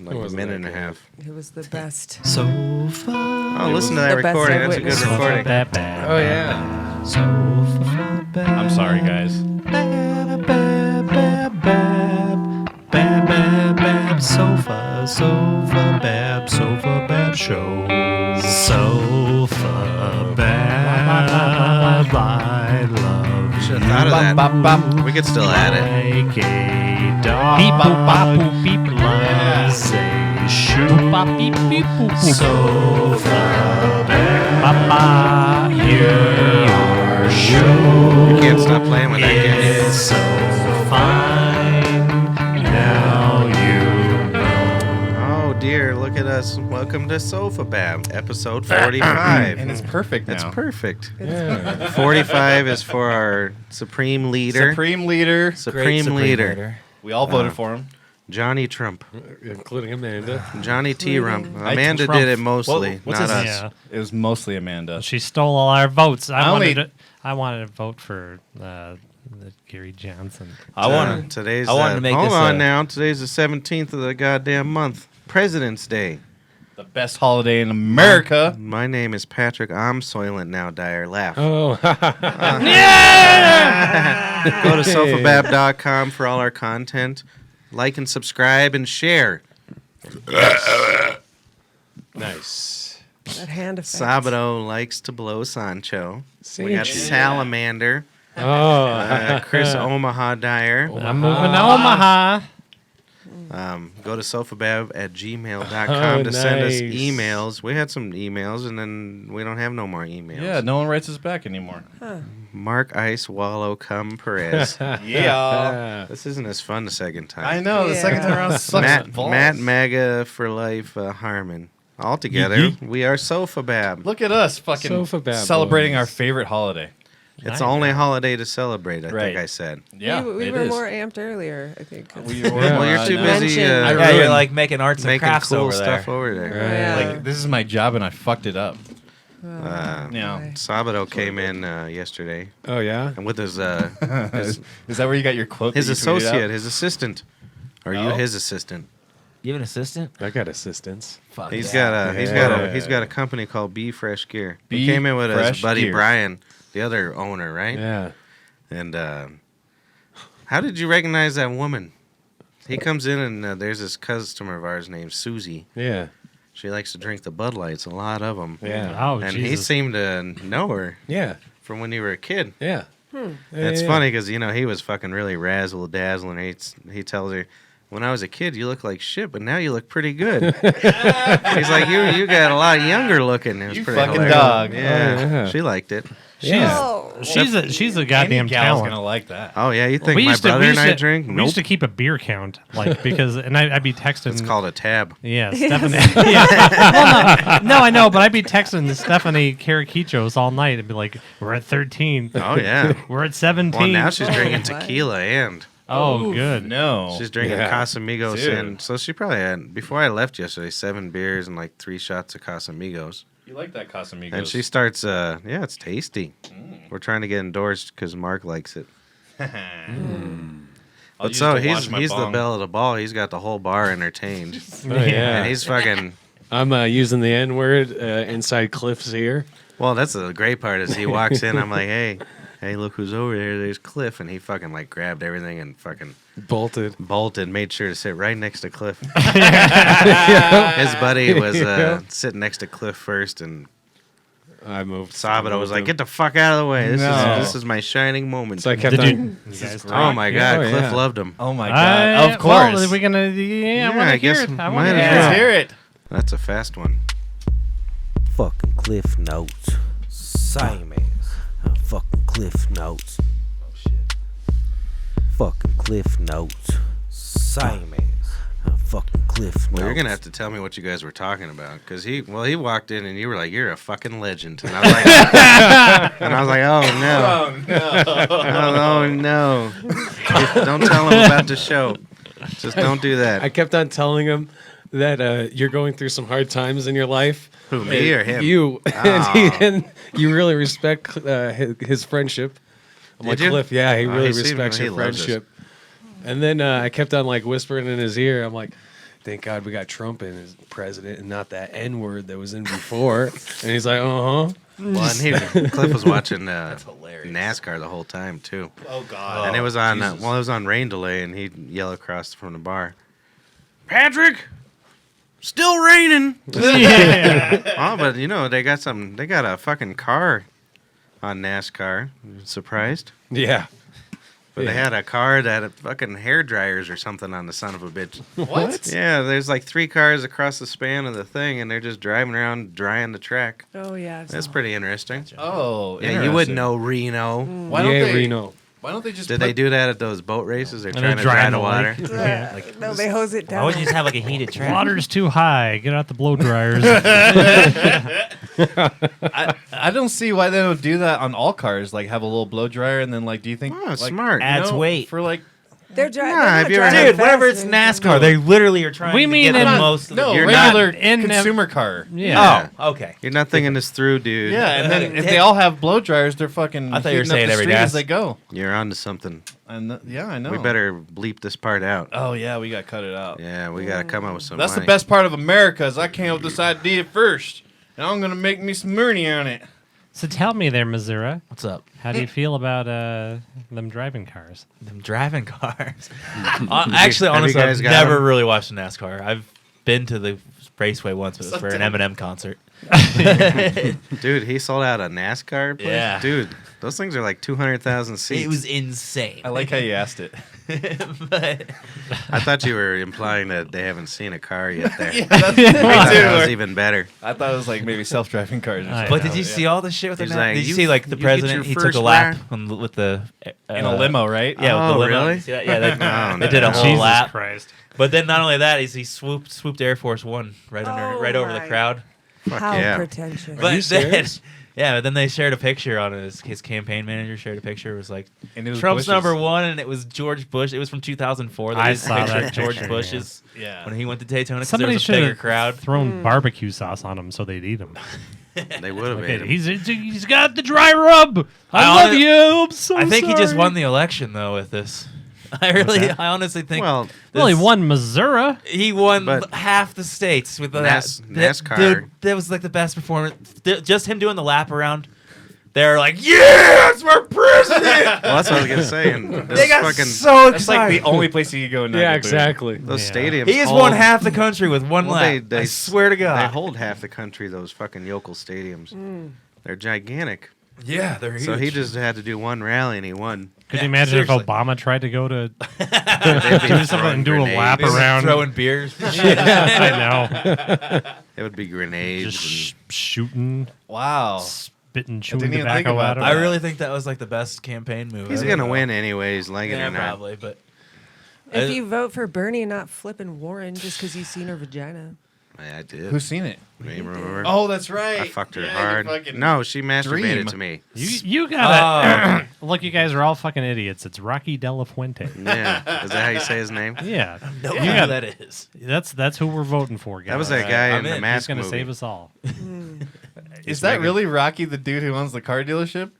like a minute and a half. It was the best. So far. Oh, listen to that the best recording. I've That's a good witnessed. recording. Oh yeah. I'm sorry, guys. Sofabab show. Sofabab, I love Should have thought of that. We could still add it. like a dog. Beep boop bop boop beep loves a shoe. Beep beep boop. Sofabab, your show. You can't stop playing with that game. It's so fine. Now you know. Oh dear, look at us. Welcome to Sofabab, episode 45. And it's perfect now. It's perfect. Yeah. 45 is for our supreme leader. Supreme leader. Supreme leader. We all voted for him. Johnny Trump. Including Amanda. Johnny T. Rump. I Amanda Trump- did it mostly, What's not his- us. Yeah. It was mostly Amanda. She stole all our votes. I only- wanted to vote for the Gary Johnson. I wanted. Today's I wanted to make hold this on a- now. Today's the 17th of the goddamn month. President's Day. The best holiday in America. My name is Patrick. I'm Soylent now. Dyer laugh. Oh, Go to sofabab.com for all our content. Like and subscribe and share. nice. That hand effect. Sabado likes to blow Sancho. We got Salamander. Oh, Chris Omaha Dyer. I'm moving to Omaha. Go to sofabab@gmail.com Oh, to send us nice. emails. We had some emails, and then we don't have no more emails. Yeah, no one writes us back anymore. Mark Ice Wallow Cum Perez. Yeah. This isn't as fun the second time. I know. The second time around sucks. Matt Mega for life Harmon. All together, Yeet. we are Sofabab. Look at us fucking Sofabab celebrating boys. our favorite holiday. It's the only holiday to celebrate, I Right. think I said. Yeah, we it were is. more amped earlier, I think. We were Well, you're too no. busy Mention- Yeah, you're like making arts and making crafts cool over stuff there. over there. Yeah. Like, this is my job and I fucked it up. Yeah. Yeah. Sabado came in yesterday, oh yeah. and with his Is that where you got your quote? his that you tweeted out? associate, his assistant. Are you Oh. his assistant? You have an assistant? I got assistance. Fuck He's yeah. got a company called Be Fresh Gear. He Be came in with his Fresh buddy Gear. Brian, the other owner, right? Yeah. And how did you recognize that woman? He comes in and there's this customer of ours named Susie. Yeah. She likes to drink the Bud Lights, a lot of them. Yeah. Oh, And Jesus. he seemed to know her Yeah. from when you were a kid. Yeah. It's funny because, he was fucking really razzle-dazzling. He tells her, when I was a kid, you looked like shit, but now you look pretty good. He's like, you got a lot younger looking. It was You pretty fucking hilarious. dog. Yeah. Oh, yeah. She liked it. Yeah. Oh. she's a goddamn Any gal's talent. gonna like that. Oh, yeah, you think We my used to- brother we and used I to- drink? We Nope. used to keep a beer count, like because, and I'd be texting. It's called a tab. Yeah, Stephanie. Yeah. Well, no, I know, but I'd be texting Stephanie Caraquichos all night and be like, "We're at 13. Oh, yeah. We're at 17." Well, now she's drinking my. tequila and oh, good. No. she's drinking Yeah. Casamigos. Dude. And so she probably had, before I left yesterday, 7 beers and like 3 shots of Casamigos. You like that Casamigos? And she starts, it's tasty. We're trying to get endorsed because Mark likes it. I'll But use so it to wash my he's the bong. belle of the ball. He's got the whole bar entertained. Oh, yeah. And he's fucking... I'm using the N word inside Cliff's ear. Well, that's the great part is he walks in. I'm like, hey, look who's over there. There's Cliff. And he fucking like grabbed everything and fucking Bolted. made sure to sit right next to Cliff. His buddy was sitting next to Cliff first, and I moved. Sabado was like, get the fuck out of the way. No. This is my shining moment. So I kept Did on. you guys Oh my God, Oh, Cliff yeah. loved him. Oh my god! Of course. Well, are we gonna? Yeah, I Yeah, want I to hear guess it. I might want to as hear well. Let's it. hear it. That's a fast one. Fucking Cliff Notes. Same ass. Fucking Cliff Notes. Oh shit. Fucking Cliff Notes. Same ass. Fucking Cliff Notes. Well, you're gonna have to tell me what you guys were talking about, because he walked in and you were like, "You're a fucking legend," and I was like, "Oh no, oh no, don't tell him about the show. Just don't do that." I kept on telling him that you're going through some hard times in your life. Who, me or him? You. Oh. And you really respect his friendship. I'm Did like, you? Cliff, yeah, he Oh, really he seemed- respects he your loves us. friendship. And then I kept on like whispering in his ear. I'm like, thank God we got Trump in as president and not that N word that was in before. And he's like, uh-huh. Well, and Cliff was watching hilarious. NASCAR the whole time too, Oh God. and it was on it was on rain delay, and he'd yell across from the bar, "Patrick, still raining." Oh, but they got a fucking car on NASCAR. Surprised? Yeah. But they had a car that had fucking hair dryers or something on the son of a bitch. What? Yeah, there's like 3 cars across the span of the thing, and they're just driving around drying the track. Oh yeah. That's pretty interesting. Oh, Yeah, you wouldn't know Reno. Why don't Yeah, they? Reno. Why don't they just? Did they do that at those boat races? They're And trying they're to dry drying the the water. lake. Yeah. No, they hose it down. Why would you just have like a heated track? Water's too high. Get out the blow dryers. I don't see why they don't do that on all cars. Like have a little blow dryer, and then like, do you think? Oh, like, smart. Adds weight. for like. They're driving. Nah, have you ever had- Dude, whenever it's NASCAR, they literally are trying We to mean get in- the most of the No, You're regular not in consumer car. Yeah. Oh, okay. You're not thinking this through, dude. Yeah, and then if they all have blow dryers, they're fucking. I thought you were heating up saying the every street gas. as they go. You're onto something. And yeah, I know. We better bleep this part out. Oh yeah, we got to cut it out. Yeah, we gotta come up with some. That's the money. best part of America is I came up with this idea first, and I'm gonna make me some money on it. So tell me there, Missouri, What's up? how do you feel about them driving cars? Them driving cars. Actually, have you honestly, guys I've got never 'em? really watched a NASCAR. I've been to the raceway once, but it was for an Eminem concert. Dude, he sold out a NASCAR place. Yeah. Dude, those things are like 200,000 seats. It was insane. I like how you asked it. but I thought you were implying that they haven't seen a car yet. There. Yeah, that's I thought that was me even better. I thought it was like maybe self-driving cars. Or I something. But did you see all the shit with the He's NASCAR? like, Did you you- see like the you get your president? He took first a lap round? with the in a limo, right? Yeah, with Oh, the limo. really? You see that? Yeah, they, Oh, they did a no. whole Jesus lap. Christ. But then not only that, he swooped Air Force One right Oh right over the my. crowd. Fuck How yeah. pretentious. you But then, serious? yeah, but then they shared a picture on his campaign manager shared a picture. It was like And it was Trump's Bush's. #1, and it was George Bush. It was from 2004. They I did a saw picture that of George picture, Bush's Yeah. when he went to Daytona. 'Cause Somebody there was a should bigger have crowd. thrown barbecue sauce on them so they'd eat them. They would have Okay, made him. he's got the dry rub. I I love hon- you. I'm so I think he just sorry. won the election though with this. I honestly think. Well, Well, he this- won Missouri. He won But- half the states with NASCAR. Dude, that was like the best performance. Just him doing the lap around. They're like, yes, we're president. well, that's what I was gonna say. And They those got fucking so That's like excited. the only place you could go. And not Yeah, get booed. exactly. those Yeah. stadiums. He has hold- won half the country with one Well, lap. I swear to They God. hold half the country. Those fucking yokel stadiums. They're gigantic. Yeah, they're huge. So he just had to do one rally and he won. Could Yeah, you imagine seriously. if Obama tried to go to They'd be do something throwing and do a lap grenades. around? throwing beers. I know. It would be grenades. Just shooting, Wow. spitting, chewing didn't even think tobacco about out of that. I it. really think that was like the best campaign move. He's ever, gonna though. win anyways, like it Yeah, or not. probably. But if you vote for Bernie and not flipping Warren just because you've seen her vagina. Yeah, I did. Who's seen it? You remember? Oh, that's right. I fucked her Yeah, hard. you fucking No, she masturbated dream. to me. You gotta look. You guys are all fucking idiots. It's Rocky De La Fuente. Yeah, is that how you say his name? Yeah, no you idea got who that is. That's who we're voting for, guys. That was that guy I'm in the in. mask He's gonna movie. save us all. Is that really Rocky, the dude who owns the car dealership,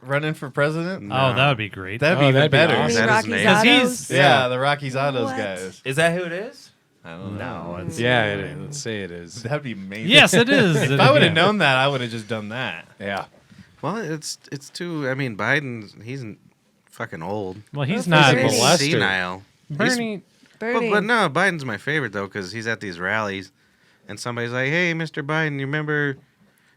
running for president? No. Oh, that would be great. That'd be Oh, even that'd be better. awesome. Is that his Rocky's name? 'Cause Autos? he's- Yeah, the Rocky's Autos What? guys. Is that who it is? I don't know. No, it's Yeah, it is. Let's say it is. That'd be amazing. yes, it is. If I would have known that, I would have just done that. Yeah. Well, it's too. I mean, Biden, he's fucking old. Well, he's He's not. a He's molester. senile. Bernie. Bernie. But no, Biden's my favorite though because he's at these rallies, and somebody's like, "Hey, Mr. Biden, you remember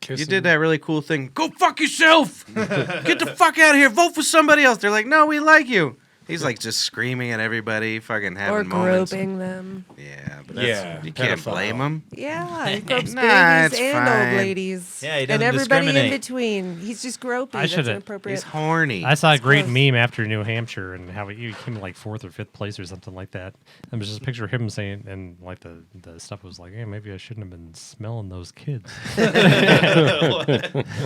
you did that really cool thing? Go fuck yourself! Get the fuck out of here! Vote for somebody else." They're like, "No, we like you." He's like just screaming at everybody, fucking having or moments. groping them. Yeah, but that's, Yeah, you can't pedophile. blame him. Yeah, he gropes Nah, babies it's and fine. old ladies. Yeah, he and doesn't everybody in discriminate. between. He's just groping. I That's shoulda- inappropriate. He's horny. I saw a great close. meme after New Hampshire and how he came like 4th or 5th place or something like that. And it was just a picture of him saying, and like the stuff was like, "Hey, maybe I shouldn't have been smelling those kids."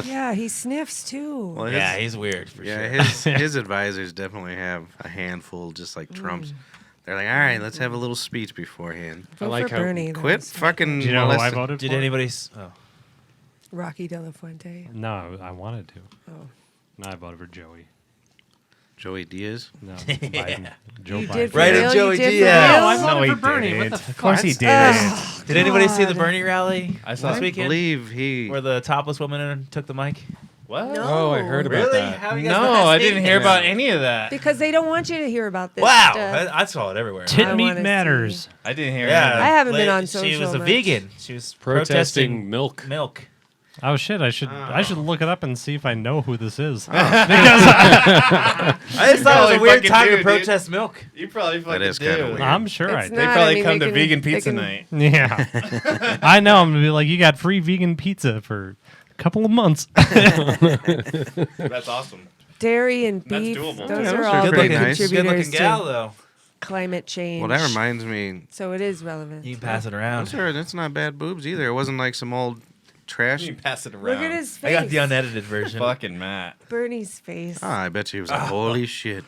Yeah, he sniffs too. Well, his- Yeah, he's weird for yeah, sure. his advisors definitely have a handful, just like Trump's. They're like, all right, let's have a little speech beforehand. Vote like for how- Bernie. though. Quit fucking. Do you know who I molesting- voted Did for? anybody? Oh. Rocky De La Fuente. No, I wanted to. Oh. No, I voted for Joey. Joey Diaz. No, Biden. Joe You Biden. did for Right, real? and Joey You did for Diaz. real? I No, voted he for Bernie. What didn't. the Of course he fuck? did. Did anybody see the God. Bernie rally I saw last it. I weekend? believe he. Where the topless woman took the mic? What? No. Oh, I heard about Really? that. How you guys No, not I seeing didn't it? hear about any of that. Because they don't want you to hear about this Wow, stuff. I saw it everywhere. Tit I meat wanna matters. I didn't hear Yeah, anything. I haven't been la- on She social was a much. vegan. She was Protesting milk. milk. Oh shit! I should look it up and see if I know who this is. I just thought it was a probably weird fucking time do, to dude. protest milk. You probably fucking is do. kinda weird. I'm sure I It's did. They not, probably I mean, come they to can- vegan they pizza can- night. Yeah, I know. I'm gonna be like, you got free vegan pizza for a couple of months. That's awesome. Dairy and That's beef, doable. those Yeah, are those are all pretty big nice. Good contributors looking gal to though. climate change. Well, that reminds me. So it is relevant. You can pass it around. That's not bad boobs either. It wasn't like some old trash. You pass it around. Look at his I face. got the unedited version. Fucking Matt. Bernie's face. Oh, I bet you he was like, holy shit.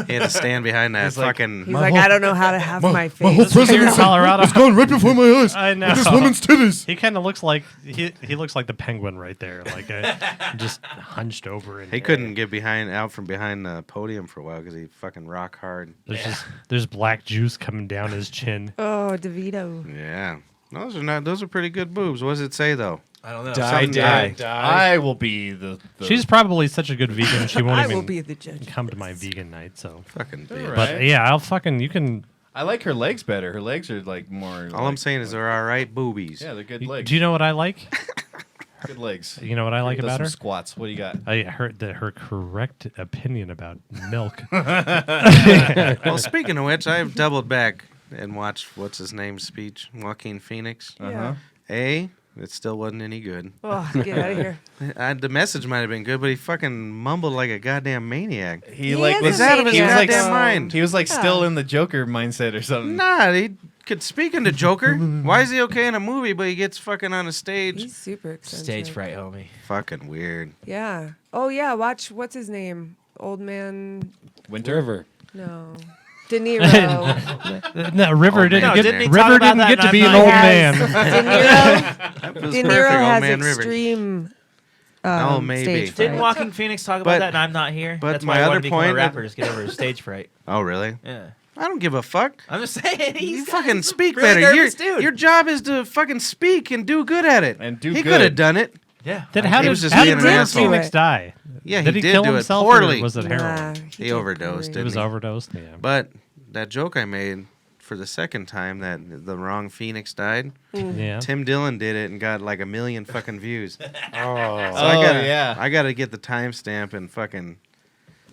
He had to stand behind that He's like- fucking. He's like, I don't know how to have my face. Here in Colorado, gone right before my eyes. I know. titties. He kind of looks like he looks like the penguin right there, like just hunched over. And He couldn't get out from behind the podium for a while because he fucking rock hard. There's black juice coming down his chin. Oh, DeVito. Yeah. Those are pretty good boobs. What does it say though? I don't know. Die. I will be the She's probably such a good vegan she won't I even will be the judge. come to my vegan night. So, Fucking bitch. Alright. but yeah, you can. I like her legs better. Her legs are like more. All I'm saying is they're all right boobies. Yeah, they're good legs. Do you know what I like? Good legs. You know what I like Does about some her? squats. What do you got? I heard that her correct opinion about milk. Well, speaking of which, I've doubled back and watched what's his name's speech, Joaquin Phoenix. Yeah. It still wasn't any good. Oh, get out of here. The message might have been good, but he fucking mumbled like a goddamn maniac. He He like is was a out of his he was like goddamn mind. He was like Yeah. still in the Joker mindset or something. Nah, he could speak into Joker. Why is he okay in a movie, but he gets fucking on a stage? He's super excited. Stage fright, homie. Fucking weird. Yeah. Oh, yeah. Watch, what's his name? Old man. Winter. River. No. De Niro. No, River Oh, didn't man. get Didn't he talk River about didn't that get to in be an I'm old Not- man. That was De perfect, Niro old has man River. extreme Oh, maybe. stage Didn't fright. Joaquin Phoenix talk about But- that and I'm not here? but That's my why I other wanted to become a point- rapper is get over his stage fright. Oh, really? Yeah. I don't give a fuck. I'm just saying. You fucking he's a speak really better. nervous dude. Your job is to fucking speak and do good at it. And do he good. could have done it. Yeah. Then how He did was just how being did an River asshole. Phoenix die? Yeah, Did he did kill do himself it poorly. or was it heroin? Nah, He did overdosed, He didn't was he? overdosed. Yeah. But that joke I made for the second time that the wrong Phoenix died, yeah. Tim Dillon did it and got like 1 million fucking views. So yeah. I gotta get the timestamp and fucking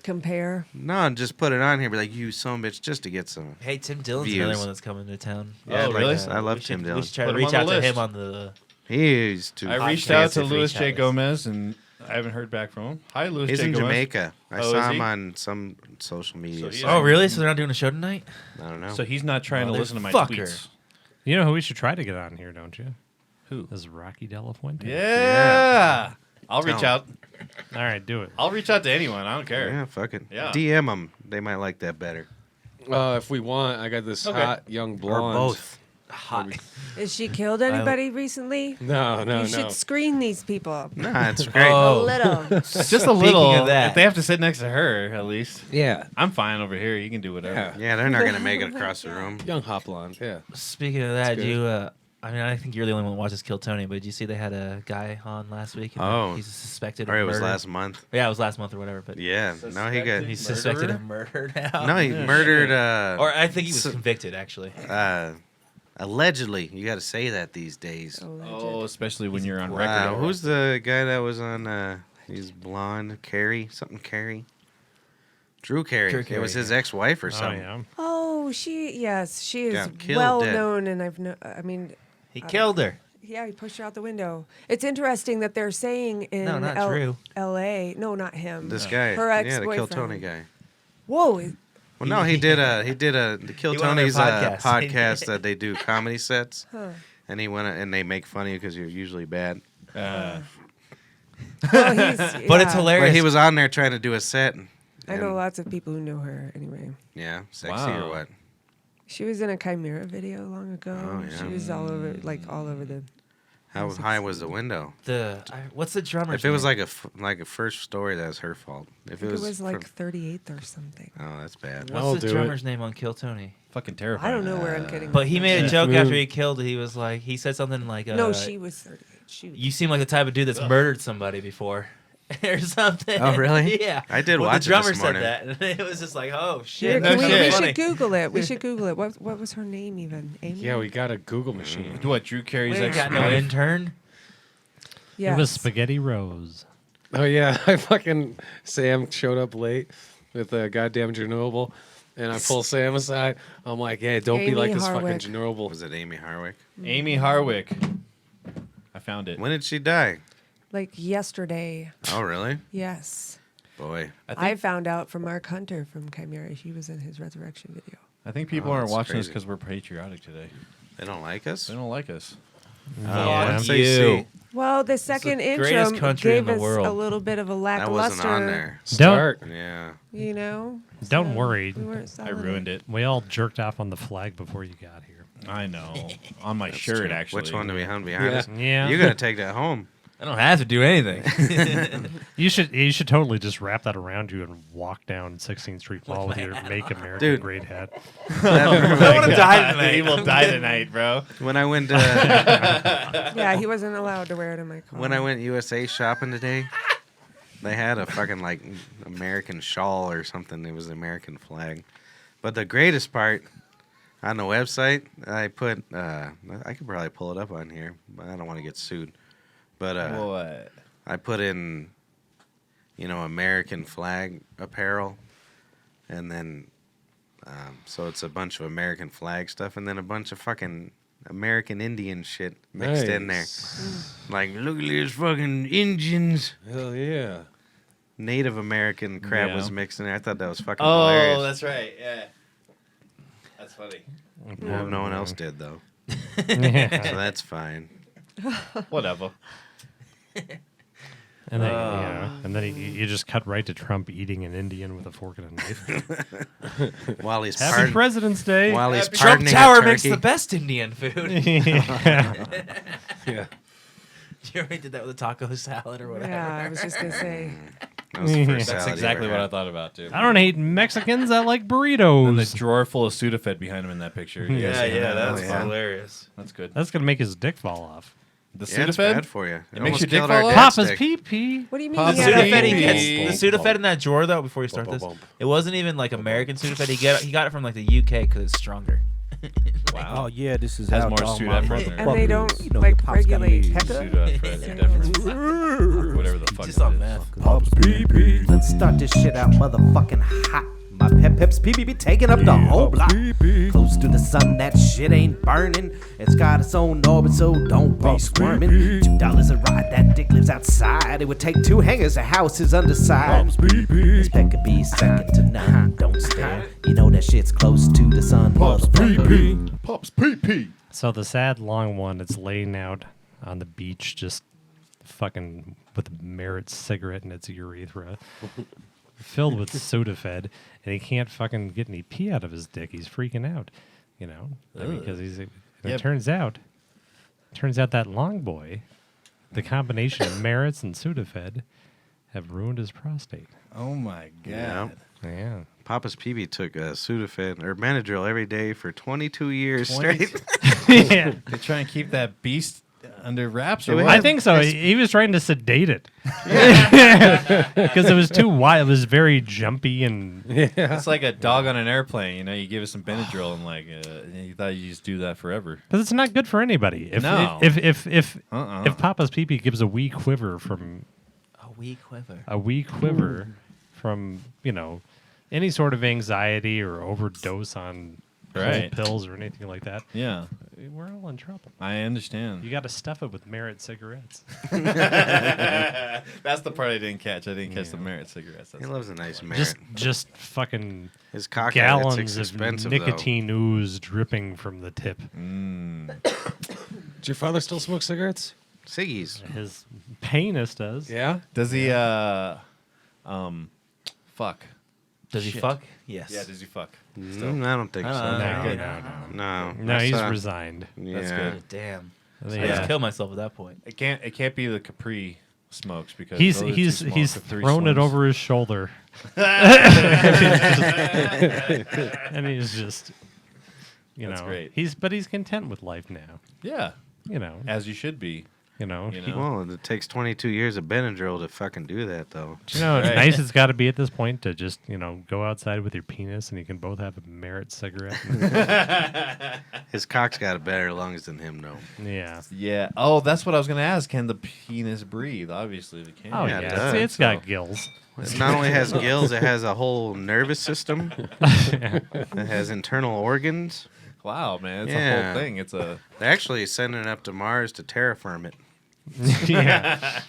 Compare. and just put it on here. Be like, you son of a bitch, just to get some. Hey, Tim Dillon's Views. another one that's coming to town. Yeah, Oh, really? I love We Tim should- Dillon. We should try Put to him reach on out the to list. him on the. He's too. I Podcast reached out to if Louis we J. chat Gomez and I haven't heard back from him. Hi, Louis He's J. in Gomez. Jamaica. I Oh, saw is him he? on some social media. he's- site. Oh, really? So they're not doing a show tonight? I don't know. So he's not trying to listen to my Motherfucker. tweets. You know who we should try to get on here, don't you? Who? This is Rocky De La Fuente. Yeah. I'll Tell reach him. out. All right, do it. I'll reach out to anyone. I don't care. Yeah, fuck it. Yeah. DM them. They might like that better. If we want, I got this Okay. hot young blonde. Or both. Hot. Has she killed anybody recently? No, no, You no. should screen these people. Nah, it's great. Oh. A little. Just a little. of that. If they have to sit next to her, at least. Yeah. I'm fine over here. You can do whatever. Yeah. Yeah, they're not gonna make it across the room. Young hot blonde. Yeah. Speaking of that, good. you. I mean, I think you're the only one who watches Kill Tony, but did you see they had a guy on last week? and Oh. he's suspected Or of it was murder. last month. Yeah, it was last month or whatever. But Yeah. No, he got. he's suspected of murder now. No, he murdered. Or I think he was so- convicted actually. Allegedly, you got to say that these days. Oh, especially when you're on Wow, record. who's the guy that was on? He's blonde. Carey, something Carey. Drew Carey. Drew It Carey, was his yeah. ex-wife or Oh something. yeah. Oh, she is Got killed well dead. known, and I mean, He killed her. yeah, he pushed her out the window. It's interesting that they're saying in No, not Drew. L.A. No, not him. This guy. Her Yeah, the Kill ex-boyfriend. Tony guy. Whoa, Well, no, he did the Kill He went on their Tony's podcast. podcast that they do comedy sets, huh. and he went and they make fun of you because you're usually bad. Well, he's, But it's yeah. hilarious. But he was on there trying to do a set. I know and- lots of people who know her. Anyway, Yeah, sexy Wow. or what? she was in a Chimera video long ago. Oh, yeah. She was all over the. How high was the window? What's the drummer's If it was name? like a first story, that's her fault. If I think it was, like from- 38th or something. oh, that's bad. I'll What's the do drummer's name on Kill Tony? Fucking terrifying. I don't know where I'm getting. But he this made a from. joke Smooth. after he killed it. He was like, he said something like, No, she was 38. Shoot. You seem like the type of dude that's murdered somebody before. Or something. Oh, really? Yeah. I did well, watch the drummer it this morning. said that. And it was just like, oh, Here, shit. can no we, shit. we Funny. should Google it. We should Google it. What was her name even? Amy? Yeah, we got a Google machine. What, Drew Carey's We ain't got no ex-wife? intern. Yes. It was Spaghetti Rose. Oh yeah, Sam showed up late with a goddamn Chernobyl, and I pull Sam aside. I'm like, hey, don't be like Amy this Hardwick. fucking Chernobyl. Was it Amy Hardwick? Amy Hardwick. I found it. When did she die? Like yesterday. Oh, really? Yes. Boy. I found out from Mark Hunter from Chimera. He was in his resurrection video. I think people Oh, aren't that's watching us crazy. because we're patriotic today. They don't like us? They don't like us. Once they you. see. Well, the second the greatest intro country in gave the us world. a little bit of a That lackluster. wasn't on there. Start. Yeah. You know. Don't worry. We weren't I selling ruined it. We all jerked off on the flag before you got here. I know. On my That's shirt, true. actually. Which one do we hung behind Yeah. us? Yeah. You're going to take that home. I don't have to do anything. You should totally just wrap that around you and walk down 16th Street Mall with your Make America Dude. Great hat. I want to die tonight. He will die tonight, bro. When I went Yeah, he wasn't allowed to wear it in my car. when I went USA shopping today, they had a fucking like American shawl or something. It was the American flag. But the greatest part on the website, I put I could probably pull it up on here, but I don't want to get sued. But What? I put in, American flag apparel, and then so it's a bunch of American flag stuff, and then a bunch of fucking American Indian shit mixed in there. Nice. Like, look at these fucking Indians. Hell yeah. Native American crap Yeah. was mixed in there. I thought that was fucking Oh, hilarious. that's right. Yeah. That's funny. Well, no one else did though, so Yeah. that's fine. Whatever. And then you just cut right to Trump eating an Indian with a fork and a knife. While he's Happy President's Day. while he's Trump pardoning Tower a makes turkey. the best Indian food. Yeah. Yeah. You already did that with a taco salad or whatever. Yeah, I was just gonna say. That was the first That's salad he exactly ever what I had. thought about, too. I don't hate Mexicans. I like And the burritos. drawer full of Sudafed behind him in that picture. You guys Yeah, see yeah, that? that's yeah. hilarious. That's good. That's gonna make his dick fall off. The Yeah, it's Sudafed? bad for you. It makes your almost dick killed our fall off? dad's Papa's dick. pee pee. What do you mean? Pop he had Sudafed, a- he Hey. gets, the Sudafed in that drawer though. Before you start Bump, this, bump, bump. it wasn't even like American Sudafed. He got it from like the UK because it's stronger. Oh yeah, this is Has how more all Sudafed my in there. And they don't motherfuckers, you know, like your pops gotta regulate be pepper. Sudafed, definitely. Whatever the fuck Just it on is. meth. Pops pee-pee. Let's start this shit out motherfucking hot. My Pep's pee-pee be taking up the whole block. Close to the sun, that shit ain't burning. It's got its own orbit, so don't be squirming. $2 a ride, that dick lives outside. It would take 2 hangers to house his underside. This pet could be second to none. Don't stare. You know that shit's close to the sun. Motherfucker. Pops pee-pee. So the sad long one, it's laying out on the beach, just fucking with a Merit cigarette in its urethra, filled with Sudafed, and he can't fucking get any pee out of his dick. He's freaking out, because Yep. it turns out that long boy, the combination of Merits and Sudafed, have ruined his prostate. Oh my god. Yeah. Yeah. Papa's PB took Sudafed or Benadryl every day for 22 years 20 straight. Yeah. They try and keep that beast under wraps or Yeah, what? I think so. He was trying to sedate it because it was too wild. It was very jumpy and It's like a dog on an airplane. You know, you give it some Benadryl and you thought you just do that forever. because it's not good for anybody. If No. if Uh-uh. Papa's pee-pee gives a wee quiver from any sort of anxiety or overdose on Right. pills or anything like that, Yeah, we're all in trouble. I understand. You got to stuff it with Merit cigarettes. That's the part I didn't catch. I didn't catch the Merit cigarettes. He That's loves a nice Merit. Just fucking His cock gallons it's of expensive nicotine ooze dripping from the tip. Did your father still smoke cigarettes? though. Siggy's. His penis does. Yeah. Does he? Fuck. Does he Shit. fuck? Yes. Yeah. Does he fuck? I don't think so. No, No, good. no, no. No. No, he's That's, resigned. yeah. That's good. Damn. I just kill myself at that point. It can't be the Capri smokes because He's those are too small he's for 3 thrown it Slims. over his shoulder, and he's just, That's great. He's content with life now. Yeah, as you should be. Well, it takes 22 years of Benadryl to fucking do that, though. It's nice it's got to be at this point to just go outside with your penis and you can both have a merit cigarette. His cock's got better lungs than him, though. Yeah. Yeah. Oh, that's what I was gonna ask. Can the penis breathe? Obviously, it can. Oh Yeah, it yeah, does, it's got gills. It not only has gills, it has a whole nervous system. It has internal organs. Wow, man, it's a Yeah. whole thing. It's a. They're actually sending it up to Mars to terraform it. Yeah,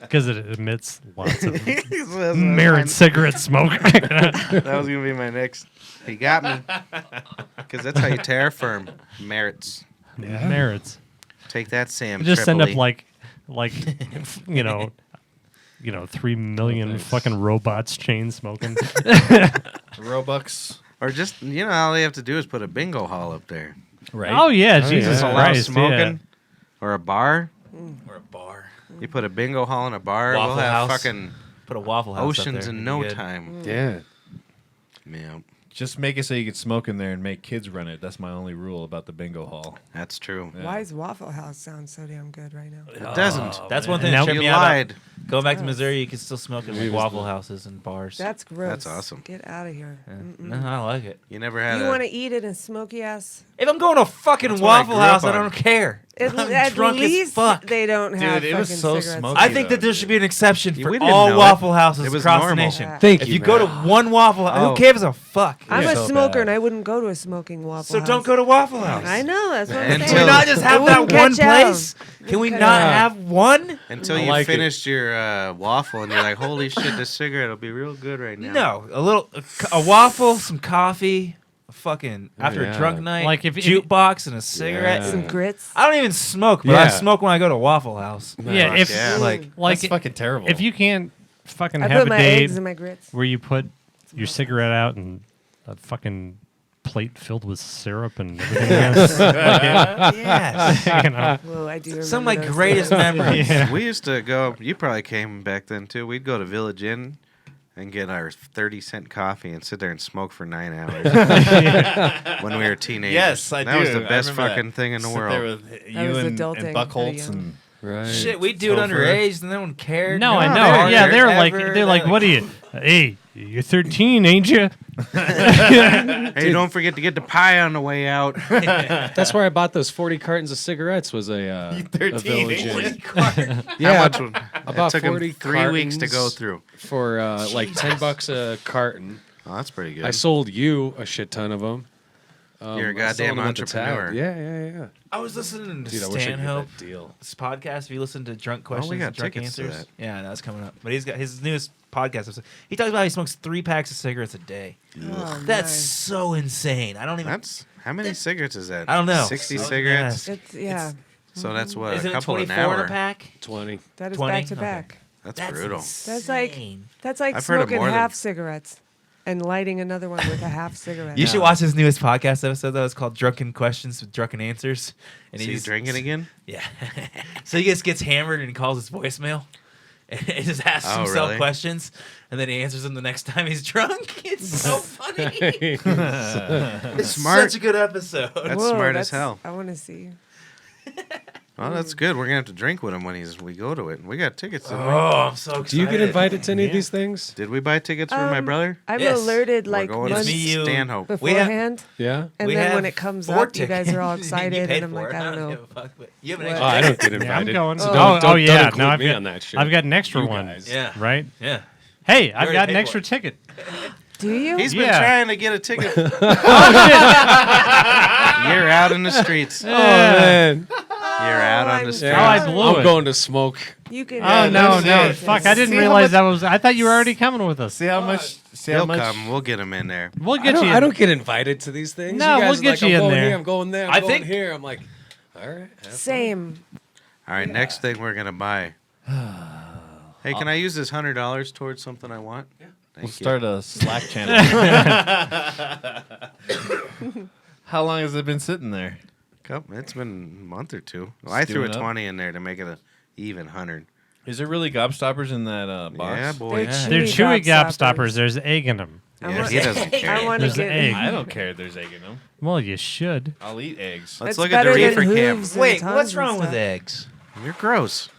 because it emits lots of That's merit cigarette smoke. That was gonna be my next. He got me. Because that's how you terraform merits. Merits. Take that, Sam. Just send up Tripoli. like 3 million fucking robots chain smoking. Robux. Or just all they have to do is put a bingo hall up there. Right. Oh yeah, Oh, Jesus yeah. Allow Christ, smoking. Or a bar. Or a bar. You put a bingo hall in a bar. Waffle we'll have House. fucking Put a Waffle House up oceans there. in It'd no be good. time. Yeah. Yeah, Just make it so you can smoke in there and make kids run it. That's my only rule about the bingo hall. that's true. Yeah. Why does Waffle House sound so damn good right now? It doesn't. That's one thing Now that tripped You me out. lied. Going back to Missouri, you can still smoke in like Maybe Waffle it's not. Houses and bars. That's gross. That's awesome. Get out of here. Yeah. Mm-mm. No, I like it. You never had You a. want to eat it in smoky ass? If I'm going to a fucking That's what I Waffle grew up House, I on. don't care. At I'm drunk as least fuck. they don't have Dude, it was fucking so cigarettes. smoky. I think that there should be an exception Yeah, for we didn't all know it. Waffle Houses It was across normal. the nation. Thank If you, you go to man. one Waffle House, Oh. who cares a fuck? I'm Yeah. a So smoker bad. and I wouldn't go to a smoking Waffle So House. don't go to Waffle House. I know, that's what I'm Until- Can saying. we not just have It that wouldn't one catch on. place? Can we Okay. not Yeah. have one? Until I you like it. finished your waffle and you're like, holy shit, this cigarette will be real good right now. No, a waffle, some coffee, a fucking after Yeah. a drunk night, Like if- jukebox and a cigarette. Yeah. Some grits. I don't even smoke, but I Yeah. smoke when I go to Waffle House. Yeah, if yeah. Like, like That's fucking terrible. if you can't fucking I have put a my date eggs in my grits. where you put your cigarette out and a fucking plate filled with syrup and everything else, yes. Whoa, I do remember Some of my those greatest days. memories. Yeah. We used to go, you probably came back then too. We'd go to Village Inn and get our 30-cent coffee and sit there and smoke for 9 hours when we were teenagers. yes, I that do. was the I best remember fucking that. thing in the Sit world. there with you was and adulting, Buckholz pretty and Right. Shit, we do it Topher. underage, and no one cared. No, I one know. cared Yeah, they're ever. like, what are you? Hey, you're 13, ain't you? Hey, don't forget to get the pie on the way out. That's where I bought those 40 cartons of cigarettes. Was a 13, Village ain't Inn. How Yeah, much would, about it took 'em 40 3 weeks to go cartons through. for like $10 a carton. Oh, that's pretty good. I sold you a shit ton of them. You're a I goddamn sold 'em at the tab. entrepreneur. Yeah. I was listening to Dude, I wish I could get Stanhope. that deal. This podcast. If you listen to Drunk Questions got and Drunk tickets to Answers, that. yeah, that's coming up. But he's got his newest podcast. Episode. He talks about how he smokes 3 packs of cigarettes a day. Oh, That's nice. so insane. I don't even. That's how many cigarettes is that? I don't know. 60 So- cigarettes. It's yeah. So that's what Isn't a it couple an 24 in hour. a pack? 20. That is 20? back to Okay. back. That's brutal. That's like insane. that's like I've heard of smoking more than- half cigarettes and lighting another one with a half cigarette. You should watch his newest podcast episode though. It's called Drunken Questions with Drunken Answers. And Is he he's drinking again? Yeah. So he just gets hammered and he calls his voicemail. And he just asks Oh, himself really? questions, and then he answers them the next time he's drunk. It's so funny. It's Smart. such a good episode. That's Whoa, smart as hell. I want to see. Well, that's good. We're gonna have to drink with him when we go to it. We got tickets. Didn't Oh, I'm so excited. Do you get invited to any of these things? we? Did we buy tickets for my brother? I've Yes. alerted We're like going to months me, you- Stanhope. We have- beforehand, Yeah. and We then when have it comes 4 up, you guys are all tickets. excited, You paid and I'm for like, it. I don't know. give a fuck, but you have an What? extra Oh, I don't get Yeah, I'm invited. going. So Oh, don't oh yeah. include No, I've me got, on that shit. I've got an extra You one. guys. Yeah. Right? Yeah. Hey, I've already got an paid for extra it. ticket. Do you? He's been Yeah. trying to get a ticket. Oh shit! You're out in the streets. Oh, man. You're out on the I'm streets. Oh, I blew I'm it. going to smoke. You can. Oh no, that's no! it. Fuck! I didn't See how realize much- that was. I thought you were already coming with us. See how much? See He'll how much? come. We'll get him in there. We'll I get don't, you. I don't get invited to these things. No, you guys we'll are get like, you I'm in going there. Here, I'm going there. I'm I going think- here. I'm like, all right. have fun. Same. All right, next thing we're gonna buy. Hey, can I use this $100 towards something I want? Yeah. We'll start a Slack channel. How long has it been sitting there? A It's been a month or two. Well, I threw a Stewing up. 20 in there to make it a even 100. Is there really gobstoppers in that box? Yeah, boy. They're chewy gobstoppers. There's egg in them. Yeah, he doesn't care. I want to There's get. egg. I don't care if there's egg in them. Well, you should. I'll eat eggs. Let's It's look at the better than reefer cam. hooves and Wait, tongues what's and wrong with stuff. eggs? You're gross.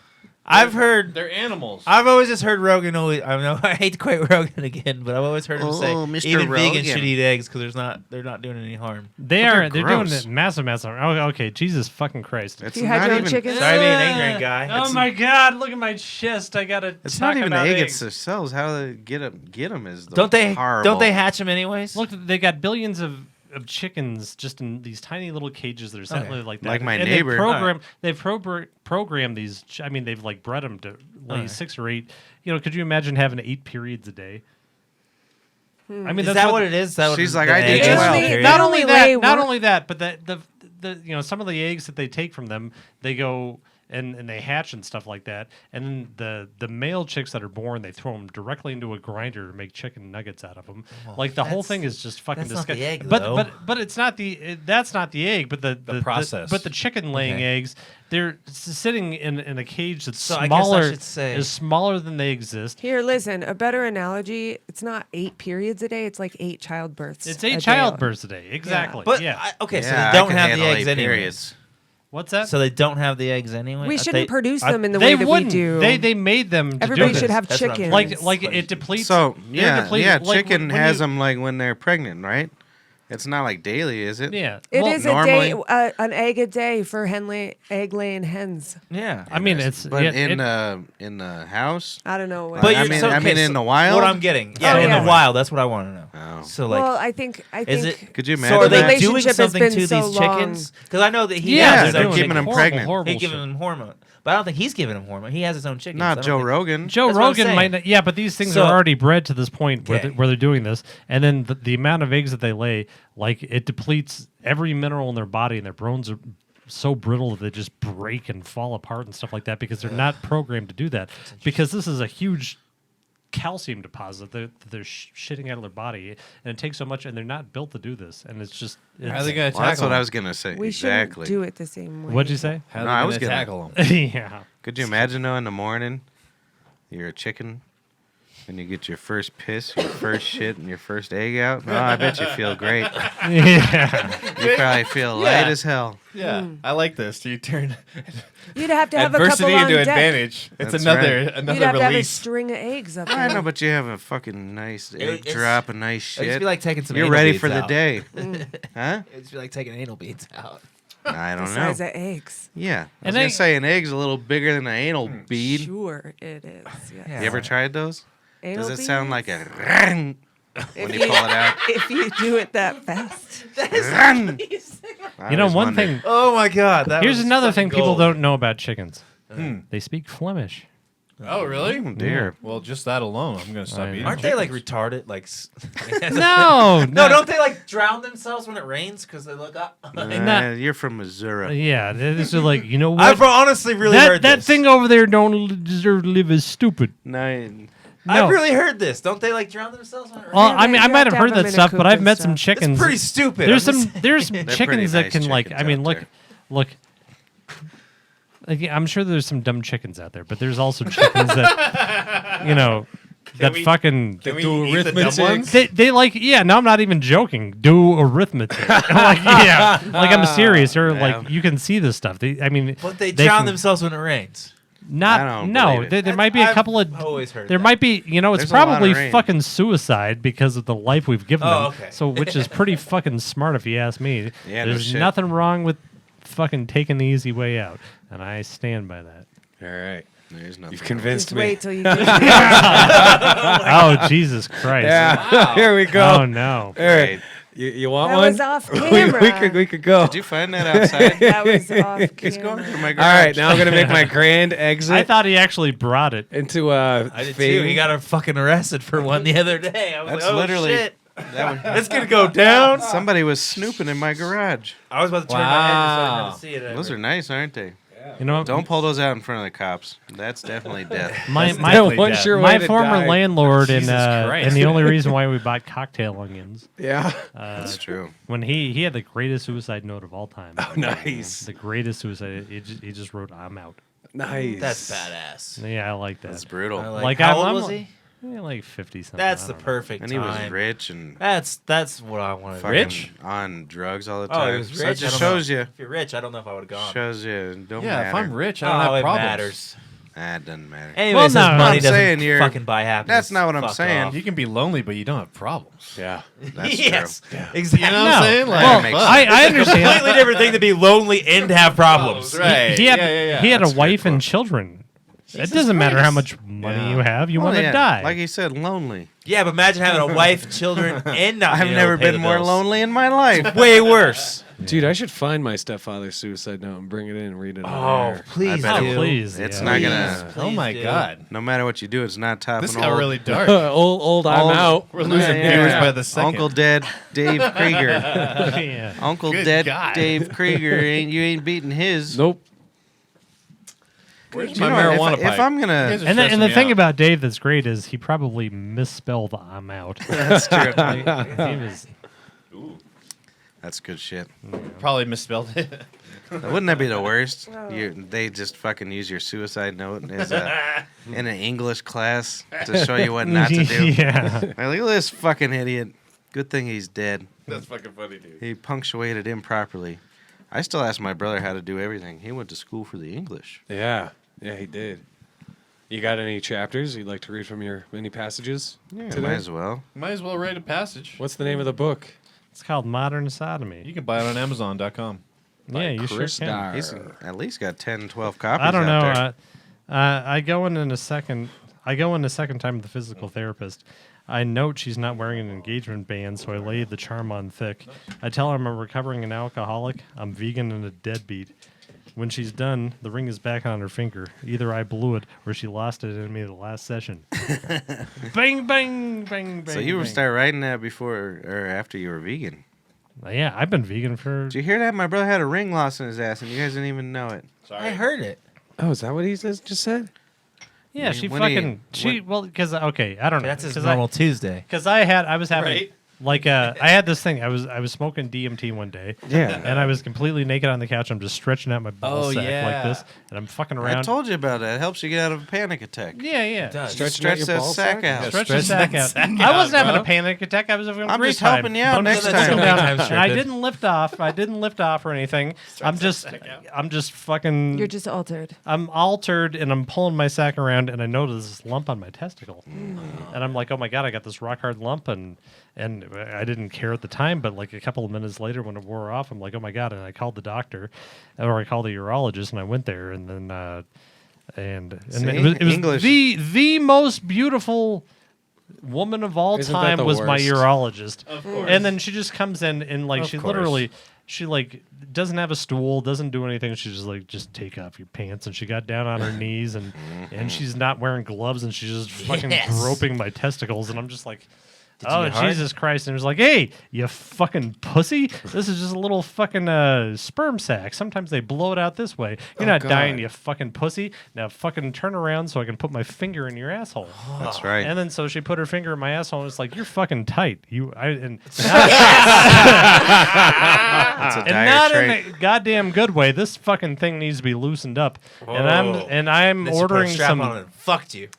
I've heard. They're animals. I've always just heard Rogan always. I know I hate to quote Rogan again, but I've always heard him say Mr. even vegans Rogan. should eat eggs because they're not doing any harm. They're doing gross. it massive. Oh, okay, Jesus fucking Christ. It's You had not your own even. chicken? Sorry, being an ignorant guy. Oh my God! Look at my chest. I gotta. It's talk not even about egg. eggs. It's themselves. How they get them is the Don't they? horrible. Don't they hatch them anyways? Look, they got billions of chickens just in these tiny little cages that are set Okay. like that. Like my And neighbor. They've programmed these. I mean, they've like bred them to lay Alright. 6 or 8. You know, could you imagine having 8 periods a day? I mean, Is that's that what it is? Is that what She's the like, I egg did is? 12. Period? not They only only that, lay not one- only that, but the some of the eggs that they take from them, they go and they hatch and stuff like that. And then the male chicks that are born, they throw them directly into a grinder to make chicken nuggets out of them. Like the whole that's- thing is just fucking that's not the disgusting. egg, but though. but it's not that's not the egg, but the process. but the chicken laying Okay. eggs, they're sitting in a cage that's So I guess I smaller should say- is smaller than they exist. Here, listen. A better analogy. It's not 8 periods a day. It's like 8 childbirths. It's a 8 day. childbirths a day. Exactly. But yeah. okay, so Yeah, they I don't can have the handle eggs 8 anyways. periods. What's that? So they don't have the eggs anyway. We shouldn't produce them in the they way that we wouldn't. do. They made them to Everybody do should this. have That's what I'm chickens. trying like it depletes. So they're yeah, depleted. Like, chicken when has you- them like when they're pregnant, right? It's not like daily, is it? Yeah, It well, is normally- a day, an egg a day for egg laying hens. Yeah. I mean, it's But yeah, in the house. I don't know. What But I you're- mean, so, okay, in so the wild. What I'm getting, yeah, Oh, in yeah. the wild. That's what I want to know. Oh. So like, well, I think is it? Could you So imagine are they that? doing Relationship has something been to so these long. chickens? Because I know that he yeah, has they're his own keeping chicken. them horrible, pregnant. horrible He's giving shit. them hormone, but I don't think he's giving them hormone. He has his own chickens. I Not don't Joe think- Rogan. Joe That's what I'm Rogan saying. might not, yeah, but these things So- are already bred to this point where, Okay. where they're doing this, and then the amount of eggs that they lay, like it depletes every mineral in their body, and their bones are so brittle that they just break and fall apart and stuff like that because they're not programmed to do that. Because this is a huge calcium deposit that they're shitting out of their body, and it takes so much, and they're not built to do this, and it's just. How are they gonna Well, that's tackle what I them? was gonna say. we exactly. shouldn't do it the same way. What'd you say? How are No, they I gonna was gonna- tackle them? Yeah. Could you imagine though in the morning, you're a chicken, and you get your first piss, your first shit, and your first egg out? Oh, I bet you feel great. Yeah. You probably feel light as hell. Yeah, I like this. Do you turn You'd have to have a adversity couple on into deck. advantage? It's That's another right. another You'd have to have a release. string of eggs up I there. know, but you have a fucking nice egg it's- drop, a nice It'd just shit. be like taking some. You're anal ready beads for the out. day, huh? It'd just be like taking anal beads out. I The don't know. size of eggs. Yeah, I was And gonna they- say an egg's a little bigger than an anal bead. Sure, it is. Yes. Yeah. You ever tried those? Anal Does it sound like beads? a rang when you pull it out? If you do it that fast. Rang. I You know, always one wondered. thing. Oh my god! That Here's was another fucking thing people gold. don't know about chickens. They speak Flemish. Oh, really? Oh dear. Well, just that alone, I'm gonna stop I eating. Aren't they like chickens. retarded? Like No, no, don't they like drown themselves when it rains because they look up? Nah. You're from Missouri. Yeah, this is like, you know what? I've honestly really heard that this. thing over there don't deserve to live as stupid. No, No. I've really heard this. Don't they like drown themselves when it rains? Well, Yeah, I mean, they I have might to have have heard them that in a stuff, but coop I've and met stuff. some It's chickens. It's pretty stupid. There's I'm some just- there's some pretty chickens that nice can like. I chickens mean, out look, there. look. Like, I'm sure there's some dumb chickens out there, but there's also chickens that, you know, that we- fucking. Can we Do eat the dumb arithmetic. ones? They like, yeah, no, I'm not even joking. Do arithmetic. Like, yeah, like I'm serious. Or like, you can see this stuff. I mean, But they drown can- themselves when it rains. I Not don't no. believe it. There might be a I've couple of. always heard There that. might be, you know, it's There's a lot of probably rain. fucking suicide because of the life we've given Oh, them. okay. So, which is pretty fucking smart if you ask me. Yeah, no There's shit. nothing wrong with fucking taking the easy way out, and I stand by that. All right. There's nothing. You've wrong. convinced Just me. wait till you get Oh Jesus Christ! Yeah. Here we go. Oh no! All right. Right. You want That one? was off we camera. could go. Did you find that outside? That was off He's going camera. through my All garage. right. Now I'm gonna make my grand exit I thought he actually brought it. into I did fame. too. He got fucking arrested for one the other day. I was That's like, oh literally- shit. That one- It's gonna go down. Somebody was snooping in my garage. I was about to turn my head so I Wow. didn't see it. Those are nice, aren't they? You know, Don't pull those out in front of the cops. That's definitely death. my That was your way my to former die. landlord and Christ. the only reason why we bought cocktail onions. Yeah. That's true. When he had the greatest suicide note of all time. Oh, nice. The greatest suicide. He just wrote, "I'm out." Nice. That's badass. Yeah, I like that. That's brutal. I Like, how I'm- old was he? Yeah, like 50 something. That's I the don't know. perfect And he time. was rich and That's what I wanted. fucking Rich? on drugs all the Oh, time. he was So rich. it just I don't know. shows you. If you're rich, I don't know if I would have gone. Shows you. It don't Yeah, matter. if I'm rich, I Oh, don't have it problems. matters. It doesn't matter. Anyway, Well, says no, money I'm doesn't saying you're- fucking buy happiness. That's not what I'm Fuck saying. off. You can be lonely, but you don't have problems. Yeah. That's yes, true. exactly. You know what I'm saying? Like, Well, makes fuck. I understand. Completely different thing to be lonely and have problems. Right. He had Yeah. he had a That's a good wife and quote. children. It doesn't matter how Christ. much money Yeah. you have. You Well, want to yeah, die. Like he said, lonely. Yeah, but imagine having a wife, children, and not I've being able never to pay been the more bills. lonely in my life. Way worse. Dude, I should find my stepfather's suicide note and bring it in and read it on Oh, air. please I bet do. it please. It's yeah. not gonna. Oh my do. god. No matter what you do, it's not topping. This got old- really dark. old I'm Old- out. We're losing viewers by the second. Uncle Dead Dave Krieger. yeah. Uncle Good Dead God. Dave Krieger ain't beating his. Nope. Where's You my know, marijuana if pipe? I'm You gonna, guys are And stressing the me thing out. about Dave that's great is he probably misspelled "I'm out." that's true. He was- That's good shit. Probably misspelled it. Wouldn't that be the worst? Oh. They just fucking use your suicide note as in an English class to show you what not to do. yeah. Like, look at this fucking idiot. Good thing he's dead. That's fucking funny, dude. He punctuated improperly. I still ask my brother how to do everything. He went to school for the English. Yeah. Yeah, he did. You got any chapters you'd like to read from your many passages? Yeah, today? might as well. Might as well write a passage. What's the name of the book? It's called Modern Sodomy. You can buy it on Amazon.com. Yeah, you sure Chris can. Dyer. He's at least got 10, 12 copies. I don't out know. there. I go in a second. I go in the second time with the physical therapist. I note she's not wearing an engagement band, so I lay the charm on thick. I tell her I'm a recovering an alcoholic, I'm vegan and a deadbeat. When she's done, the ring is back on her finger. Either I blew it or she lost it in me the last session. Bang, bang, bang, bang. So you were bang. start writing that before or after you were vegan. Yeah, I've been vegan for. Did you hear that? My brother had a ring lost in his ass, and you guys didn't even know it. I heard it. Oh, is that what he just said? Yeah, she When he- fucking. She well, because okay, I don't know. That's his 'cause normal Tuesday. Because I was having Right. like I had this thing. I was smoking DMT one day. Yeah. And I was completely naked on the couch. I'm just stretching out my ball Oh, sack yeah. like this, and I'm fucking I around. told you about that. It helps you get out of a panic attack. Yeah, yeah. does. Just stretch your that ball sack sack? out. Stretch the Stretch sack that out. sack I wasn't out, having bro. a panic attack. I was having a I'm great just time. helping you out Don't next just time. come down. Times And I tripping. didn't lift off. I didn't lift off or anything. I'm just fucking. You're just altered. I'm altered and I'm pulling my sack around and I notice this lump on my testicle. And I'm like, oh my God, I got this rock hard lump. And I didn't care at the time, but like a couple of minutes later when it wore off, I'm like, oh my God. And I called the doctor or I called the urologist and I went there and then, See? it was English. the most beautiful woman of all Isn't that time the was my worst? urologist. Of course. And then she just comes in and like Of she course. literally she like doesn't have a stool, doesn't do anything. She's just like, just take off your pants. And she got down on her knees and she's not wearing gloves and she's just fucking Yes. groping my testicles. And I'm just like, you oh get hard? Jesus Christ. And it was like, hey, you fucking pussy. This is just a little fucking sperm sac. Sometimes they blow it out this way. You're not dying, God. you fucking pussy. Now fucking turn around so I can put my finger in your asshole. That's right. And then so she put her finger in my asshole and it's like, you're fucking tight. That's a And dire not trait. in a goddamn good way. This fucking thing needs to be loosened up. And I'm Then she put a ordering strap on some it and fucked you.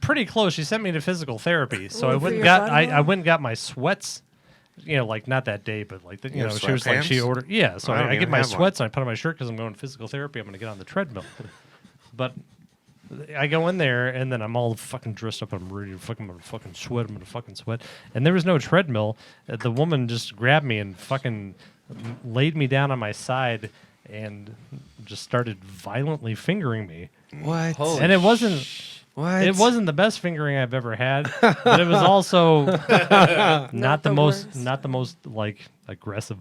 pretty close. She sent me to physical therapy, so Ooh, I for went and your got body I went and got my sweats. You know, like not that day, but like the, you You know, have she was like she sweatpants? ordered. Yeah, so I don't I get even my have one. sweats and I put on my shirt because I'm going to physical therapy. I'm going to get on the treadmill, but. I go in there and then I'm all fucking dressed up. I'm ready to fucking, I'm gonna fucking sweat. I'm gonna fucking sweat. And there was no treadmill. The woman just grabbed me and fucking laid me down on my side and just started violently fingering me. What? And it wasn't What? it wasn't the best fingering I've ever had, but it was also not the most worst. not the most like aggressive.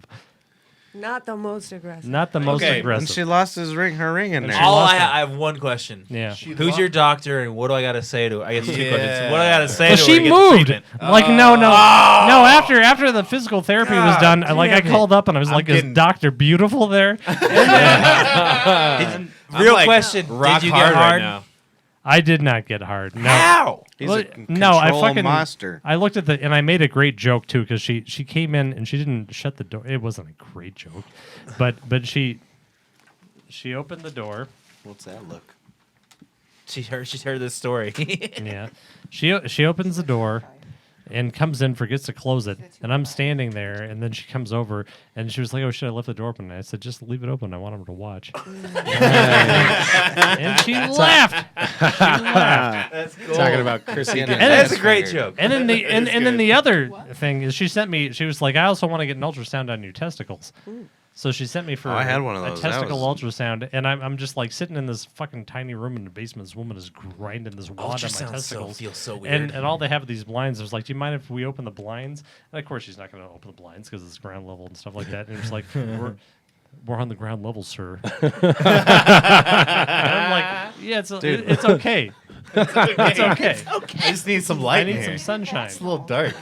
Not the most aggressive. Not the most Okay, And aggressive. she lost her ring in there. All lost I it. have one question. Yeah. Who's your doctor and what do I got to say to her? I guess two Yeah. questions. What do I got to say Well, to her she to get the moved. treatment? Like no. After the physical therapy was done, I called up and I was like, "Is getting- Dr. Beautiful there?" Real question: rock did you get hard hard? right now. I did not get hard. No. How? He's Well, a no, I control fucking monster. I looked at and I made a great joke too because she came in and she didn't shut the door. It wasn't a great joke, but she opened the door. What's that look? She's heard this story. Yeah, she opens the door and comes in, forgets to close it, and I'm standing there, and then she comes over and she was like, "Oh, should I left the door open?" And I said, "Just leave it open. I want him to watch." And she laughed. That's cool. Talking about Chrissy. And getting That's a ass great fingered. joke. And then then the other thing is she sent me. She was like, "I also want to get an ultrasound on your testicles." So she sent me for Oh, I had one of a those. That testicle was- ultrasound, and I'm just like sitting in this fucking tiny room in the basement. This woman is grinding this wad on my testicles. Feels so weird. And all they have are these blinds. I was like, "Do you mind if we open the blinds?" And of course, she's not going to open the blinds because it's ground level and stuff like that. And it's like, "We're on the ground level, sir." And I'm like, "Yeah, it's okay. It's okay. I just need some I light need in some here. sunshine." It's a little dark.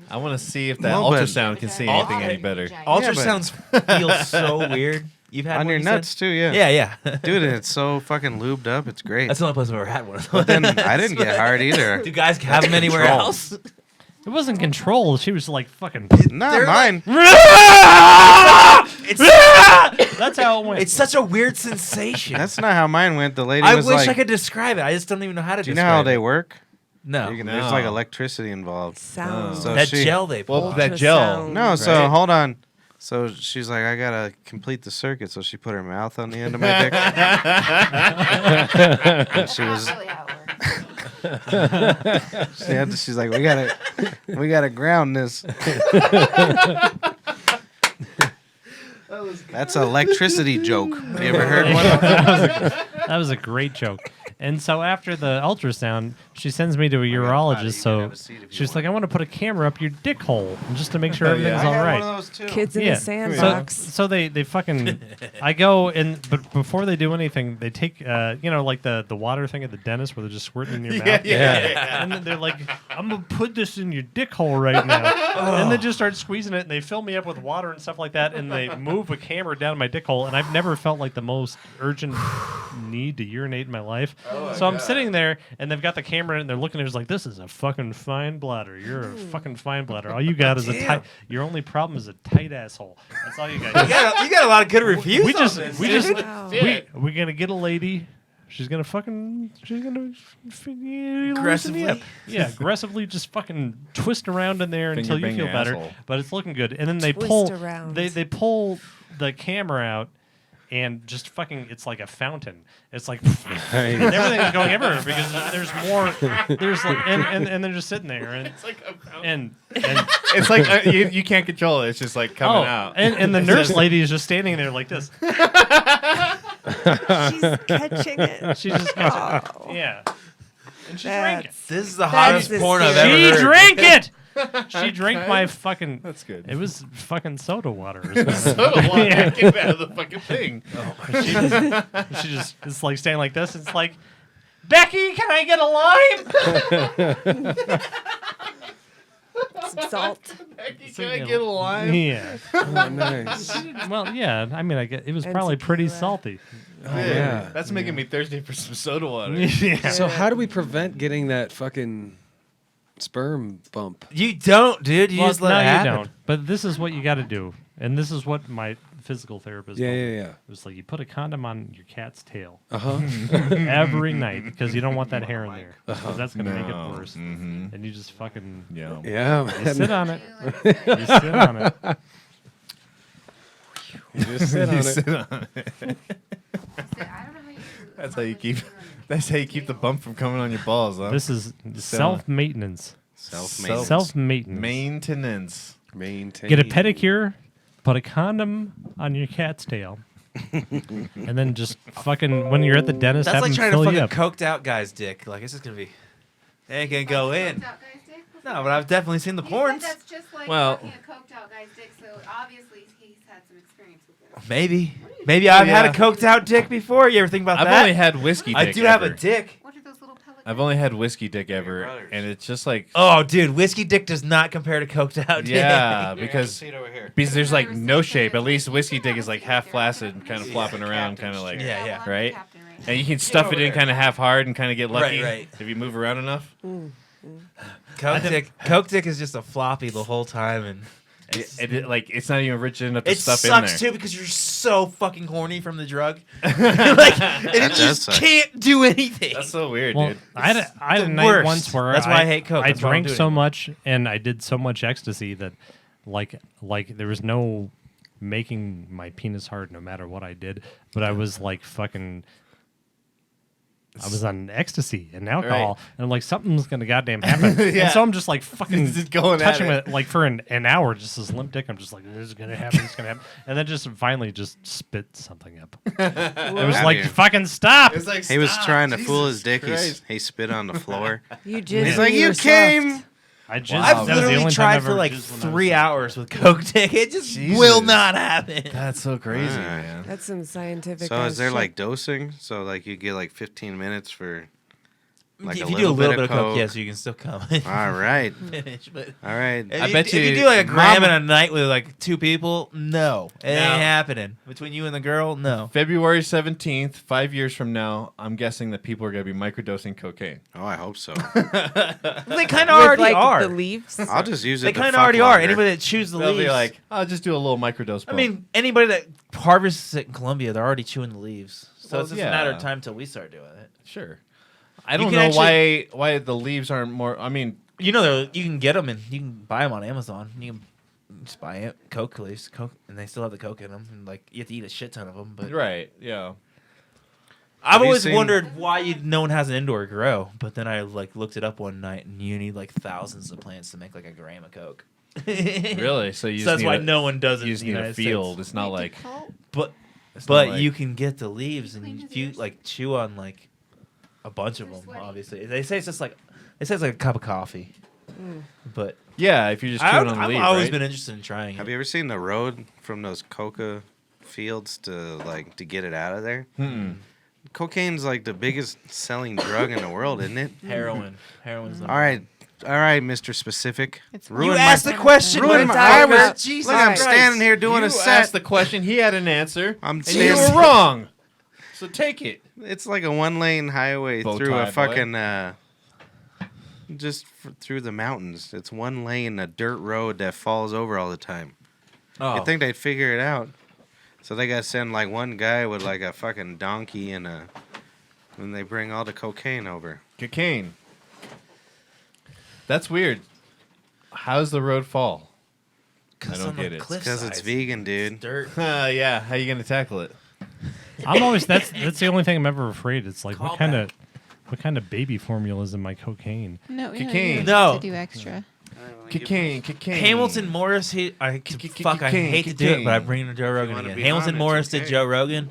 I want to see if that Well, but- ultrasound can see anything any better. Ultrasounds feel so weird. You've had On one, your you nuts said? too, yeah. Yeah. Dude, and it's so fucking lubed up. It's great. That's the only place I've ever had one of those. But then I didn't get hard either. Do guys have them anywhere control. else? It wasn't control. She was like fucking. Not mine. That's how it went. It's such a weird sensation. That's not how mine went. The lady I was wish like, I could describe it. I just don't even know how to "Do you describe know how it. they work? No. There's like electricity involved." Sound. So that she- gel they pull. Well, that gel. Ultrasound. No, so Right. hold on. So she's like, "I gotta complete the circuit." So she put her mouth on the end of my dick. And she was. She's like, we gotta ground this. That's an electricity joke. You ever heard one? That was a great joke. And so after the ultrasound, she sends me to a urologist. So she's like, "I want to put a camera up your dick hole just to make sure everything's all right." Kids in Yeah. the sandbox. So they fucking I go but before they do anything, they take like the water thing at the dentist where they're just squirting in your mouth. And then they're like, "I'm gonna put this in your dick hole right now." And they just start squeezing it, and they fill me up with water and stuff like that, and they move a camera down my dick hole, and I've never felt like the most urgent need to urinate in my life. So I'm sitting there, and they've got the camera, and they're looking at it like, "This is a fucking fine bladder. You're a fucking fine bladder. All you got is a tight. Your only problem is a tight asshole. That's all you got." You got a lot of good reviews. we just Wow. we're gonna get a lady. She's gonna loosen me up. Aggressively? Yeah, aggressively just fucking twist around in there until you bang feel your better. asshole. But it's looking good. And then they Twist pull around. they pull the camera out and just fucking it's like a fountain. It's like and everything's going everywhere because there's more there's like and they're just sitting there and it's like a fountain. And It's like you can't control it. It's just like coming out. and the nurse lady is just standing there like this. She's catching it. She just yeah. And she drank it. This is the That's hottest the porn I've scary- ever She heard. drank it. She drank my fucking. That's good. It was fucking soda water. Or something. Soda water. Get out of the fucking thing. She just it's like standing like this. It's like, "Becky, can I get a lime?" Some salt. Can I get a line? Yeah. Oh, nice. Well, yeah. I mean, I get it was And probably pretty tequila. salty. Yeah. That's making me thirsty for some soda water. Yeah. So how do we prevent getting that fucking sperm bump? You don't, dude. You Well, just let no, it you happen. don't. But this is what you got to do, and this is what my physical therapist. Yeah, told me. yeah, yeah. It was like you put a condom on your cat's tail Uh huh. every night because you don't want that hair in there. 'Cause that's gonna make it No. worse. Mm-hmm. And you just fucking Yeah. Yeah, you sit man. on it. You sit on it. You just sit on You it. sit on it. That's how you keep. That's how you keep the bump from coming on your balls, huh? This is sit on it. self-maintenance. Self-made. Self-maintenance. Maintenance. Maintain. Get a pedicure, put a condom on your cat's tail, and then just fucking when you're at the dentist, That's have like him trying to fill fuck you a up. coked out guy's dick. Like, it's just gonna be. It ain't gonna go in. No, but I've definitely seen the porns. That's just like Well- fucking a coked out guy's dick, so obviously he's had some experience with it. Maybe. Maybe I've had a Yeah. coked out dick before. You ever think about I've that? only had whiskey. I dick do have a ever. dick. What are those little pellet I've only had whiskey dick ever, and it's just like Oh, dude, whiskey dick does not compare to coked out dick. yeah, because over here. there's like no shape. At least whiskey dick is like half flaccid and kind of flopping around, kind of like Yeah, yeah. right. And you can stuff it in kind of half hard and kind of get lucky Right. if you move around enough. Coke dick is just a floppy the whole time, and Like it's not even rich enough to it stuff sucks in there. too because you're so fucking horny from the drug. Like, and it does just suck. can't do anything. That's so weird, Well, dude. I had a the night worst. once where That's why I hate Coke. I That's why I don't drank do it so anymore. much and I did so much ecstasy that, like there was no making my penis hard no matter what I did. But I was like fucking. I was on ecstasy and alcohol, and I'm like, something's gonna goddamn happen. Yeah. And so I'm just like fucking Just going at touching it. it like for an hour, just this limp dick. I'm just like, this is gonna happen, this is gonna happen, and then just finally just spit something up. It was Outta like, here. fucking stop. It's like He was stop, trying to Jesus fool his dick. Christ. He spit on the floor. You just He's like, you came. I just I've that was the literally only time tried I've for ever like jizzed when I was 3 sick. hours with Coke dick. It just Jesus. will not happen. That's so crazy, Alright. man. That's some scientific. So ass is there shit. like dosing? So like you get like 15 minutes for like if a you do a little bit of Coke. Coke, yes, you can still come. All right, Finish, but all right. if I you, bet if you- you do like a gram Mama- in a night with like 2 people, no, it ain't happening. Between you and the girl, no. February 17th, 5 years from now, I'm guessing that people are going to be microdosing cocaine. Oh, I hope so. They kind of With, already like, are. the leaves? I'll just use it. They to kind of fuck already are. longer. Anybody that chews the They'll leaves, be like, I'll just do a little microdose. I bump. mean, anybody that harvests it in Colombia, they're already chewing the leaves. So Well, it's just yeah. a matter of time till we start doing it. sure. I don't can know actually- why the leaves aren't more. I mean, You know, you can get them and you can buy them on Amazon. You can just buy it, Coke leaves, Coke, and they still have the Coke in them. And like, you have to eat a shit ton of them. But right? Yeah. I've you always seen- wondered why no one has an indoor grow. But then I like looked it up one night, and you need like thousands of plants to make like a gram of Coke. Really? So you. So just that's need why a- no one does it. You just in the need a United field. States. It's not like. But It's but not like- you can get the leaves, and if you like chew on like a bunch of them, obviously they say it's just like it says like a cup of coffee. But Yeah, if you're just chewing on the I've leaf, always right? been interested in trying Have it. you ever seen the road from those coca fields to get it out of there? Mm-mm. Cocaine's like the biggest selling drug in the world, isn't it? Heroin's All right, Mr. Specific. It's You Ruin asked my, the question. ruin what my. the I fuck? was. Jesus Look, I'm Christ. standing here doing you a set. asked the question. He had an answer. I'm and you standing. were wrong. So take it. It's like a 1-lane highway Bow through tie a boy. fucking through the mountains. It's 1 lane, a dirt road that falls over all the time. Oh, I think they'd figure it out. So they gotta send like one guy with like a fucking donkey and they bring all the cocaine over. cocaine. That's weird. How's the road fall? I don't on the get it. cliff Because it's sides. vegan, dude. Dirt. Yeah. How you gonna tackle it? I'm always that's the only thing I'm ever afraid. It's like Call what kind of baby formula is in my cocaine? No, Cocaine. No. To do extra. Cocaine. Hamilton Morris, I hate to do it, but I bring in Joe Rogan wanna again. be Hamilton on it, Morris it's okay. did Joe Rogan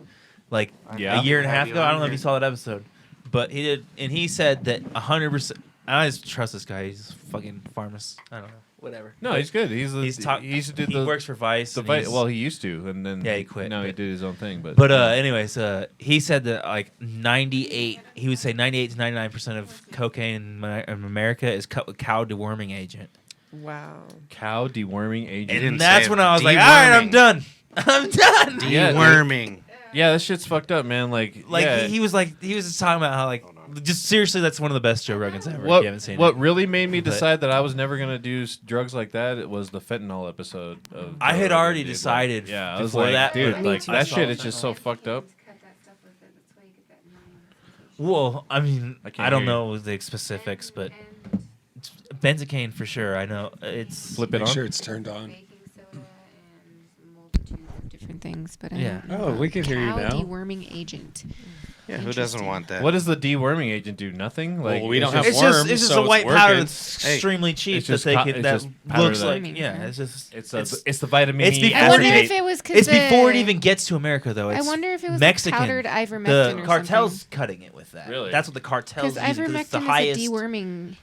like Yeah. a year and a Have half you ago. I on don't know if here? you saw that episode, but he did, and he said that 100%. I just trust this guy. He's a fucking pharmacist. I don't know, whatever. No, he's good. He used to do he the works for Vice. the and fight. he's- Well, he used to, and then Yeah, he quit, No, he but- did his own thing. But anyways, he said that like 98, he would say 98 to 99% of cocaine in America is cow deworming agent. Wow. cow deworming agent. didn't And that's say when I was like, all right, I'm deworming. done. I'm done. Yeah, dude. Deworming. Yeah, that shit's fucked up, man. Like yeah. He was just talking about how like just seriously, that's one of the best Joe Rogans ever. If What you haven't seen what it. really made me But- decide that I was never gonna do drugs like that? It was the fentanyl episode. Of I Joe had Rogan, already dude. Like, decided yeah, I was before like, that, dude, but- Me like too. that shit is just so fucked up. Well, I mean, I can't I don't hear you. know the specifics, but it's benzocaine for sure. I know it's Flip it Make on. sure it's turned on. Baking soda and multitude of different things, but I Yeah. don't know. Oh, we can hear you Cow now. deworming agent. Yeah, who doesn't want that? What does the deworming agent do? Nothing. Like Well, we don't it's have just- worms, it's just so a white it's powder working. that's extremely cheap it's that just they co- can it's that just powder looks that- like Yeah. it's just It's the vitamin it's E. before I wonder Acetate. if it was because it's before it even gets to America though. I It's wonder if it was Mexican. powdered ivermectin The or cartel's cutting it with that. Really? That's what the cartel's because use. It's the ivermectin highest. is a deworming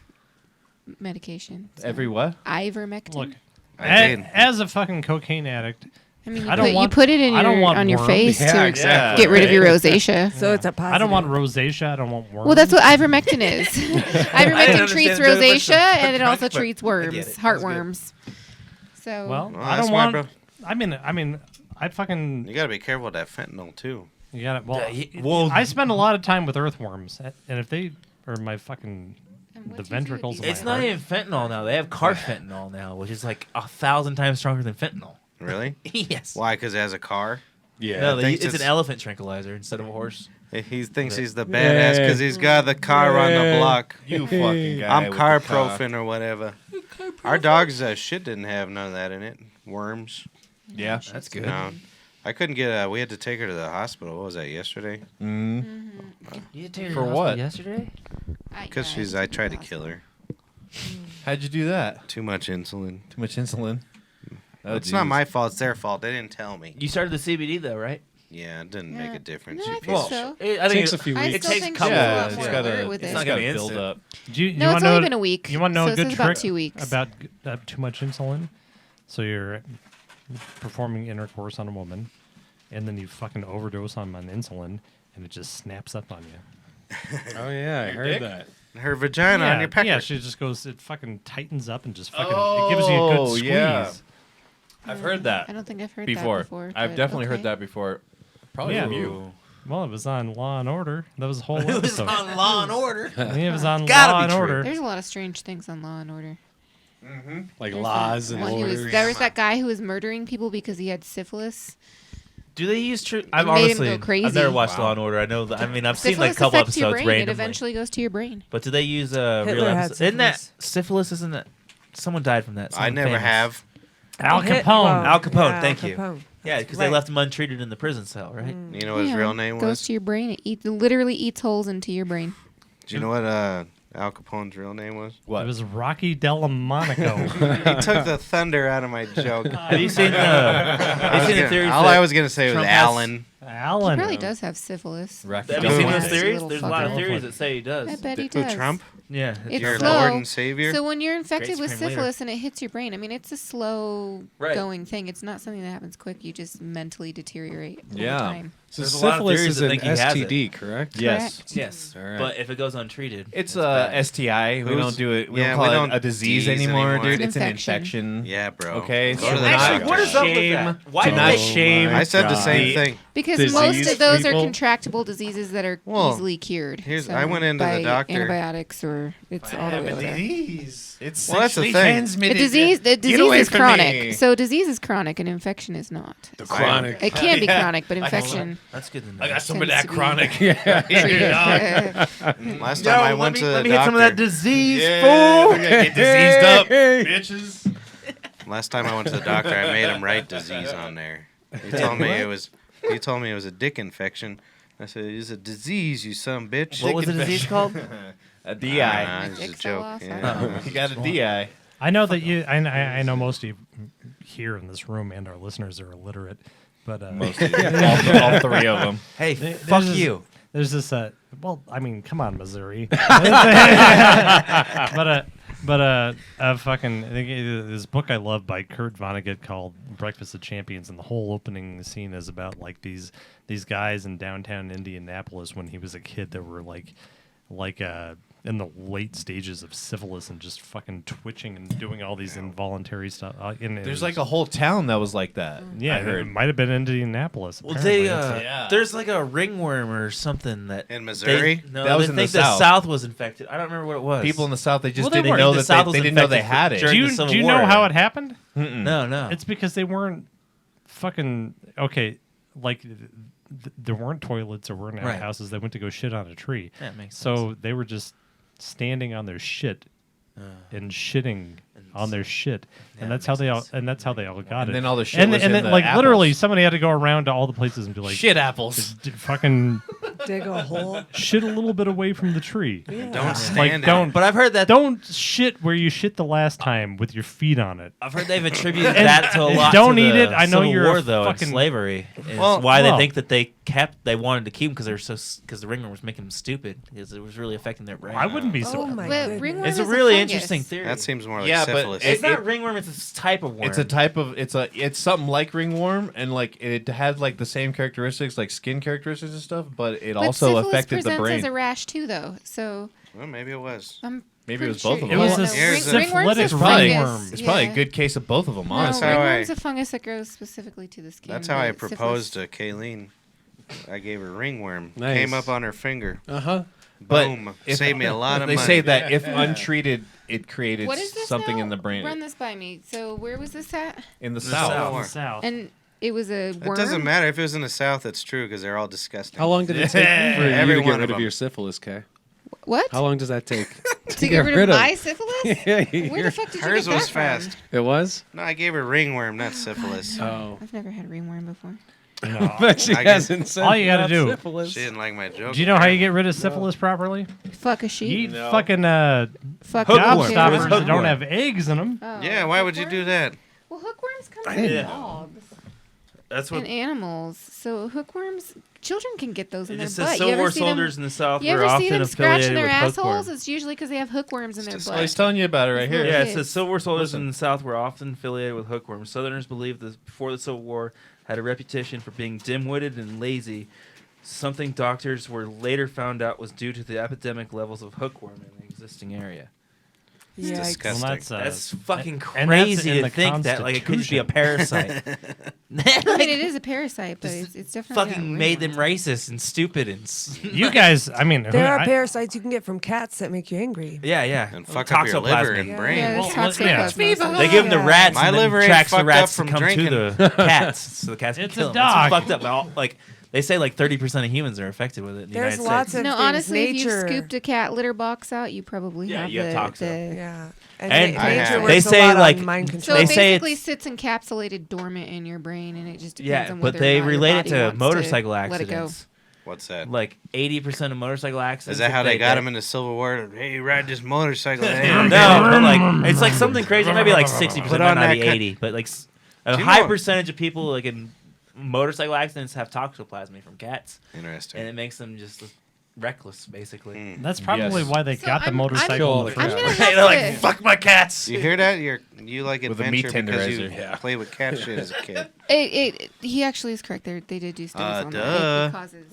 medication. So. Every what? Ivermectin. Look, I did. as a fucking cocaine addict, I mean, I you put it in on your worms. face Yeah, to exactly. get rid of your rosacea. So it's a positive. I don't want rosacea. I don't want worms. Well, that's what ivermectin is. Ivermectin treats understand the difference rosacea of and it also drugs, but treats I worms, get it. heartworms. So Well, Well, I that's don't why, want. bro. I mean, I fucking. You gotta be careful with that fentanyl too. You got it. Well, well- I spend a lot of time with earthworms, and if they are my fucking And what the do you do with ventricles of these my It's heart. not even fentanyl now. They have carfentanil now, which is like 1,000 times stronger than fentanyl. Really? Yes. Why? Because it has a car. Yeah. No, thinks it's an it's- elephant tranquilizer instead of a horse. He thinks he's the badass because he's got the car on the block. You fucking guy. I'm with the cock. carprofen or whatever. Our dog's shit didn't have none of that in it. Worms. Yeah, that's good. No. I couldn't get. We had to take her to the hospital. What was that? Yesterday? For what? Yesterday? Because I tried to kill her. How'd you do that? Too much insulin. Too much insulin. Oh, It's not my fault. It's their fault. They didn't tell me. You started the CBD though, right? Yeah, it didn't make a difference. No, you I piece think of so. I think Takes a few I weeks. still takes think couple- she's a Yeah, lot it's more got alert to. with it's it. not gonna be build instant. up. Do you No, want it's to know? only been a week. You want to know so a it good says about trick 2 weeks. about too much insulin? So you're performing intercourse on a woman, and then you fucking overdose on insulin, and it just snaps up on you. Oh yeah, I heard that. Her vagina on your pecker. Yeah, she just goes. It fucking tightens up and just fucking. It gives you a good squeeze. yeah. I've heard that I don't think I've heard before. that before. I've but definitely okay. heard that before. Probably Yeah. from you. Well, it was on Law and Order. That was a whole It was episode. on Law and Order. It was on Gotta Law be and true. Order. There's a lot of strange things on Law and Order. Like There's laws that and one who was- orders. There was that guy who was murdering people because he had syphilis. Do they use true? I've made him honestly, go crazy. I've never watched Law and Order. I know that. I mean, I've seen like a Syphilis couple affects your episodes brain. randomly. It eventually goes to your brain. But do they use Hitler real had episodes? Isn't that syphilis. syphilis? Isn't that someone died from that? I Someone never famous. have. Al Okay. Capone. Al Capone, Yeah, thank Al you. Capone. Yeah, because they Right. left him untreated in the prison cell, right? You know what his Yeah, real name goes was? to your brain. It literally eats holes into your brain. Do you know what Al Capone's real name was? What? It was Rocky Delmonico. He took the thunder out of my joke. Have you seen the theories? All that I was gonna say was Trump has- Alan. He Alan. probably does have syphilis. Rocky Have you seen those Nasty theories? little There's a lot of fucker. theories that say he does. I bet he Who, does. Trump? Yeah, It's Your slow. Lord and Savior? So when you're infected Great with Supreme Leader. syphilis and it hits your brain, I mean, it's a slow Right. going thing. It's not something that happens quick. You just mentally deteriorate Yeah. over time. So There's a lot of syphilis theories is that an think he has it. STD, correct? Yes. Correct. Yes, All right. but if it goes untreated, It's bad. STI. We Who's- don't do it. We yeah, don't call we it don't a disease disease anymore, anymore. dude. It's It's an an infection. infection. Yeah, bro. Okay. Go So to the Actually, doctor. what is up with shame. that? Why Do do not they shame. I said the God. same thing. Because Disease most of those people. are contractable diseases that are Well, easily cured. I went into the by doctor. Antibiotics or it's all the way over there. disease. It's Well, that's the sexually thing. transmitted. The disease Get is away from chronic. me. So disease is chronic and infection is not. The chronic. It can be Yeah. chronic, but infection. That's good to know. I got some of Tends that to be- chronic. Yeah. Last time I went to the let me doctor. get some of that disease, Yeah, fool. we gotta get diseased up, bitches. Last time I went to the doctor, I made him write disease on there. He told me it was. He told me it was a dick infection. I said it's a disease, you son of a bitch. What was the disease called? A DI. Nah, it's My a dick fell joke. off. Yeah. You got a DI. I know that you. I know most of you here in this room and our listeners are illiterate, but all three of them. Hey, There's fuck this- you. There's this. Well, I mean, come on, Missouri. but fucking I think this book I love by Kurt Vonnegut called Breakfast of Champions, and the whole opening scene is about like these guys in downtown Indianapolis when he was a kid that were like in the late stages of syphilis and just fucking twitching and doing all these involuntary stuff. There's like a whole town that was like that. yeah, I heard. it might have been Indianapolis. Well, apparently. they Yeah. there's like a ringworm or something that In Missouri? No, That was they in the think the South. South was infected. I don't remember what it was. People in the South, they just Well, they didn't weren't. know The that South was they didn't know they infected had it. during do you, the Civil do you War know how era. it happened? No. It's because they weren't fucking okay. Like there weren't toilets or weren't Right. outhouses. They went to go shit on a tree. That makes So they were just standing on their shit and shitting on their shit, Yeah, and that's that how they all makes and that's how they all got And it. then all the shit and was and in then the like literally apples. somebody had to go around to all the places and be like, Shit apples. fucking Dig a hole. Shit a little bit away from the tree. Yeah. Don't Like, stand don't. But I've heard that. Don't shit where you shit the last time with your feet on it. I've heard they've attributed that to a lot. don't to eat the it. I know Civil you're War, a though, fucking- and slavery. Is Well- why they well- think that they wanted to keep them because the ringworm was making them stupid because it was really affecting their brain. I wouldn't be Oh so. my But goodness. ringworm It's is a really fungus. interesting theory. That seems more like Yeah, but syphilis. It's not ringworm. It's a type of worm. It's a type of it's something like ringworm, and like it has like the same characteristics, like skin characteristics and stuff, but it But also syphilis affected the presents brain. as a rash too, though. So Well, maybe it was. I'm Maybe it was pretty both of sure- them. It was Yeah, a no, Here's the- ringworm's a syphilitic fungus. ringworm. It's probably a Yeah. good case of both of them, No, honestly. how ringworm's I- a fungus that grows specifically to the skin. That's how I but proposed syphilis- to Kayleen. I gave her ringworm. Nice. Came up on her finger. Uh-huh. But Boom. if- Saved me a lot of They money. say that if untreated, it created What is this something now? in the brain. Run this by me. So where was this at? In the The south. South. In the south. And it was a It worm. doesn't matter if it was in the South. It's true because they're all disgusting. How long did it take for you Every to one get of rid of them. your syphilis, Kay? What? How long does that take to get rid of my syphilis? Yeah, Where the fuck did you Hers get was that fast. from? It was? No, I gave her ringworm, not syphilis. Oh. I've never had ringworm before. No. But she I guess- hasn't said All you gotta about do- syphilis. She didn't like my joke. Do you know how you get rid of syphilis properly? Fuck a You sheep. eat fucking Fuck job a stoppers kid. that don't have eggs in them. Oh, Yeah, why would you do that? Well, hookworms come I from didn't dogs That's what. and animals. So hookworms, children can get those in It their just butt. says You Civil ever War see them? soldiers in the South You were ever see often them scratching affiliated their with assholes? hookworm. It's usually because they have hookworms in their just Oh, he's butt. telling you about it right here. Yeah, it Yes. says Civil War soldiers Listen. in the South were often affiliated with hookworms. Southerners believed that before the Civil War had a reputation for being dim-witted and lazy, something doctors were later found out was due to the epidemic levels of hookworm in the existing area. It's Yikes. disgusting. Well, that's That's fucking and that's crazy in to the think that like it could just be a parasite. I mean, it is a parasite, but it's definitely Fucking not made them ringworm. racist and stupid and You guys, I mean, There are I- parasites you can get from cats that make you angry. yeah. And fuck up your liver Toxoplasmy. and Yeah. brain. Yeah, Well, that's yeah. toxoplasmosis. They give them to Yeah. rats. My and then liver ain't tracks the fucked rats up from to come drinking. to the cats, so the cats can It's kill a them. It's dog. fucked up. Like they say, like 30% of humans are affected with it. In the There's United lots States. of No, things. honestly, if Nature. you've scooped a cat litter box out, you probably Yeah, have you have the, toxo. the Yeah. And na- I nature have- works They a say, lot like- on mind So control. They it say basically it's- sits encapsulated dormant in your brain, and it just depends Yeah, on but whether they or not your relate it body to wants motorcycle let it go. accidents. What's that? Like 80% of motorcycle accidents. Is that how if they got him in the Civil War? Hey, ride this motorcycle. Hey, No, but like it's like something crazy. Maybe like 60%, Put might on not that be cut- 80, but like a Do you high know- percentage of people like in motorcycle accidents have toxoplasmy from cats, Interesting. and it makes them just reckless, basically. Mm. That's probably Yes. why they So got the I'm- motorcycle. I'm- in the I'm first gonna place. have They're like, to- fuck my cats. You hear that? You like With a meat adventure because you tenderizer, yeah. played with cat shit as a kid. He actually is correct. They did do studies on that. duh. It causes.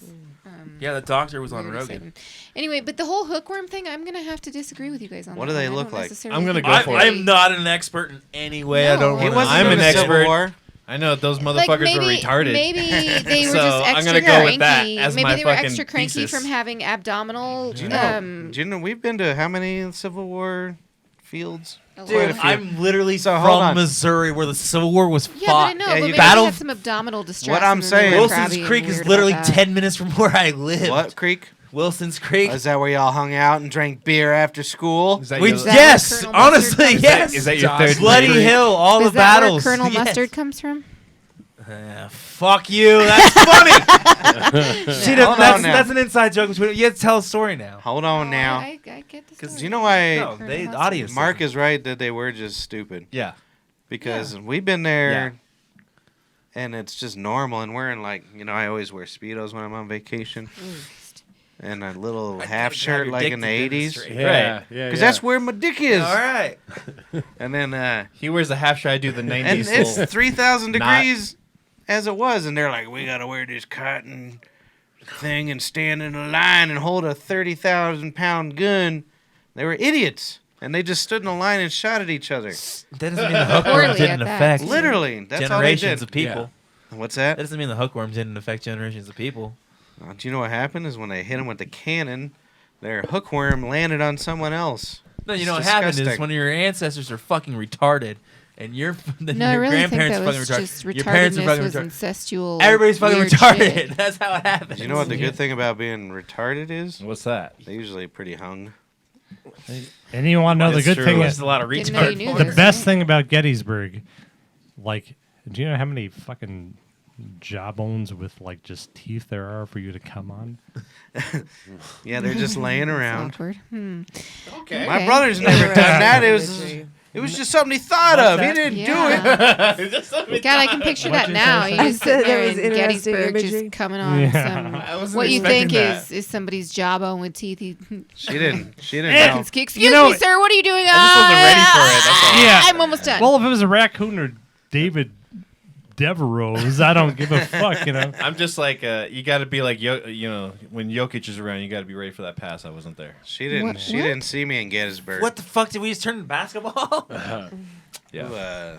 Yeah, the doctor was on weird Rogan. excitement. Anyway, but the whole hookworm thing, I'm gonna have to disagree with you guys on. What that do they one. I look don't like? necessarily I'm gonna think go that for they- it. I'm not an expert in any way. I No. don't. He wanna- wasn't I'm in an the Civil expert. War. I know those Like motherfuckers maybe, were retarded. maybe they were So, just I'm extra gonna go with cranky. that as maybe my they were fucking extra cranky thesis. from having abdominal. Do you know we've been to how many Civil War fields? a lot. Dude, I'm literally So, hold from on. Missouri, where the Civil War was Yeah, but fought. I know, Yeah, but you maybe battle- they had some abdominal distress. What I'm and then they saying- were Wilson's crabby and Creek is weird literally about that. 10 minutes from where I live. What creek? Wilson's Creek. Is that where y'all hung out and drank beer after school? Is that We your- that yes, where Colonel honestly, Mustard comes yes. Is that your third Bloody grade? Hill, all Is the that battles. where Colonel Yes. Mustard comes from? Fuck you. That's funny. See, Hold on that's, now. that's an inside joke between you. have to tell a story now. Hold on now. I get this. Because do you know why No, Colonel they Mustard. audience. Mark is right that they were just stupid? Yeah. Because we've been there and it's just normal. And we're in like, I always wear Speedos when I'm on vacation. And a little half shirt like in the 80s. Yeah, Because yeah. that's where my dick is. All right. And then, He wears the half shirt. I do the 90s. and it's little- 3,000 knot. degrees as it was. And they're like, we got to wear this cotton thing and stand in a line and hold a 30,000-pound gun. They were idiots. And they just stood in a line and shot at each other. That doesn't mean the hookworm Poorly didn't at that. affect Literally. That's all they generations did. of people. What's That that? doesn't mean the hookworm didn't affect generations of people. Do you know what happened? Is when they hit him with the cannon, their hookworm landed on someone else. No, you It's know what happened is disgusting. when your ancestors are fucking retarded, and your then No, I your really think grandparents that are fucking was retarded. just Your parents are retardedness fucking was retarded. incestual. Everybody's fucking weird retarded. shit. That's how it happens. Do you know what the good thing about being retarded is? What's that? They're usually pretty hung. And you want to know the That's good true. thing? There's Is, a lot of Didn't know you retarded. knew the this, best right? thing about Gettysburg, like, do you know how many fucking jawbones with like just teeth there are for you to come on? Yeah, they're just laying That's around. awkward. Okay. My brother's never done that. It was just something he thought of. He didn't do it. God, I can picture that now. You just said sit there that was in interesting Gettysburg imagery. just coming on I wasn't what you think expecting is somebody's jawbone with teeth. She didn't know. Excuse know, me, sir. What are you doing? I just wasn't ready for it. That's all. Yeah. I'm almost done. Well, if it was a raccoon or David Devereaux, I don't give a fuck, you know. I'm just like, you got to be like, when Jokic is around, you got to be ready for that pass. I wasn't there. She didn't. What? She didn't see me in Gettysburg. What the fuck did we just turn to basketball? Yeah.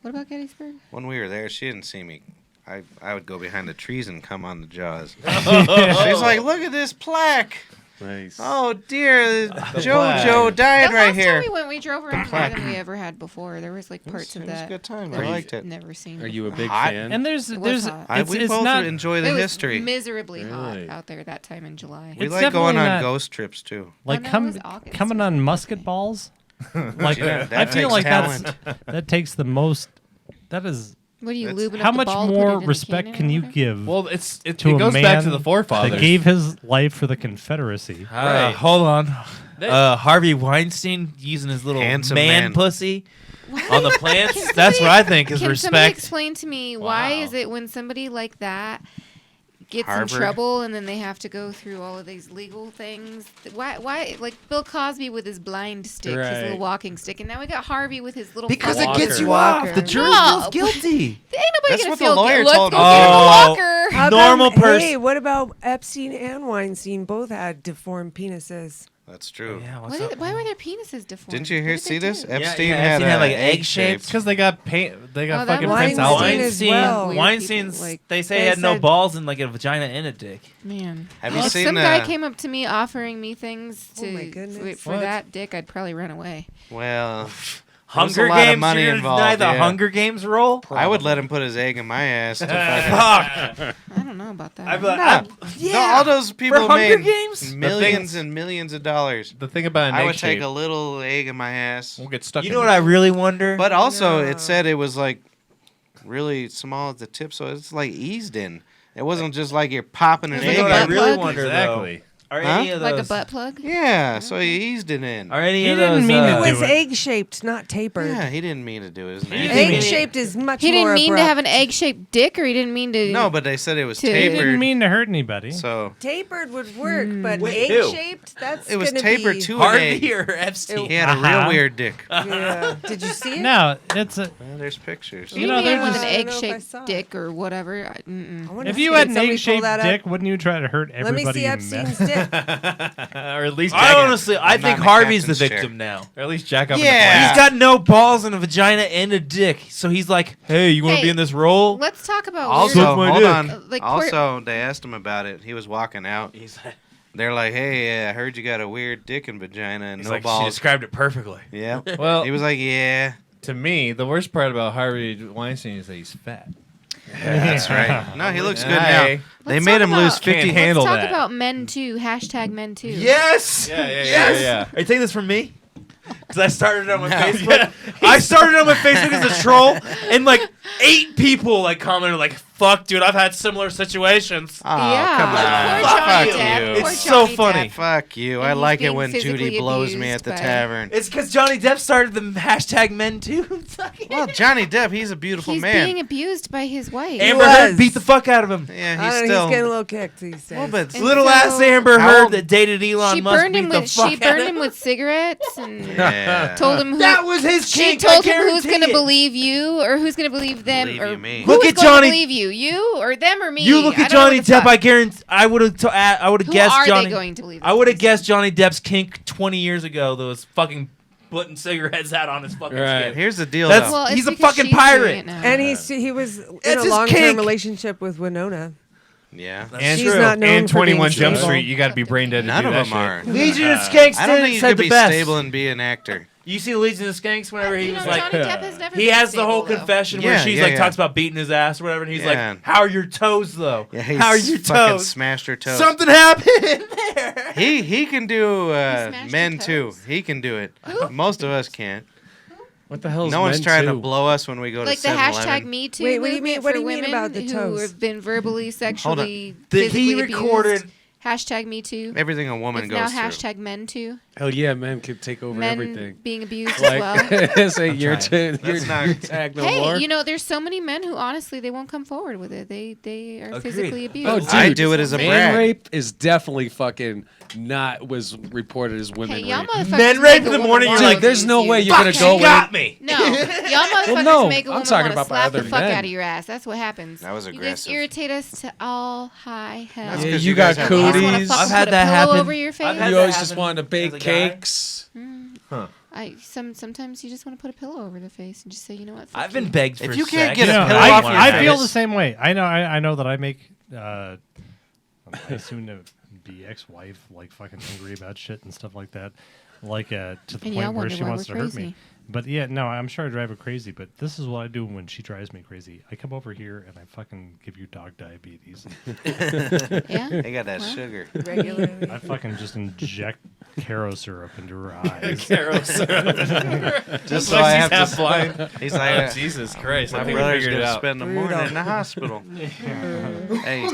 What about Gettysburg? When we were there, she didn't see me. I would go behind the trees and come on the jaws. She's like, look at this plaque. Nice. Oh dear, plaque. JoJo died The right last here. time we went, we drove around more than we ever had before. There was like parts It of was a that good time. that I I've liked it. never seen. Are you a before. big Hot. fan? And there's It was there's hot. We it's both not enjoy the It was history. miserably hot Really? out there that time in July. We It's like going definitely on not- ghost trips too. like no, it come was August. coming on musket balls. Like Yeah, that I feel takes like talent. that takes the most. That is What are you That's- lubing how up the much ball to put it more in the respect cannon can or you whatever? give Well, it to a goes man back to the forefathers. that gave his life for the Confederacy? Right. Hold on. Harvey Weinstein using his little Handsome man man. pussy What? on the Can plants. somebody- That's what I think is Can somebody respect. explain to me why Wow. is it when somebody like that gets Harvard. in trouble and then they have to go through all of these legal things? Why like Bill Cosby with his blind stick, his Right. little walking stick, and now we got Harvey with his little Because fucking it gets you Walker. off. The jury No. feels guilty. Ain't nobody That's gonna what the feel lawyer guilty. Let's told go him. get him a Oh. walker. How Normal come- person. Hey, what about Epstein and Weinstein? Both had deformed penises. That's true. Yeah, Why were their penises deformed? Didn't you What hear? did they See this? do? Epstein yeah, had Epstein had, like, egg egg shapes. Because they got paint. They got Oh, that fucking was Prince Weinstein Albert. as well. Weird Weinstein's. people, like, they say they he had no said- balls and like a vagina and a dick. Man. Have you Well, if seen some guy the- came up to me offering me things Oh my to goodness. for What? that dick, I'd probably run away. Well, Hunger a lot of Games. money You're gonna involved, deny the yeah. Hunger Games role? I would let him put his egg in my ass. To Fuck. I don't know about that. I'd be like, No, all those people Hunger made Games? millions and millions of dollars. The thing about an I egg would take shape, a little egg in my ass. we'll get stuck. You in know what this. I really wonder? But also, No. it said it was like really small at the tip, so it's like eased in. It wasn't just like you're popping an Like you egg know a what I butt in. really plug? wonder Exactly. though? Are Huh? any of those Like a butt plug? Yeah, so he eased it in. Are any He of didn't those? mean to It do was it. egg shaped, not tapered. Yeah, he didn't mean to do it. It was He nasty. didn't Egg shaped is much He more didn't mean to abrupt. have an egg-shaped dick, or he didn't mean to. No, but they said it was He He tapered. didn't mean to hurt anybody. So Tapered would work, but Wait, who? egg shaped, that's it was gonna tapered be... to an Harvey egg. or Epstein? He had a real Uh-huh. weird dick. Yeah. Did you see it? No, it's a. Well, there's pictures. You know, man they're with just- an I don't know if I egg-shaped saw it. dick or whatever. Mm-mm. I wanna If see you it. had an Somebody pull egg-shaped that up. dick, wouldn't you try to hurt Let me everybody see you Epstein's met? dick. Or at least I jack honestly, I I'm think not in the Harvey's the captain's chair. victim now. or at least jack up. Yeah. He's got no balls and a vagina and a dick, so he's like, "Hey, you want to Hey, be in this role?" Let's talk about Also, Suck my hold dick. on. Like, Also, they asked him about it. He was walking out. He's like, They're like, "Hey, I heard you got a weird dick and vagina and he's no like, she balls." described it perfectly. Yeah. Well, He was like, "Yeah, to me, the worst part about Harvey Weinstein is that he's fat. that's right." No, he looks good Hey. now. They Let's made talk him lose about- 50. Can't handle Let's talk that. about men too. Hashtag men too. Yes. Yeah. Are you taking this from me? Because I started it on my Facebook. I started it on my Facebook as a troll, and like 8 people like commented like, "Fuck, dude, I've had similar situations." Oh, Yeah. come Like, on. poor Fuck Johnny you. Depp. Poor It's so Johnny funny. Depp. Fuck you. And I he's like it being when Judy physically blows me abused at the by- tavern. It's because Johnny Depp started the hashtag Men Too. Well, Johnny Depp, he's a beautiful He's man. being abused by his wife. Amber was. Heard beat the fuck out of him. Yeah, I he's don't know, still. he's getting a little kicked these days. Well, but And Little so- ass Amber How Heard old- that dated Elon She Musk burned beat him the with fuck she out burned of him with cigarettes and yeah. told him who That was his she kink. told I him who's guarantee gonna it. believe you or who's gonna believe them Believe or you me. who's Look at gonna Johnny- believe you or them or me. You look I at don't know Johnny what the Depp. fuck. I guarantee. I would have Who guessed are Johnny. they going to believe? I would have this guessed Johnny Depp's kink 20 years ago. Those fucking putting cigarettes out on his fucking Right. skin. Here's the deal, That's- though. Well, it's He's a because fucking she's doing pirate. it now. And he was in It's a his long-term kink. relationship with Winona. Yeah. And, She's not known and for being 21 Jump stable. Street, you got to be brain dead to None do of that them are. shit. Legion of Skanks I don't think you said could the be best. stable and be an actor. You see Legion of Skanks whenever he You was know, like, Johnny Depp has never he been has the whole stable, though. confession where Yeah, she's yeah, like yeah. talks about beating his ass or whatever, and he's Yeah. like, "How are your toes though? Yeah, he's How are your fucking toes? smashed her toes. Something happened there." He can do smashed men her too. toes? He can do it. Who? Most of us can't. What the hell is No one's men trying to too? blow us when we go Like to the 7-Eleven. hashtag Me Too Wait, what do you movement mean- what for do you mean women about the who toes? have been verbally, sexually, That he physically recorded- abused. Hashtag Me Too. Everything a woman It's now goes through. hashtag Men Too. Hell yeah, men could take over Men everything. being abused as Like, well. say your trying. your That's not- tag no Hey, more. you know, there's so many men who honestly they won't come forward with it. They are Agreed. physically abused. Oh, dude, I do it as a man brag. rape is definitely fucking was reported as women Hey, y'all rape. motherfuckers Men make rape a in the woman morning, wanna you're like, Dude, there's abuse no you. way you're gonna Fuck, go she got in. me. No, y'all motherfuckers no, make a I'm woman talking want to about by slap the other fuck men. out of your ass. That's what happens. That was You just aggressive. irritate us to all high hell. That's Yeah, 'cause you you got guys have You just wanna cooties. fucking I've had put a that pillow happen. over your face. I've had You that always just happen wanted to as bake a guy. cakes. Sometimes you just want to put a pillow over the face and just say, you know what? fuck I've been you. begged for If you can't sex. get a You know, pillow off your I feel face. the same way. I know that I make my soon to be ex-wife like fucking angry about shit and stuff like that, like to the And y'all point where wonder she why wants to we're hurt crazy. me. But yeah, no, I'm sure I drive her crazy. But this is what I do when she drives me crazy. I come over here and I fucking give your dog diabetes. Yeah. They got that Well. sugar. Regularly. I fucking just inject Caro syrup into her eyes. Just so Like I he's have half to. blind. He's Oh, like, Jesus Christ! my I think we brother's figured it gonna out. spend the morning in the hospital. Hey,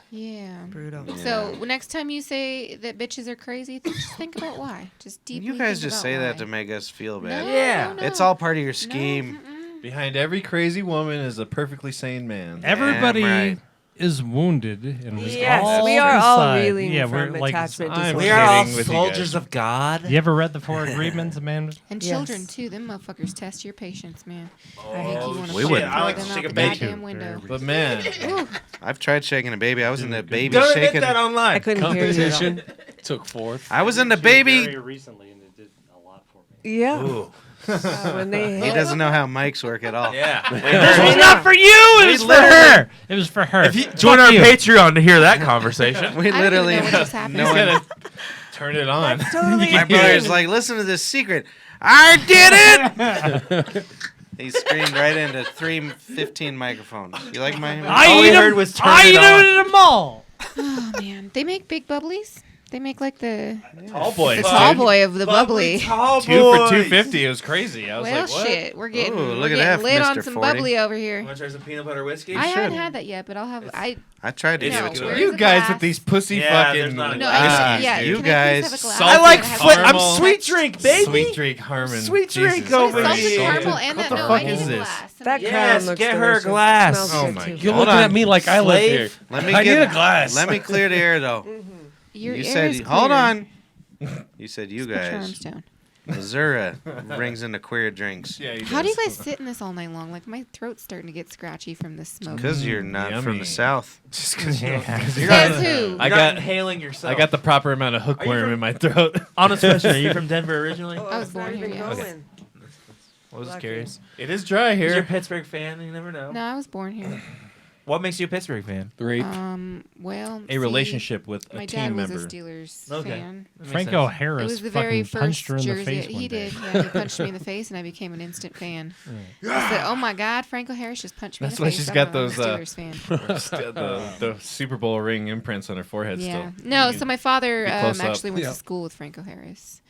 Yeah. Brutal. So next time you say that bitches are crazy, just think about why. Just deeply. you guys think just about say that why. to make us feel No, bad. Yeah. no, It's no. all part of your scheme. Behind every crazy woman is a perfectly sane man. Everybody right. is wounded, and we Yes, all we are all inside. reeling yeah, from we're like, attachment I'm disorder. We are all kidding with you soldiers guys. of God. You ever read the Four Agreements, man? And Yes. children too. Them motherfuckers test your patience, man. I think you want to we fucking wouldn't. throw I like them to out shake a the baby. goddamn window. But man, Ooh, I've tried shaking a baby. I was in the baby Don't admit shaking. that online. I couldn't hear you. at all. Competition took fourth. I was in the baby. Very recently, and it did a lot for me. Yeah. Ooh. When they He hit. doesn't know how mics work at all. Yeah. This was not for you. It was for her. It was for her. If you join our Patreon to hear that conversation. We I don't literally. even know what just happened. no one- turn it on. Totally. my brother's like, listen to this secret. I did it. He screamed right into 315 microphones. You like my? All we heard was turn I it eat on. them in the mall. Oh man, they make big bubblies. They make like the Tall boy. the tall boy of the bubbly. Tall 2 for boys. 250. It was crazy. I was Well, like, what? shit, we're getting, Ooh, we're look at getting that, lit on Mr. some 40. bubbly over here. Want to try some peanut butter whiskey? I haven't should. had that yet, but I'll have. I tried to It's give it No, to where her. is You the guys glass? with these pussy Yeah, fucking. there's not a no, glass. yeah. you can guys- I please have a glass? I like Have I'm caramel. sweet drink, baby. Sweet drink Harmon. Sweet drink Jesus over Christ. salted here. caramel and What that. the No, fuck I need is a this? glass. That Yes, crown looks get her a delicious. glass. Smells Oh good, my too. You're Hold looking on. at me like I live Slave. here. Let me I get need a glass. Let me clear the air though. Your You air said, is hold clear. on. You said you Put your guys. arms down. Missouri brings in the queer drinks. Yeah, he How do you does. guys sit in this all night long? Like my throat's starting to get scratchy from this smoke. Because you're not from Yummy. the South. Just because you're Says who? I You're not got- inhaling yourself. I got the proper amount of Are you hookworm from- in my throat. Honest question. Are you from Denver originally? Oh, I was it's not born here, even yes. going. I was just Lucky. curious. It is dry You're a here. Pittsburgh fan. You never know. No, I was born here. What makes you a Pittsburgh fan? Rape. Well, A relationship with My a dad team was member. a Steelers Okay. fan. That makes Franco sense. It Harris was the very fucking punched first her in the jersey. face He one day. did. Yeah, he punched me in the face, and I became an instant fan. I said, "Oh my God, Franco Harris just punched me That's in why the face." she's I'm got a those, Steelers fan. the Super Bowl ring imprints on her forehead Yeah. still. No, You so my father be close up. actually went Yeah. to school with Franco Harris.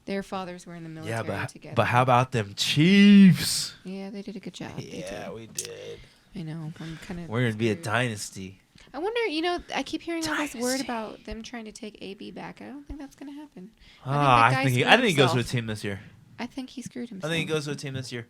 Their fathers were in the military Yeah, together. but how about them Chiefs? Yeah, they did a good job. They Yeah, did. we did. I know. I'm kind of. We're gonna be a dynasty. I wonder. You know, I keep hearing all this word about them trying to take AB back. I don't think that's gonna happen. Ah, that guy I think screwed he goes to a himself. team this year. I think he screwed I himself. think he goes to a team this year.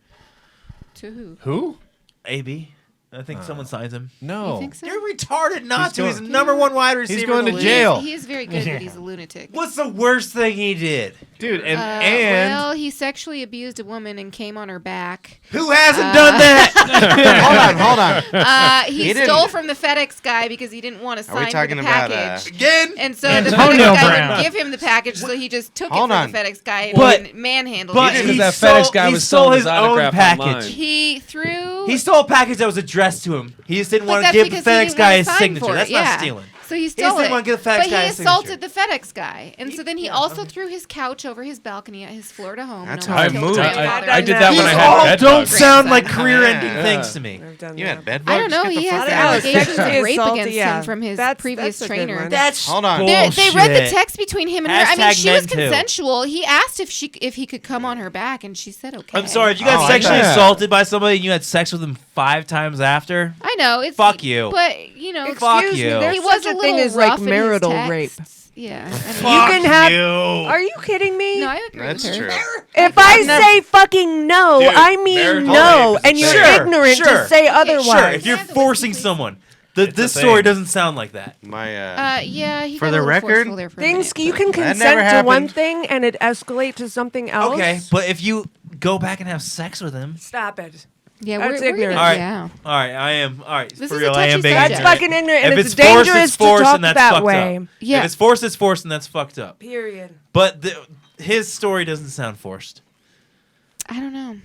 To who? Who? AB. I think someone signs him. No. You think so? You're retarded not He's to. He's the going- number one wide receiver. He's going in the to league. jail. He is very good, but he's a lunatic. What's the worst thing he did? Dude, and Well, he sexually abused a woman and came on her back. Who hasn't done that? Hold on. He He didn't- stole from the FedEx guy because he didn't want to Are we sign for talking the about, package. Again? And so the Antonio FedEx guy Brown. wouldn't give him the package, so he just took Hold it on. from the FedEx guy But- and manhandled but it. Because he that stole- FedEx guy he was stole selling his his own autograph package. online. He threw. He stole a package that was addressed to him. He just didn't But want to that's give the because he FedEx didn't guy wanna his sign signature. for it, That's yeah. not stealing. So he stole the it. one, get the FedEx but he guy's assaulted signature. the FedEx guy. And so then he also threw his couch over his balcony at his Florida home. That's no how one I killed moved. his grandfather. I did that These when I all had bed don't bugs. sound like Grandson. career-ending Yeah. things to me. I've done You that. had bed bugs? I don't know. Get the He fuck has out of here. allegations of Sexually rape assaulted, against yeah. him from his That's previous a good trainer. one. That's Hold on. They read the bullshit. text between him and her. I mean, Hashtag she was men too. consensual. He asked if he could come on her back, and she said okay. I'm sorry, if you Oh, got I sexually thought- assaulted by somebody and you had sex with them 5 times after, I know it's Fuck you. but you know, Fuck Excuse me, you. there's he was such a a thing little as like rough in his marital rape. texts. Yeah, You can have. you. Are you kidding me? No, I agree That's with her. true. If I say fucking no, Dude, I mean marital no, rape is and a you're thing. ignorant to say otherwise. Sure, if you're Yeah, the forcing Wesley someone. It's This a story thing. doesn't sound like that. My Yeah, he For got the a little record, forceful there for a Things minute, you but- can That never consent to one happened. thing and it escalate to something else. Okay, but if you go back and have sex with him, Stop it. Yeah, That's we're ignorant. gonna, all right, yeah. all right, I am all right. This for is a real, I am touchy being subject. That's ignorant. fucking ignorant, and If it's it's forced, dangerous it's forced, to talk and that's that fucked way. up. Yeah. If it's forced, and that's fucked up. Period. But his story doesn't sound forced. I don't know.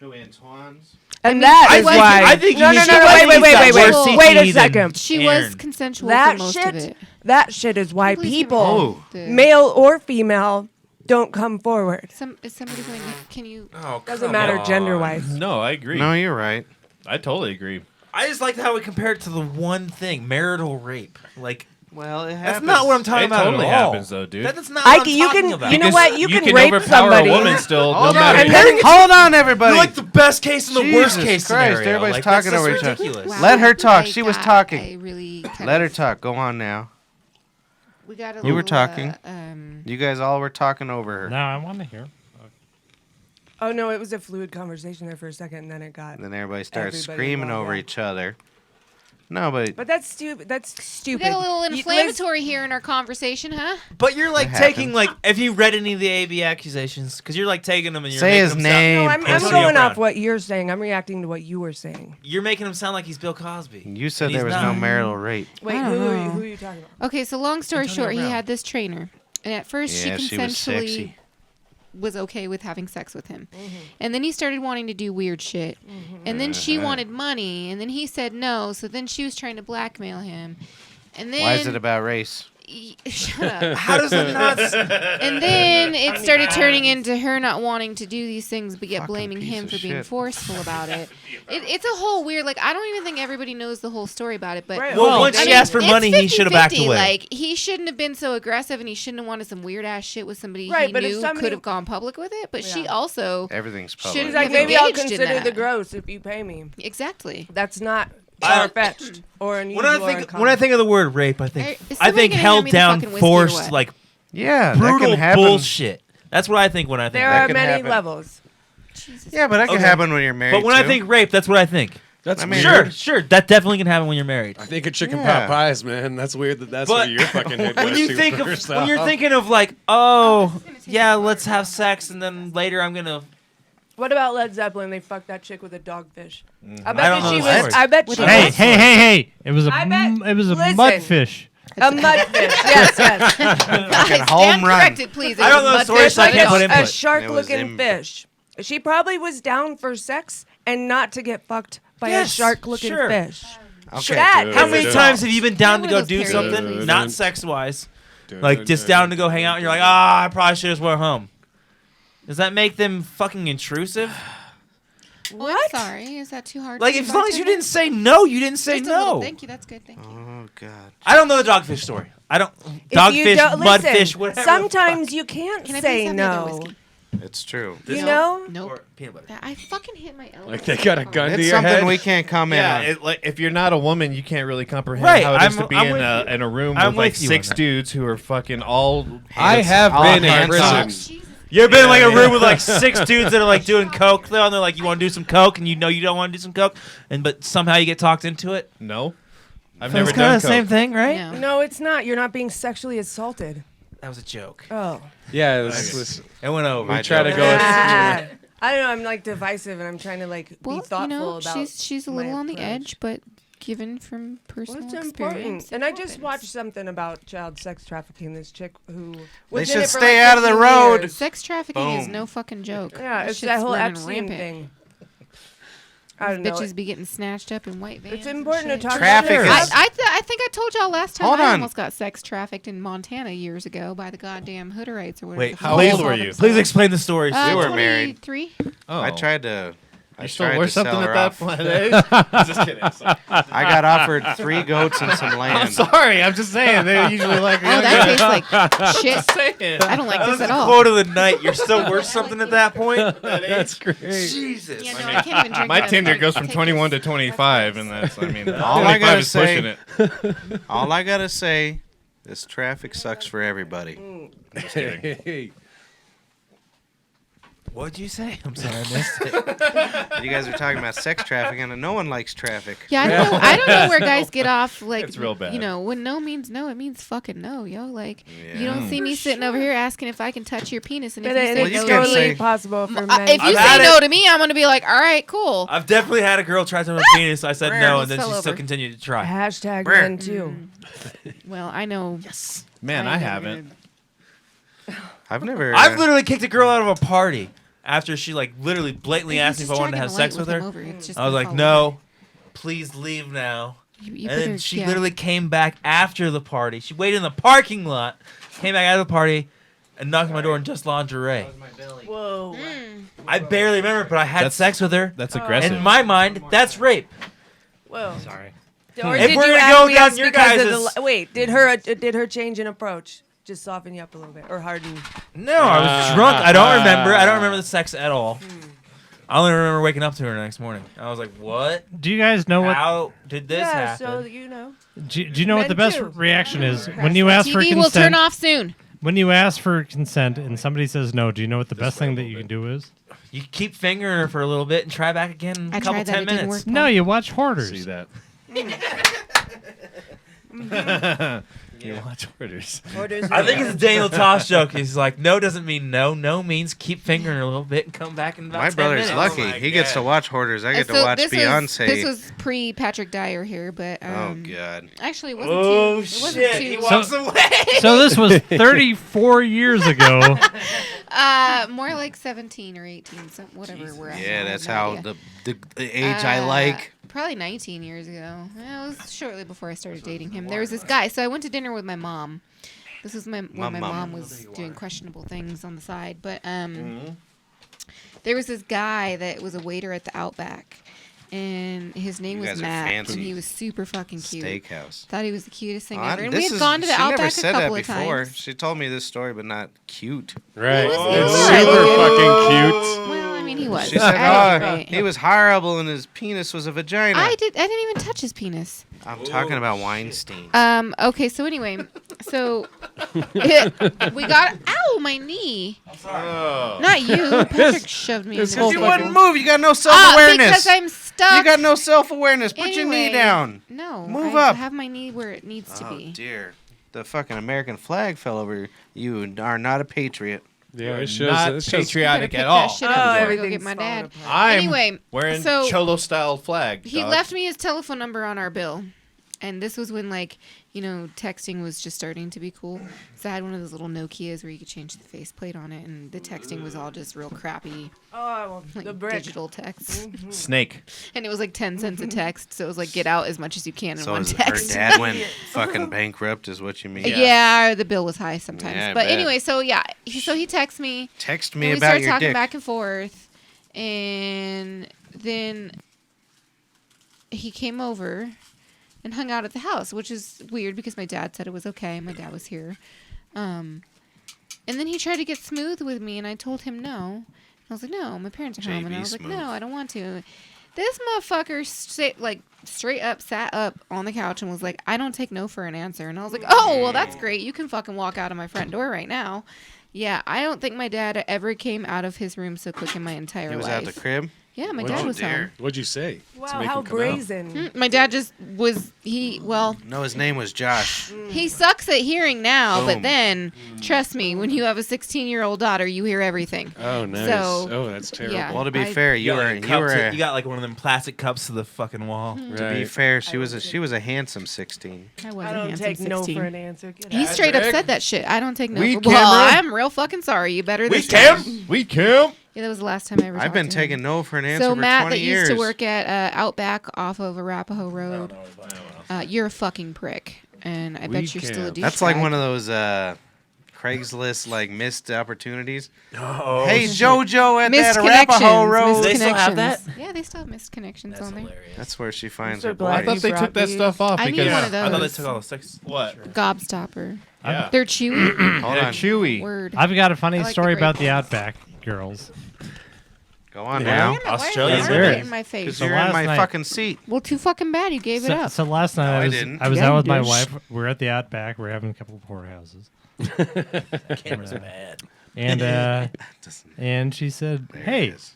Antoine's. And that I is think- why. I think no, he's- no, no, I wait, think wait, he's wait, got wait, worse wait. Wait a CTE than second. She Aaron. was consensual That for most shit. of it. That shit is why Please people, Oh. male or female, don't come forward. Is somebody going? Can you? Oh, Doesn't come matter on. gender wise. No, I agree. No, you're right. I totally agree. I just like how we compare it to the one thing, marital rape. Like, Well, it that's happens. not what I'm talking It about totally at all. happens, though, dude. That's not what Ike, I'm you talking can, about. you know what? You can can rape overpower somebody. a woman still, Hold no on, matter. hold on, everybody. You're like the best case and the worst Jesus case Christ, scenario. everybody's Like, talking that's over just each other. ridiculous. Let her talk. I She was got- talking. I really kind Let her of- talk. Go on now. We got a You were little, talking. um, You guys all were talking over her. No, I want to hear. Oh no, it was a fluid conversation there for a second, and then it got. And then everybody started Everybody screaming involved, over yeah. each other. No, but But that's stupid. That's we stupid. got a little Liz- inflammatory here in our conversation, huh? But you're like That taking happens. like, have you read any of the AB accusations? Because you're like taking them and you're say making his them name. No, I'm Antonio going Brown. off what you're saying. I'm reacting to what you were saying. You're making him sound like he's Bill Cosby. You said And there he's was no not. marital rape. Wait, I don't who are know. you talking about? Okay, so long story Antonio short, he Brown. had this trainer, and at first Yeah, she she was consensually sexy. was okay with having sex with him. And then he started wanting to do weird shit. And then she wanted money, and then he said no, so then she was trying to blackmail him. And then Why is it about race? shut up. How does it not? And then it started turning into her not wanting to do these things, but yet Fucking blaming piece him of for being shit. forceful about it. It's a whole weird, like, I don't even think everybody knows the whole story about it, but Right. Well, once I she mean, asked for it's money, he should have backed 50-50. away. Like, he shouldn't have been so aggressive, and he shouldn't have wanted some weird ass shit with somebody Right, he but if knew somebody- could have gone public with it. But she Yeah. also Everything's Shouldn't public. She's like, have maybe I'll engaged in consider the that. gross if you pay me. exactly. That's not I- far fetched or unusual. When I or think uncommon. of the word rape, I think Is I somebody think gonna hand held me the down, fucking whiskey or forced, what? like Yeah, that brutal can happen. bullshit. That's what I think when I think. there rape. are can many happen. levels. Jesus. Yeah, but that can Okay. happen when you're married. But when I too. think rape, that's what I think. That's I mean, weird. Sure, that definitely can happen when you're married. I think of chicken Yeah. pot pies, man. That's weird that that's But where your fucking head When goes you to think of first when you're off. thinking of like, oh yeah, let's have sex, and then later I'm gonna. What about Led Zeppelin? They fucked that chick with a dogfish. I I bet don't that she know the was. story. I bet With she a Hey, was hey! It was a I bet- listen. mudfish. a mudfish. Yes, yes. fucking Guys, home stand run. corrected, please. I don't know the It's story, It's so I like can't put a input. shark-looking It was fish. She probably was down for sex and not to get fucked by Yes, a shark-looking sure. fish. Okay. That How is many assault. times have you been down to One go of do those something, periods. not sex wise, like just down to go hang out, and you're like, I probably should just went home. Does that make them fucking intrusive? What? I'm sorry. Is that too hard? Like, for as long as you bartender? didn't say no, you didn't say Just a little- no. Thank you. That's good. Thank you. Oh god. I don't know the dogfish story. I don't. If you Dogfish, don't- listen, mudfish, whatever. Sometimes you can't Can I please say have the other no. whiskey? It's true. You know? Nope. Or peanut butter. I fucking hit my elbow. Like they got a gun to It's your something head. we can't comment Yeah, on. it, like if you're not a woman, you can't really comprehend Right, how it is I'm- to be I'm in with a you. in a room I'm with like with you on 6 that. dudes who are fucking all. I have all been in hands prison. on. Jesus. You ever been in like a room with like 6 dudes that are like doing coke though, and they're like, "You want to do some coke?" and you know you don't want to do some coke, and but somehow you get talked into it. No, I've So never it's kind done of the same coke. thing, right? No. No, it's not. You're not being sexually assaulted. That was a joke. Oh. Yeah, this It went over. My we try to joke. go. Ah. I don't know. I'm like divisive, and I'm trying to like Well, be thoughtful you know, about. she's a my little on the approach. edge, but given from personal What's experience, important? And I just watched something about child sex trafficking. This chick who They was in should it for, stay like, out of the 15 road. years. Sex trafficking is Boom. no fucking joke. Yeah, it's shit's that whole running Epstein rampant. thing. I don't know. Bitches be getting snatched up in white vans. It's and important to shit. talk Traffic about is- I think I told y'all last time Hold I on. almost got sex trafficked in Montana years ago by the goddamn Hooderites or whatever. Wait, the how fuck old they were call you? themselves. Please explain the story. We were married. 23. Oh. I tried to. I You still tried worth to sell something her at that off. point, eh? Just kidding. Sorry. I got offered 3 goats and some I'm land. sorry. I'm just saying. They usually like. Oh, that tastes like shit. Just saying. I don't like That this was at the all. quote of the night. You're still worth something at that point. That's great. Jesus. Yeah, no, I can't even drink My that. Tinder Like, goes from take 21 to this. 25, and that's. I mean, All I 25 gotta is pushing say- it. All I gotta say, this traffic sucks for everybody. Just kidding. Hey. What'd you say? I'm sorry, I missed it. You guys are talking about sex trafficking, and no one likes traffic. Yeah, I don't know where guys get off. Like, It's real bad. You know, when no means no, it means fucking no, yo. Like, you Yeah. don't see me sitting over here asking if I can touch your penis, and if But you it say Well, you is no, can't to me, totally say- possible for men. if you I've say had no it. to me, I'm gonna be like, all right, cool. I've definitely had a girl try to my penis. I said no, and then Fell she still over. continued to try. Hashtag Brr. men too. Well, I know. Man, I haven't. I've never. I've literally kicked a girl out of a party after she like literally blatantly He's asked me if just I wanted to have dragging sex a with light her. him over. It's just I was gonna like, fall no, over. please leave now. You And then better- she yeah. literally came back after the party. She waited in the parking lot, came back out of the party, and knocked on my door in just lingerie. Whoa. I barely remember, but I had That's- sex with her. That's aggressive. In my mind, that's rape. Whoa. Sorry. Or If did we're you gonna go acquiesce down your because of guys' the wait? Did her change in approach just soften you up a little bit or harden? No, I was drunk. I don't remember. I don't remember the sex at all. I only remember waking up to her the next morning. I was like, what? Do you guys know what? How did this Yeah, happen? so you know. Do you know what the Men best too. reaction is when you ask for TV will consent? turn off soon. When you ask for consent and somebody says no, do you know what the best thing that you can do is? You keep fingering her for a little bit and try back again in I a couple tried that. 10 It didn't minutes. work. No, you watch Hoarders. See that. You watch Hoarders. I think it's a Daniel Tosh joke. He's like, no doesn't mean no. No means keep fingering her a little bit and come back in about My 10 brother's minutes. lucky. Oh my He gets to God. watch Hoarders. I get to So watch this Beyonce. this was pre Patrick Dyer here, but Oh God. actually it wasn't Oh, too. It wasn't shit. too. He walks away. So this was 34 years ago. More like 17 or 18, whatever we're at. Yeah, now, I have that's no how idea. the age I like. Probably 19 years ago. It was shortly before I started dating him. There was this guy. So I went to dinner with my mom. This was when my mom was doing questionable things on the side. But there was this guy that was a waiter at the Outback. And his name You was guys are Matt. fancy. And he was super fucking cute. Steakhouse. Thought he was the cutest thing Oh, ever. And we had gone to the she never Outback a said couple that of before. times. She told me this story, but not cute. Right. was It's alright. super fucking cute. Well, I mean, he was. She said, At any "Oh, rate. he was horrible, and his penis was a vagina." I didn't even touch his penis. I'm talking about Weinstein. Okay, so anyway, so we got my knee. Oh. Not you. Patrick shoved me. this in whole the You table. wouldn't move. You got no self-awareness. Because I'm stuck. You got no self-awareness. Put your knee Anyway, down. No. Move I up. have my knee where it needs to Oh be. dear. The fucking American flag fell over. You are not a patriot. Yeah, it shows. Not It shows patriotic Pick at that all. shit up before I go get everything's my falling dad. apart. I'm Anyway, wearing so Cholo style flag. he dog. left me his telephone number on our bill. And this was when, like, texting was just starting to be cool. So I had one of those little Nokias where you could change the faceplate on it, and the texting was all just real crappy, Oh, like the brick. digital text. Snake. And it was like 10 cents a text, so it was like get out as much as you can in So one her text. dad went fucking bankrupt, is what you mean? Yeah, the bill was high sometimes. Yeah, I but bet. anyway, so yeah, he texts me. Text And me we about started your talking dick. back and forth, and then he came over and hung out at the house, which is weird because my dad said it was okay. My dad was here. And then he tried to get smooth with me, and I told him no. I was like, no, my parents are home. And I JV was like, smooth. no, I don't want to. This motherfucker straight up sat up on the couch and was like, I don't take no for an answer. And I was like, oh, well, that's great. You can fucking walk out of my front door right now. Yeah, I don't think my dad ever came out of his room so quick in my entire He was life. out the crib. Yeah, my What'd dad you was home. What'd you say? to Wow, make how him come out? brazen. My dad just was, No, his name was Josh. he sucks at hearing now, Boom. but then, trust me, when you have a 16-year-old daughter, you hear everything. Oh, nice. So, oh, that's terrible. yeah. Well, to be I- fair, You you got like one of them plastic cups to the fucking wall. Mm-hmm. To be Right. fair, she was a handsome 16. I was I a don't handsome take 16. no for an answer. Get He out. straight up said that shit. I don't take no We for. Well, camera. I'm real fucking sorry. You better We this time. Kim? We Kim. Yeah, that was the last time I ever. I've been talked to him. taking no for an answer So for Matt, 20 that years. used to work at Outback off of Arapahoe Road. You're a fucking prick, and I bet you're still a douchebag. That's like one of those Craigslist like missed opportunities. Oh, Hey, shit. JoJo at Missed that Arapahoe connections, Road. missed They still have connections. that? Yeah, they still have missed connections on there. That's where she finds so her glad I thought boys. they you took brought that these. stuff off I need because one of I thought they those. took all the sex. what? Gobstopper. Yeah. They're chewy. Hold They're on. chewy. Word. I've got a funny I like the story about great the ones. Outback girls. Go on Yeah. now. Damn it, why Australia. are you There. in my face? Because So you're in last my night- fucking seat. Well, too fucking bad. You gave it So, up. so last night No, I I was didn't. I was Yeah, out you with my did. wife. We were at the Outback. We were having a couple of porterhouses. Camera's bad. And Doesn't- and she said, There it "Hey, is.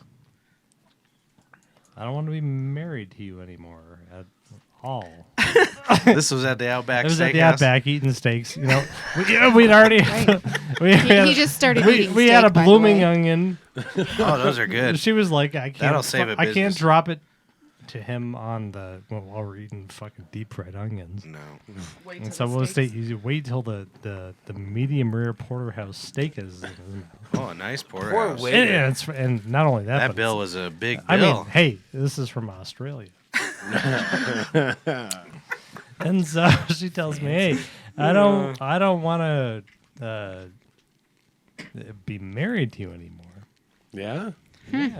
I don't want to be married to you anymore at all." This was at the Outback It was at the Steakhouse. Outback eating steaks. We'd already. He just started eating We had a steak, by the blooming way. onion. Oh, those are good. She was like, "I can't. That'll save a I can't business. drop it to him on the while we're eating fucking deep fried onions." No. Wait And till so the we'll steaks- stay. You wait till the medium rare porterhouse steak is. In his mouth. Oh, a nice porterhouse. Poor And not only that, That but bill it's- was a big I bill. mean, hey, this is from Australia. And so she tells me, "Hey, I don't want to be married to you anymore." Yeah.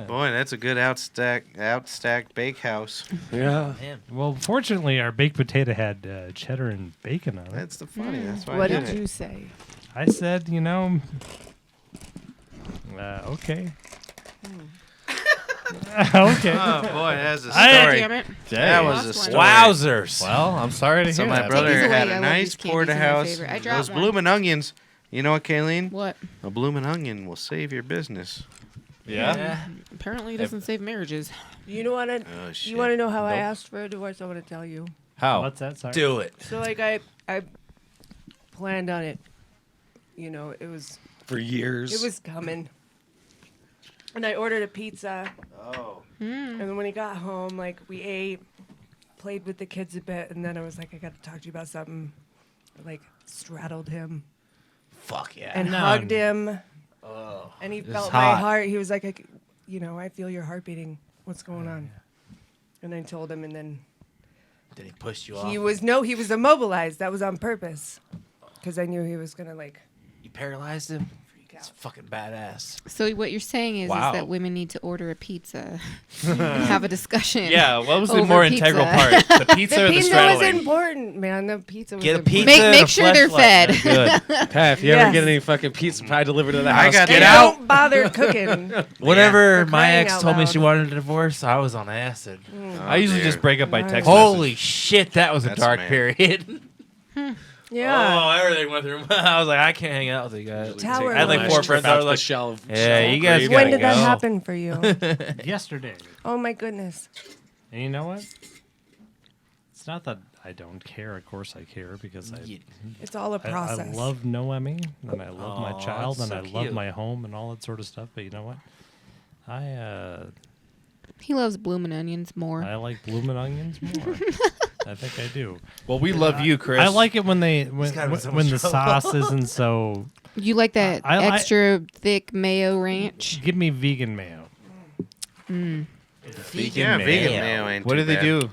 Boy, that's a good outstacked bakehouse. Yeah. Well, fortunately, our baked potato had cheddar and bacon on it. That's the funny. That's why What I did did it. you say? I said, okay. Okay. Oh boy, that's a I- story. Damn it. That was a Lost one. story. Wowzers. Well, I'm sorry to So hear my that. brother Take these had away. I a love nice these candies. They're my porterhouse. favorite. I dropped Those one. bloomin' onions. You know what, Kayleen? What? A bloomin' onion will save your business. Yeah. Apparently, it doesn't save marriages. You know what? Oh shit. You want to know how I Nope. asked for a divorce? I want to tell you. How? What's that? Sorry. Do it. So like I planned on it. You know, it was For years. coming. And I ordered a pizza. Oh. And then when he got home, like we ate, played with the kids a bit, and then I was like, I got to talk to you about something. I, like straddled him Fuck yeah. and No. hugged him, Oh, and he it's felt my hot. heart. He was like, I feel your heart beating. What's going on? And I told him, and then Did he push you off? he was immobilized. That was on purpose, because I knew he was gonna like. You paralyzed him? It's fucking badass. So what you're saying is Wow. that women need to order a pizza and have a discussion. Yeah, what was the over more pizza. integral part? The pizza or The the pizza was straddling? important, man. The pizza was Get a important. pizza. Make and a sure they're fleshlight. fed. Good. Pat, if you Yes. ever get any fucking pizza pie delivered to the I house, got And Get out. don't bother cooking. Whenever For my crying ex out told me loud. she wanted a divorce, I was on acid. I usually dear. just break up by Nice. text. Holy message. shit, that was a That's dark mad. period. Yeah. Oh, everything went through. I was like, I can't hang out with you guys. Tower I had like Lodge. 4 friends. I was like, shell of yeah, you guys gravy. When gotta did that go. happen for you? Yesterday. Oh my goodness. And you know what? It's not that I don't care. Of course I care because It's all a I process. love Noemi and I love my Aw, child that's and so I love cute. my home and all that sort of stuff. But you know what? He loves blooming onions more. I like blooming onions more. I think I do. Well, we love you, Chris. I like it when gotta be so when much the trouble. sauce isn't so. You like that I- extra thick mayo ranch? Give me vegan mayo. Yeah, vegan mayo ain't What too do they bad. do?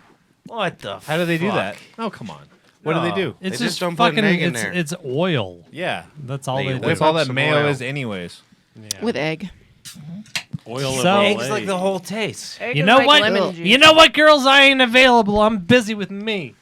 What the How do they do fuck? that? Oh, come on. What do they do? It's They just just don't put an fucking. egg in It's, there. it's oil. Yeah. That's all They they do. That's whip all up that some mayo oil. is, anyways. Yeah. With egg. Oil So- of Eggs like the whole taste. Egg You is know like what? lemon juice. You know what, girls? I ain't available. I'm busy with me.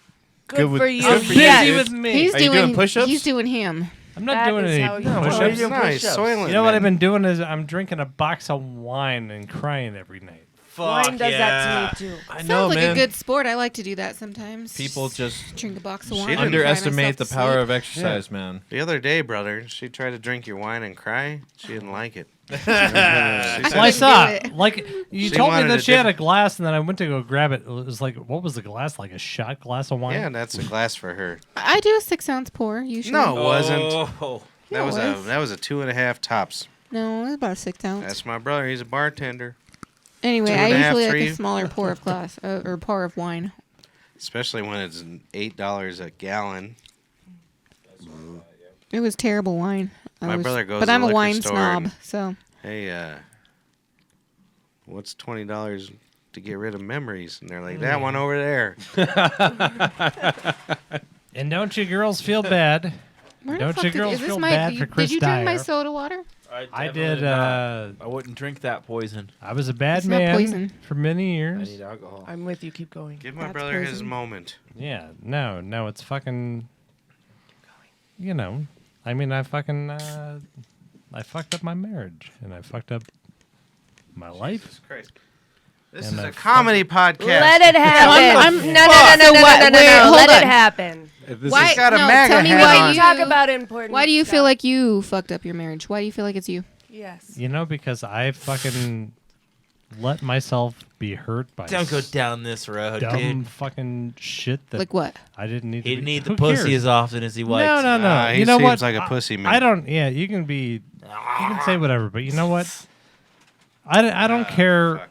Good with- for you. good for Busy you, Yes. dude. with me. He's Are you doing doing push-ups? He's doing him. I'm not That doing is any how you push-ups. do it. It's nice. Soylent You know what Green. I've been doing is I'm drinking a box of wine and crying every night. Wine does that to me too. I Sounds know, like man. a good sport. I like to do that sometimes. People just drink a box of She wine. didn't and cry underestimate the myself to power sleep. of exercise, man. The other day, brother, she tried to drink your wine and cry. She didn't like it. I Well, I couldn't saw do it. it. Like you She told me wanted that a she had a different- glass, and then I went to go grab it. It was like, what was the glass? Like a shot glass of wine? Yeah, that's a glass for her. I do a 6-ounce pour usually. No, it wasn't. Oh. That Yeah, was it a was. that was a 2.5 tops. No, it's about a 6-ounce. That's my brother. He's a bartender. Anyway, I 2.5, usually like 3. a smaller pour of glass or pour of wine. Especially when it's $8 a gallon. It was terrible wine. My brother goes but to I'm the a liquor wine store snob, and- so Hey, what's $20 to get rid of memories? And they're like, that one over there. And don't you girls feel bad? Where the Don't fuck you did- girls is this feel my- bad for Chris Did you drink my Dyer? soda water? I did. definitely not. I wouldn't drink that poison. I was a bad It's not man poison. for many I years. need alcohol. I'm with you. Keep going. Give my That's brother his poison. moment. Yeah, no, it's fucking. You know, I mean, I fucked up my marriage, and I fucked up my life. Jesus Christ. This And is I a comedy podcast. Let it happen. I'm- no, no, no, no, So no, what- no, no, wait, no. hold Let on. it happen. Why? He's got a no, MAGA tell me hat why on. you Talk about important. Why do you feel stuff. like you fucked up your marriage? Why do you feel like it's you? Yes. You know, because I fucking let myself be hurt by Don't go down this road, dumb dude. fucking shit that Like what? I didn't need. He to didn't be. need the Who pussy cares? as often as he likes. No. He You know seems what? like a pussy man. I don't. Yeah, you can be. You can say whatever, but you know what? I don't care. Fuck.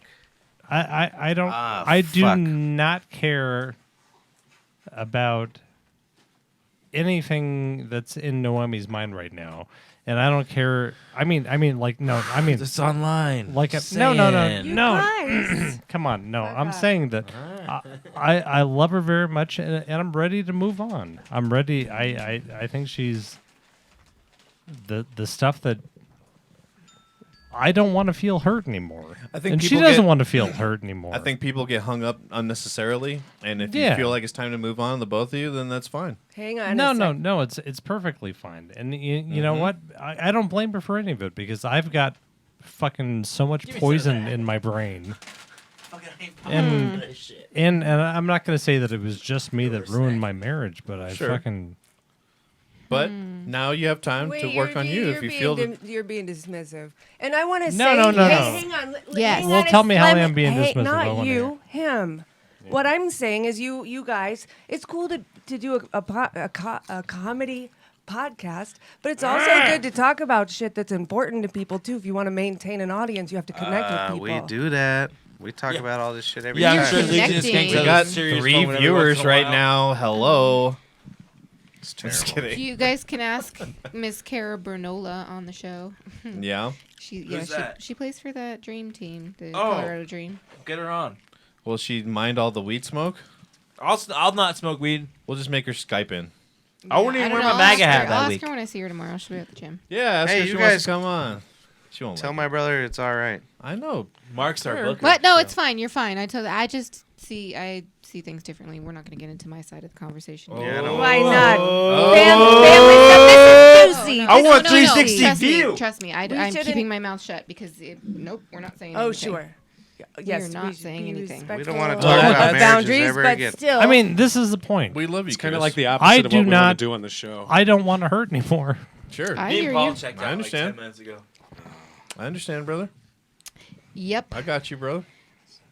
I don't. Ah, I do fuck. not care about anything that's in Noemi's mind right now, and I don't care. I mean, like no. I mean, It's online. like no. Sand. You No. guys. Come on, no. I'm God. saying that I love her very much, and I'm ready to move on. I'm ready. I think she's the stuff that I don't want to feel hurt anymore. I think and she people doesn't get- want to feel hurt anymore. I think people get hung up unnecessarily, and if Yeah. you feel like it's time to move on, the both of you, then that's fine. Hang on. No. It's perfectly fine. And you know what? I don't blame her for any of it because I've got fucking so much poison in my brain. And I'm not going to say that it was just me that ruined my marriage, but I Sure. fucking But now you have time to work on you if you feel that. you're being dismissive, and I want to No, say, no, no, hey, no. hang on. Yes. hang Well, on, tell me how let I'm being hey, dismissive. I Not wanna you, him. What I'm saying is, you guys. It's cool to do a comedy podcast, but it's also good to talk about shit that's important to people too. If you want to maintain an audience, you have to connect with people. We do that. We talk about all this shit every Yeah, time. I'm sure Connecting. Legion of Skanks We has got a serious 3 moment every viewers once in a right while. now. Hello. It's Just terrible. kidding. You guys can ask Miss Cara Bernola on the show. Yeah. Who's that? She plays for that Dream team, the Oh. Colorado Dream. Get her on. Will she mind all the weed smoke? I'll not smoke weed. We'll just make her Skype in. I wouldn't even don't wear know. my MAGA hat I'll that ask week. her when I see her tomorrow. She'll be at the gym. Yeah, ask Hey, her if you she wants guys- to come on. She won't. Tell like my brother it's all right. it. I know. Mark's our booker. What? No, so. it's fine. You're fine. I just see things differently. We're not going to get into my side of the conversation. Yeah, I know. Why not? Oh. Family stuff. This is juicy. I want This is 360 juicy. Trust view. me. Trust me. We I'm shouldn't- keeping my mouth shut because nope, we're not saying anything. Oh, sure. Yes, not we should saying be anything. We don't wanna respectful talk of about marriages boundaries, ever but again. still. I mean, this is the point. We love you. It's kind of Chris. like the I opposite of do what we not- want to do on the show. I don't want to hurt anymore. Sure. I Me hear and Paul you. checked I out understand. like 10 minutes ago. I understand, brother. Yep. I got you, brother.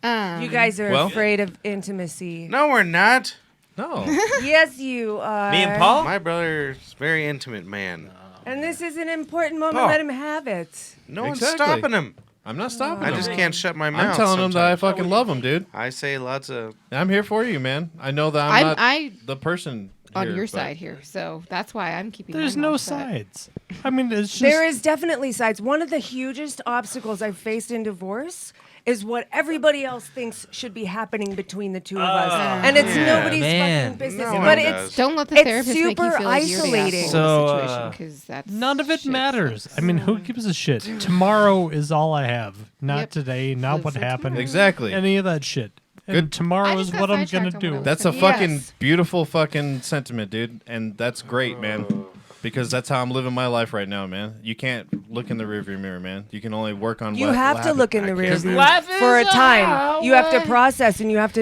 you guys are Well- afraid of intimacy. No, we're not. No. Yes, you are. Me and Paul? My brother's a very intimate man. And this is an important moment. Paul. Let him have it. No one's Exactly. stopping him. I'm not stopping I him. just can't shut my mouth. I'm telling him that I sometimes. fucking love him, dude. I say lots of. I'm here for you, man. I know that I'm not I the person on here, your but- side here, so that's why I'm keeping. There's my no mouth shut. sides. I mean, it's just There is definitely sides. One of the hugest obstacles I've faced in divorce is what everybody else thinks should be happening between the two of us. And it's Yeah, nobody's man. fucking business. No one but does. it's Don't let the It's therapist make you super feel like you're the isolating. asshole So, in the situation because that's none of it shit. matters. I mean, who gives a shit? Tomorrow is all I have. Not Yep. today. Not Live what for happened. tomorrow. Exactly. Any of that shit. And Good. tomorrow I is just got what I'm gonna sidetracked on what I do. was That's a Yes. fucking beautiful fucking sentiment, dude. And that's great, man. Because that's how I'm living my life right now, man. You can't look in the rearview mirror, man. You can only work on you what have will to happen. look in the I rear can't- view Life for a is a time. You have to highway. process and you have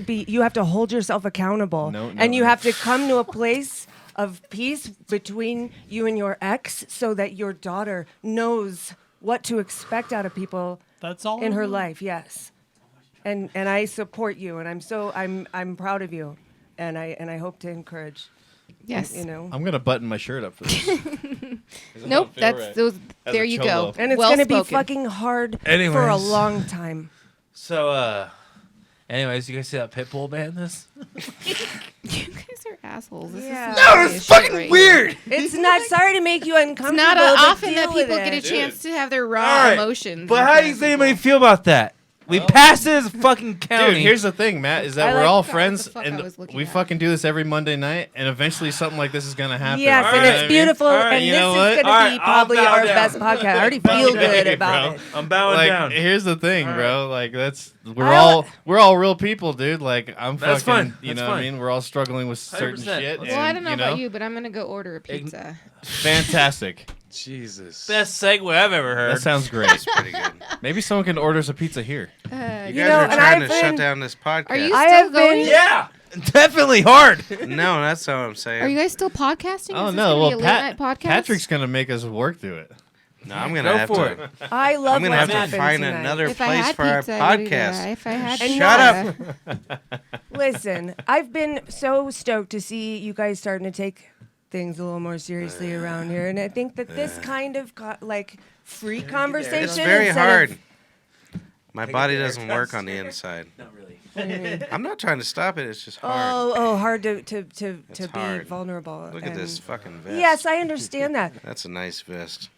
to hold yourself accountable. No, and you no. have to come to a place of peace between you and your ex so that your daughter knows what to expect out of people That's all in her I want. life. Yes. And I support you and I'm proud of you. And I hope to encourage, Yes. you know. I'm gonna button my shirt up for this. Nope. That's those. As There a you cholo. go. And it's well going to be spoken. fucking hard for a Anyways. long time. So, anyways, you guys see that Pitbull ban this? You guys are assholes. This Yeah. is No, some serious shit right here. It's not sorry to make you It's uncomfortable. not but often that deal with people get a it. chance to have their raw All right, emotions. But in how front do you of think anybody people. feel about that? We passed it as a fucking county. Dude, here's the thing, Matt, is that I we're like- all Forgot what friends, the fuck I and was looking we at. fucking do this every Monday night, and eventually something like this is gonna happen. Yes, You and know it's what I mean? beautiful, All right, and you this know is what? going to All be right, I'll probably bow our down. best podcast. I already feel good down, about bro. it. I'm bowing Like, down. here's the thing, All bro. Like, we're I- all real people, dude. Like, I'm That's fucking, fine. you That's know what I fine. mean? We're all struggling with certain 100%. shit. Well, Well, I and, don't know about you, but I'm gonna go order a pizza. Fantastic. Jesus. Best segue I've ever heard. That sounds great. That's pretty good. Maybe someone can order us a pizza here. You You guys know, are and trying to I've shut been- down this podcast. Are you I still have been- going? Yeah, definitely hard. No, that's what I'm saying. Are you guys still podcasting? Oh Is this no! gonna Well, be a late night podcast? Patrick's gonna make us work through it. No, I'm gonna Go have for to. it. I love I'm gonna have what's to happened find tonight. another If I place had for our pizza, I would do that. podcast. If I had And Shut pizza. up. Listen, I've been so stoked to see you guys starting to take things a little more seriously around here, and I think that this kind of free conversation. It's very instead hard. of- My body doesn't work on the inside. Not really. I'm not trying to stop it. It's just hard. hard to It's be hard. vulnerable. Look at and- this fucking vest. Yes, I understand that. That's a nice vest.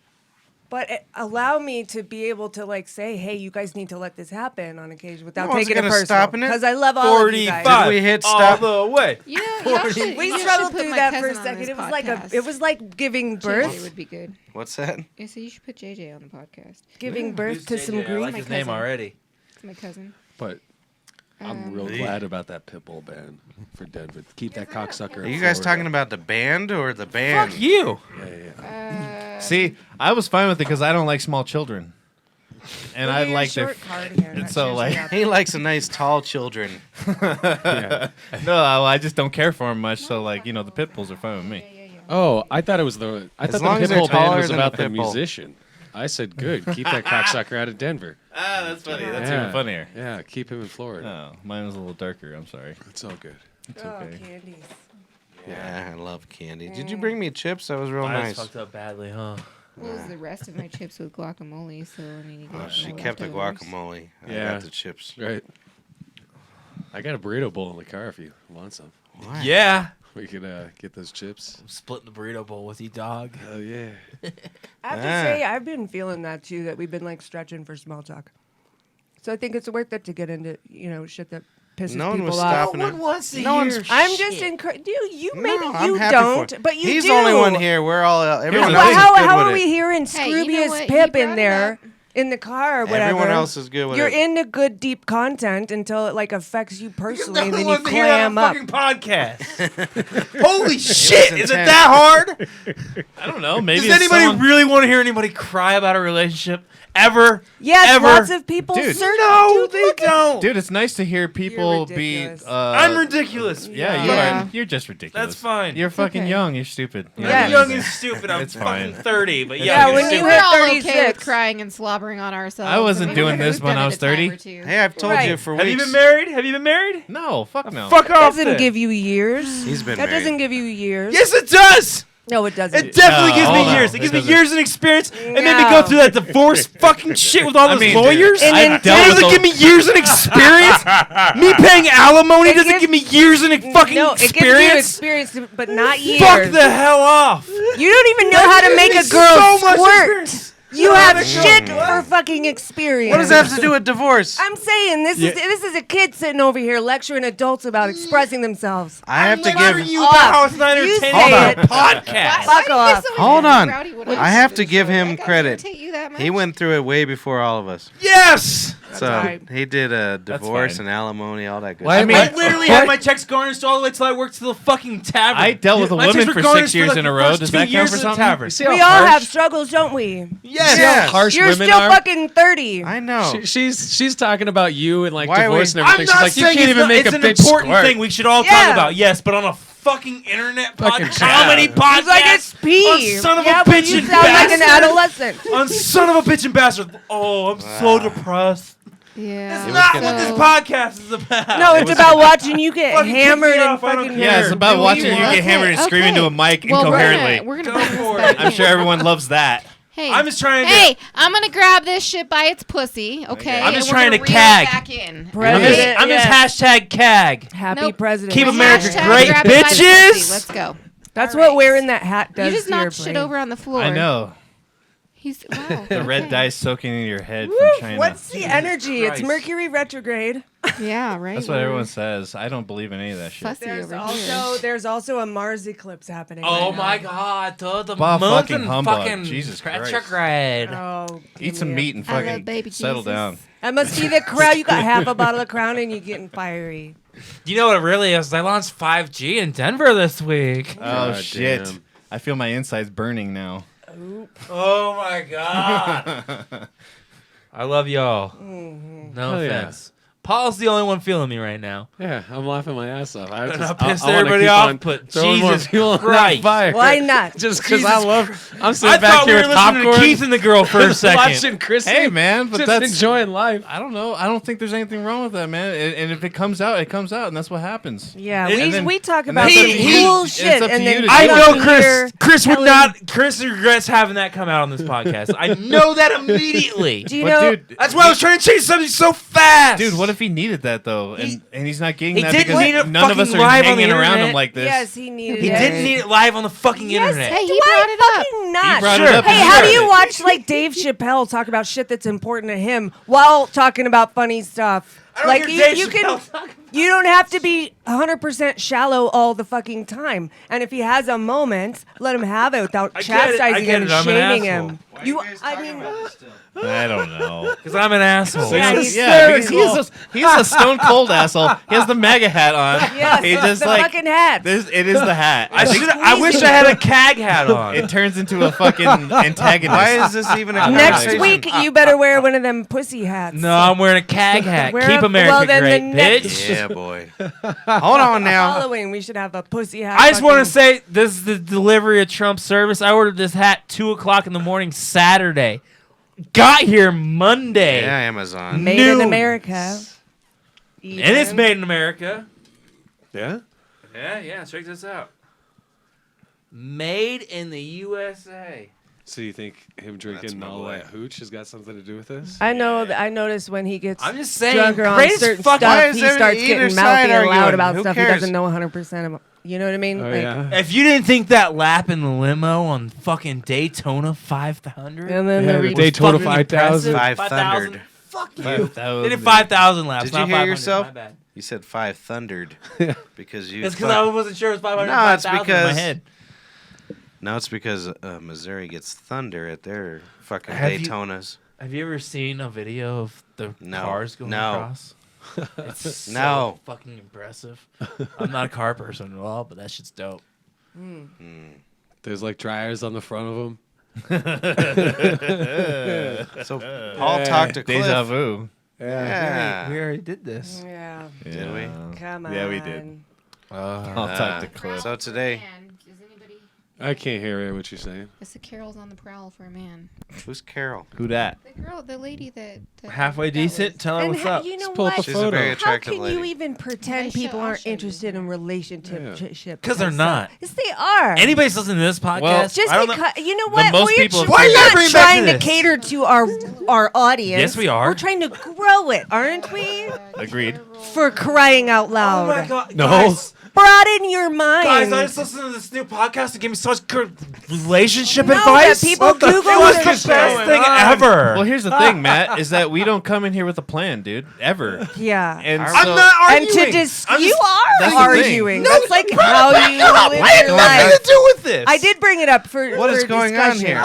But allow me to be able to say, hey, you guys need to let this happen on occasion without No one's taking it gonna personal. stop it. Because I love all of you guys. 45. Did we hit all stop? the way. You know, y'all should, We you should struggled put through my that for a cousin on second. this It was podcast. like giving JJ birth, would be good. What's that? Yeah, so you should put JJ on the podcast. giving birth to some I grief. like his name cousin. already. It's my cousin. But I'm real glad about that Pitbull ban for Denver. Keep that cocksucker. Are you guys talking about the band or the band? Fuck you. See, I was fine with it because I don't like small children, and Look I at your like their. short card here. and That so, cheers like- me up. He likes a nice tall children. No, I just don't care for them much. So, like, the pit bulls are fine with me. Oh, I thought it was the. I As thought long the as they're Pitbull ban taller was than about a the pit bull. musician. I said, good. Keep that cocksucker out of Denver. Ah, that's funny. That's Yeah. even funnier. Yeah, keep him in Florida. Oh, mine was a little darker. I'm sorry. It's all good. It's Oh, okay. candies. Yeah, I love candy. Did you bring me chips? That was real nice. fucked up badly, huh? What was the rest of my chips with guacamole? So I mean, you Oh, got she no kept the leftovers. guacamole. I Yeah. got the chips. Right. I got a burrito bowl in the car if you want some. Why? Yeah. We could get those chips. I'm splitting the burrito bowl with you, dog. Oh, yeah. I have to Ah. say, I've been feeling that too, that we've been stretching for small talk. So I think it's worth it to get into, shit that pisses No one people was off. stopping No it. one wants to No hear one's- I'm just encouraging you. No, Maybe I'm you happy for don't, it. but you He's do. the only one here. We're all everyone Well, else is how good are with we it. hearing Hey, you know Scroobius what? He Pip brought in it there up. in the car or whatever? Everyone else is good with You're it. into good, deep content until it affects you personally, and No then one you wants to hear that clam on a up. fucking podcast. Holy shit! Is it intense. that hard? I don't know. Maybe Does anybody someone- really want to hear anybody cry about a relationship ever? Yes, ever? lots of people. Dude. No, they don't. Dude, it's nice to hear people be. ridiculous. I'm ridiculous. Yeah, you Yeah. are. You're just ridiculous. That's fine. You're fucking okay. young. You're stupid. Yeah. I'm young and stupid. I'm It's fucking fine. 30, but Yeah, young when and you We're stupid. hit all okay 36. with crying and slobbering on ourselves. I wasn't mean, doing we've this when done I it was a time 30. or two. Hey, I've told Right. you for Have weeks. you been married? Have you been married? No, fuck no. Fuck off. Doesn't then. give you years. He's been That married. doesn't give you years. Yes, it does. No, it doesn't. It definitely No, gives hold me on. years. It It gives me doesn't. years and experience, and made me No. go through that divorce fucking shit with all I those mean, lawyers. And I then dealt It with doesn't the- give me years and experience. Me paying alimony It doesn't gives- give me years and fucking no, it gives you experience. experience, but not years. Fuck the hell off. You don't even know how to make a girl So much squirt. experience. You Let have it go. shit for fucking experience. What does that have to do with divorce? I'm saying this is a kid sitting over here lecturing adults about expressing themselves. I have to lecturing give. you about how it's not You entertaining say on it. a podcast. Fuck off. Hold on. I I have to give him credit. You that much? He went through it way before all of us. Yes. So right. he did a divorce fine. and alimony, all that good Why- stuff. I mean- I literally had my checks garnished all the way till I worked to the fucking tavern. I dealt with a My woman checks were for garnished 6 years like in a the row. first Does 2 that count years for in the something? tavern. See how We all harsh- have struggles, don't we? Yes. See how Yes. harsh You're women still are? fucking 30. I know. She's talking about you and Why are divorce we- and I'm everything. not She's like, you saying can't it's even make it's a an bitch important squirt. thing we should all Yeah. talk about. Yes, but on a fucking internet Fucking podcast, chat. comedy podcast. It's like it's pee. On son of yeah, a but bitch you and sound like an bastard. adolescent. On son of a bitch and bastard. Oh, I'm so depressed. Yeah. That's not what this podcast is about. No, it's about watching you get Fucking kick hammered me and off, I don't fucking. care. Yeah, it's about do watching what you want. get hammered and scream into a mic Well, incoherently. we're gonna Go bring for this it. back. I'm sure everyone loves that. Hey, I'm just trying to. Hey, I'm gonna grab this shit by its pussy, okay? I'm just and we're trying gonna to reel it cag. Back in. President, I'm just hashtag CAG. Happy Nope. president. Keep Hashtag America grab great, it by the pussy. bitches. Let's go. That's All what right. wearing that hat does. You just to your knocked shit brain. over on the floor. I know. He's wow. The red okay. dye soaking in your head Woo, from China. what's the energy? Christ. It's Mercury retrograde. Yeah, right. That's what everyone says. I don't believe in any of that shit. Fussy There's over here. there's also a Mars eclipse happening. Oh right my now. God, dude, the Bah, moon's fucking in humbug. fucking Jesus Christ. retrograde. Oh, Eat some meat and I love fucking baby settle Jesus. down. That must be the crown. You got half a bottle of Crown and you're getting fiery. You know what it really is? They launched 5G in Denver this week. Oh God shit! damn. I feel my insides burning now. Oh my God. I love y'all. Mm-hmm. No Hell yeah. offense. Paul's the only one feeling me right now. Yeah, I'm laughing my ass off. I And just I pissed wanna everybody keep off, on but throwing more Jesus fuel on that Christ. fire. Why not? Just because I Jesus love. I'm I sitting back thought we here were with listening popcorn, to Keith and the girl for a second. watching Chris. Hey man, but just that's enjoying life. I don't know. I don't think there's anything wrong with that, man. And if it comes out, it comes out, and that's what happens. Yeah, And then- we talk and about that's some up to you. cool It's shit, up to and you then to I do it. know you Chris. hear Chris would Ellen- not. Chris regrets having that come out on this podcast. I know that immediately. Do you But know? dude, That's why I was trying to change something so fast. dude, what if he needed that though, and he's not getting he that didn't because need it none of us fucking are live on the hanging around internet. him like this. Yes, he needed. He it. didn't need it live on the fucking Yes, internet. Hey, he do brought I it up. fucking not? He brought Sure. it up. Hey, and how he do you said it. watch like Dave Chappelle talk about shit that's important to him while talking about funny stuff? I don't Like hear Dave you can, Chappelle talk you don't have to be 100% shallow all the fucking time. And if he has a moment, let him have it without I get it, I chastising get him it, and I'm an shaming asshole. him. Why You, are you guys I talking mean, about this still? I don't know. Because I'm an asshole. Yeah, he's Yeah, because hysterical. he's a stone cold asshole. He has the MAGA hat on. yes, he just the like fucking hat. it is the hat. I wish I had a CAG hat on. It turns into a fucking antagonist. Why is this even a Next conversation? week, you better wear one of them pussy hats. No, I'm wearing a CAG hat. Wear Keep a- America well, then great, the next- bitch. Yeah, boy. Hold on now. Halloween, we should have a pussy hat. I just want to fucking- say this is the delivery of Trump's service. I ordered this hat 2:00 in the morning Saturday. Got here Monday. Yeah, Amazon. made in noon. America. And it's made in America. Yeah. Yeah, check this out. Made in the USA. So you think him drinking my all boy. that hooch has got something to do with this? I know. I noticed when he gets I'm just saying, drunker on greatest certain fucking- stuff, Why is he every- starts either getting side mouthy and loud arguing? about Who stuff cares? he doesn't know 100% of. You know what I mean? Oh Like, yeah. If you didn't think that lap in the limo on fucking Daytona 500, And then Yeah, the the re- Daytona fucking 5,000. impressive. 5,000. Fuck you. 5,000. They did 5,000 laps. Did not you hear 500, yourself? My bad. You said 5 thundered because you. It's because I wasn't sure it was 500. No, it's 5,000 in my because- head. No, it's because Missouri gets thunder at their fucking Have you- Daytonas. Have you ever seen a video of the No. cars going No. across? It's so No. fucking impressive. I'm not a car person at all, but that shit's dope. There's like dryers on the front of them. So Paul talked to Cliff. Deja vu. Yeah. We already did this. Yeah. Did we? Come on. Yeah, we did. I'll talk to Cliff. So today, Man, does anybody? I can't hear what you're saying. It's the Carol's on the prowl for a man. who's Carol? Who that? The girl, the lady that Halfway that decent. was- Tell her And what's ha- up. you know Just pull up what? a She's photo. a very How attractive can lady. you even pretend I'll show- people I'll aren't show you. interested in relationship? Yeah. Because they're not. Yes, they are. Anybody's listening to this podcast? Well, Just I don't know- because you know what? most We're, people- we're Why you gotta not bring it back trying to to this? cater to our audience. Yes, we are. We're trying to grow it, aren't we? Agreed. For crying out Oh loud. my god. No. Guys, Broaden your mind. guys, I just listened to this new podcast that gave me such good relationship No, advice. that people What the Google fuck? It was this the shit. best thing ever. Well, here's the thing, Matt, is that we don't come in here with a plan, dude, ever. Yeah. And I'm I'm so, not And arguing. to you are That's the arguing. thing. That's like how you live I your had nothing life. to do with this. I did bring it up for What is for going on discussion. here?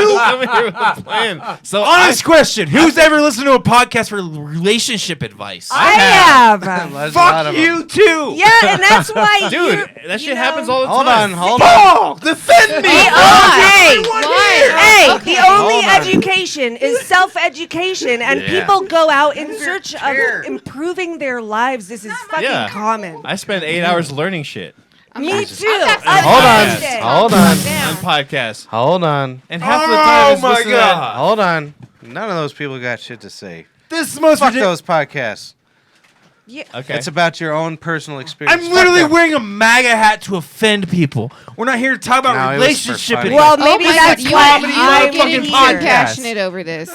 you come in here with a plan. So Honest question: who's ever listened to a podcast for relationship advice? I have. There's a lot Fuck of you too. Yeah, and that's why dude, you're- that you shit know- happens all the Hold time. on, hold on. Paul, defend me. Hey, hey, Okay. the only Hold on. education is self-education, and Yeah. people go out in search of improving their lives. This is fucking Yeah. common. I spent 8 hours learning shit Me too. Hold on. Hold on. on podcasts. Hold on. And half of the time is my listening to God. Hold on. None of those people got shit to say. This is most Fuck ridiculous. those podcasts. Yeah. Okay. It's about your own personal experience. I'm Fuck literally them. wearing a MAGA hat to offend people. We're not here to talk about No, it was for relationship. fun. advice. Well, Oh maybe my that's God, why comedy, I'm you fucking here. podcast. passionate over this.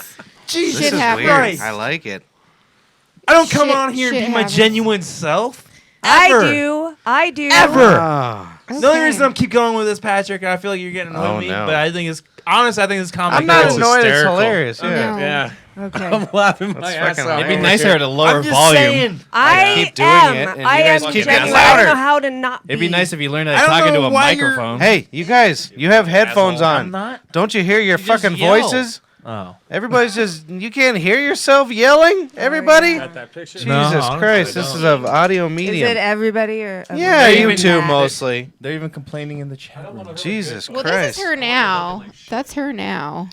Jesus This Shit is happens. weird. Christ. I like it. I don't come Shit- on here and shit be my happens. genuine self. I Ever. do. I do. Ever. Ah. The only reason I'm keep going with this, Patrick, and I feel like you're getting annoyed with me, no. but I think it's honest. I think it's comedy. I'm not It's annoyed. It's hysterical. hilarious. Yeah. No. Yeah. Okay. I'm laughing my That's ass fucking off. It'd be Yeah. nicer at a lower I'm just volume. saying. I keep doing am. it, and you I guys am keep genuine. getting I don't louder. know how to not It'd be nice if you learned I how to don't talk into know a why you're- microphone. Hey, you guys, you have headphones Asshole. on. I'm not. Don't you hear your You just fucking yell. voices? Oh. Everybody's just, you can't hear yourself yelling? Everybody? Got that picture? Jesus No, honestly, Christ, I this don't. is an audio Is medium. it everybody or? Yeah, They you even- two Nah. mostly. They're even complaining in the chat room. Jesus Well, Christ. this is her now. That's her now.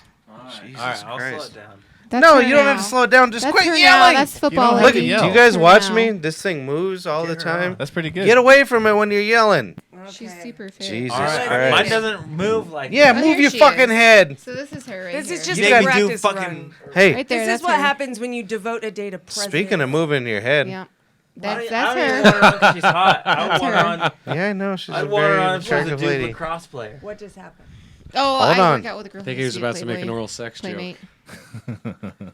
Jesus All right, I'll slow Christ. it down. That's No, her you don't now. have to slow it down. Just That's quit her yelling. Now. That's don't football. have Look, to do yell. you guys Her watch now. me? This thing moves all the time. That's pretty good. Get away from it when you're yelling. She's super fit. Jesus All right. Christ. Mine doesn't move like Yeah, that. Oh, move here your she fucking is. head. So this is her right This here. is just You a make me do practice fucking. run. Hey, right there. This That's is what her. happens when you devote a day to presidents. speaking of moving your head. Yeah. I That's don't even her. want her on 'cause she's hot. I don't That's want her her. on. Yeah, I know. She's I'd a want her very on if she was a attractive dude lady. lacrosse player. What just happened? Oh, Hold I on. work out with a girl. I think he was about to make an oral sex joke. Playmate.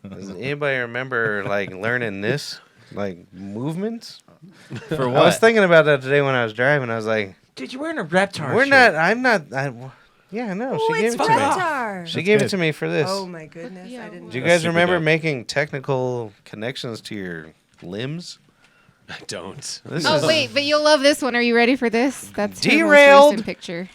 Does anybody remember like learning this, like movements? For I was what? thinking about that today when I was driving. I was like, Dude, you're wearing a Reptar "We're shirt. not. I'm not. Yeah, no. Oh, She gave it's it to me. Reptar. She gave good. it to me for this. Oh my goodness, Yeah. I didn't. Do you know. guys super remember dope. making technical connections to your limbs? I don't. This Oh is wait, but you'll love this one. Are you ready for this? That's her most Derailed. recent picture.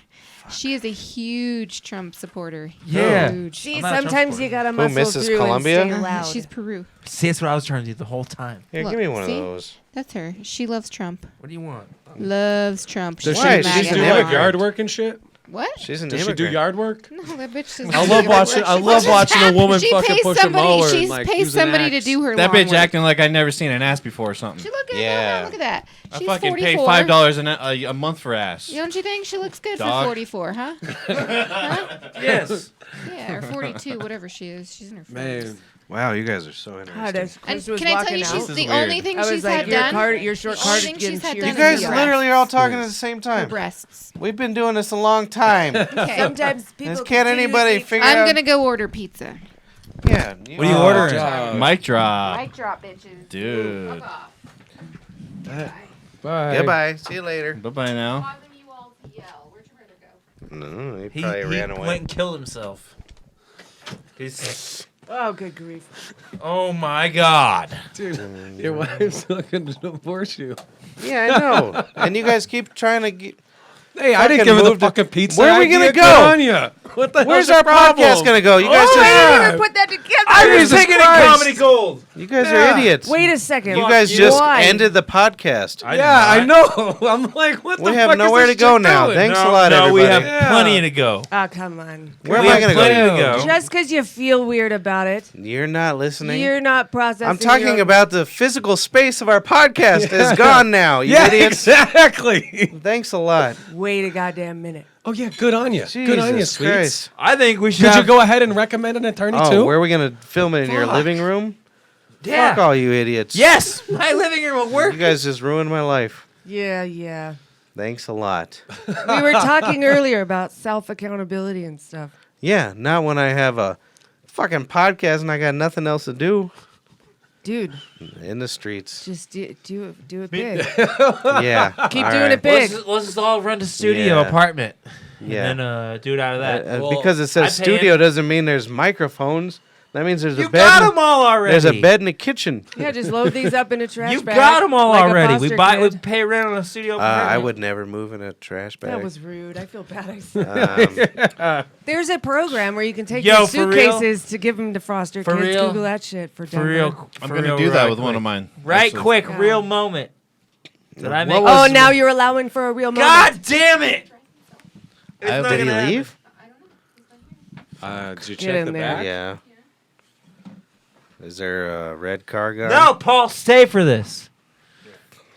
She is a huge Trump supporter. Yeah. Huge. See, I'm not a Trump sometimes supporter. you gotta Who, muscle Mrs. through Columbia? and stay loud. She's Peru. See, that's what I was trying to do the whole time. Here, Look, give me one see? of those. That's her. She loves Trump. What do you want? Loves Trump. Does Why? she, She's she an do like immigrant. yard work and shit? What? She's an Does she immigrant. do yard work? No, that bitch doesn't. I love watching. I love watching a woman She fucking pays push a somebody. mower She and like pays use an somebody to axe. do her. That lawn bitch work. acting like I'd never seen an ass before or something. She look good. Yeah. Look at that. I She's fucking 44. pay $5 a month for ass. Don't you think she looks good Dog. for 44, huh? Yes. Yeah, or 42, whatever she is. She's in her 40s. Man, Wow, you guys are so God, interesting. as And Chris was can I tell walking you, out, she's This the is only weird. thing I was she's like, had your done. short The only cardigan. thing she's had cheers done You is to guys the breasts. literally are all talking at the same Her time. breasts. We've been doing this a long time. Okay. Sometimes people This can't continue anybody to- figure I'm out. gonna go order pizza. Yeah. What are you Oh, ordering? God. Mic drop. Mic drop, bitches. Dude. Fuck off. bye. Goodbye. See you later. Bye-bye now. Causing you all to yell. Where'd your brother go? No, he He probably ran away. went and killed himself. He's. Oh, good grief! Oh my God. Dude, your wife's looking to divorce you. Yeah, I know. And you guys keep trying to get. Hey, I Fucking didn't give her the moved it. fucking pizza. Where are we gonna idea. go? Good on ya. What the Where's hell's our your problem? podcast gonna go? You guys Oh, I didn't just. even put that together. I was Jesus taking Christ. a comedy gold. You guys are idiots. Wait a second. You guys just Why? ended the podcast. Yeah, I know. I'm like, what the We fuck have nowhere is to this go chick now. doing? Thanks no, a lot, no, everybody. we have Yeah. plenty to go. Oh, come on. Where am We I have gonna plenty go? to go. Just because you feel weird about it, You're not listening. you're not processing. I'm talking your- about the physical space of our podcast Yeah. is gone now. You Yeah, idiots. exactly. Thanks a lot. Wait a goddamn minute. Oh yeah, good on you. Good on you, Jesus sweets. Christ. I think we should. Could you have- go ahead and recommend an attorney Oh, too? where are we gonna film it in your Fuck. living room? Yeah. Fuck all you idiots. Yes, my living room will work. You guys just ruined my life. Yeah. Thanks a lot. We were talking earlier about self accountability and stuff. Yeah, not when I have a fucking podcast and I got nothing else to do Dude, in the streets. just do it big. Yeah. Keep all doing right. it big. Let's just all rent a studio Yeah. apartment. Yeah. And then do it out of that. Well, Because it says I pay studio doesn't mean there's microphones. That means there's you a bed. got them all already. There's a bed in the kitchen. Yeah, just load these up in a trash You bag. got them all like a already. We foster we kid. pay rent on a studio I apartment. would never move in a trash bag. That was rude. I feel bad. I said. There's a program where you can take Yo, your for real? suitcases to give them to foster For kids. real? Google that shit for For Denver. real. I'm for going to real, do that right with one quick. of mine. Right actually. quick, Yeah. real moment. Did I make? What was- Oh, now you're allowing for a real moment. God damn it! It's I- not Did he gonna happen. leave? Did you Get check in the there. back? Yeah. Is there a red car guy? No, Paul, stay for this.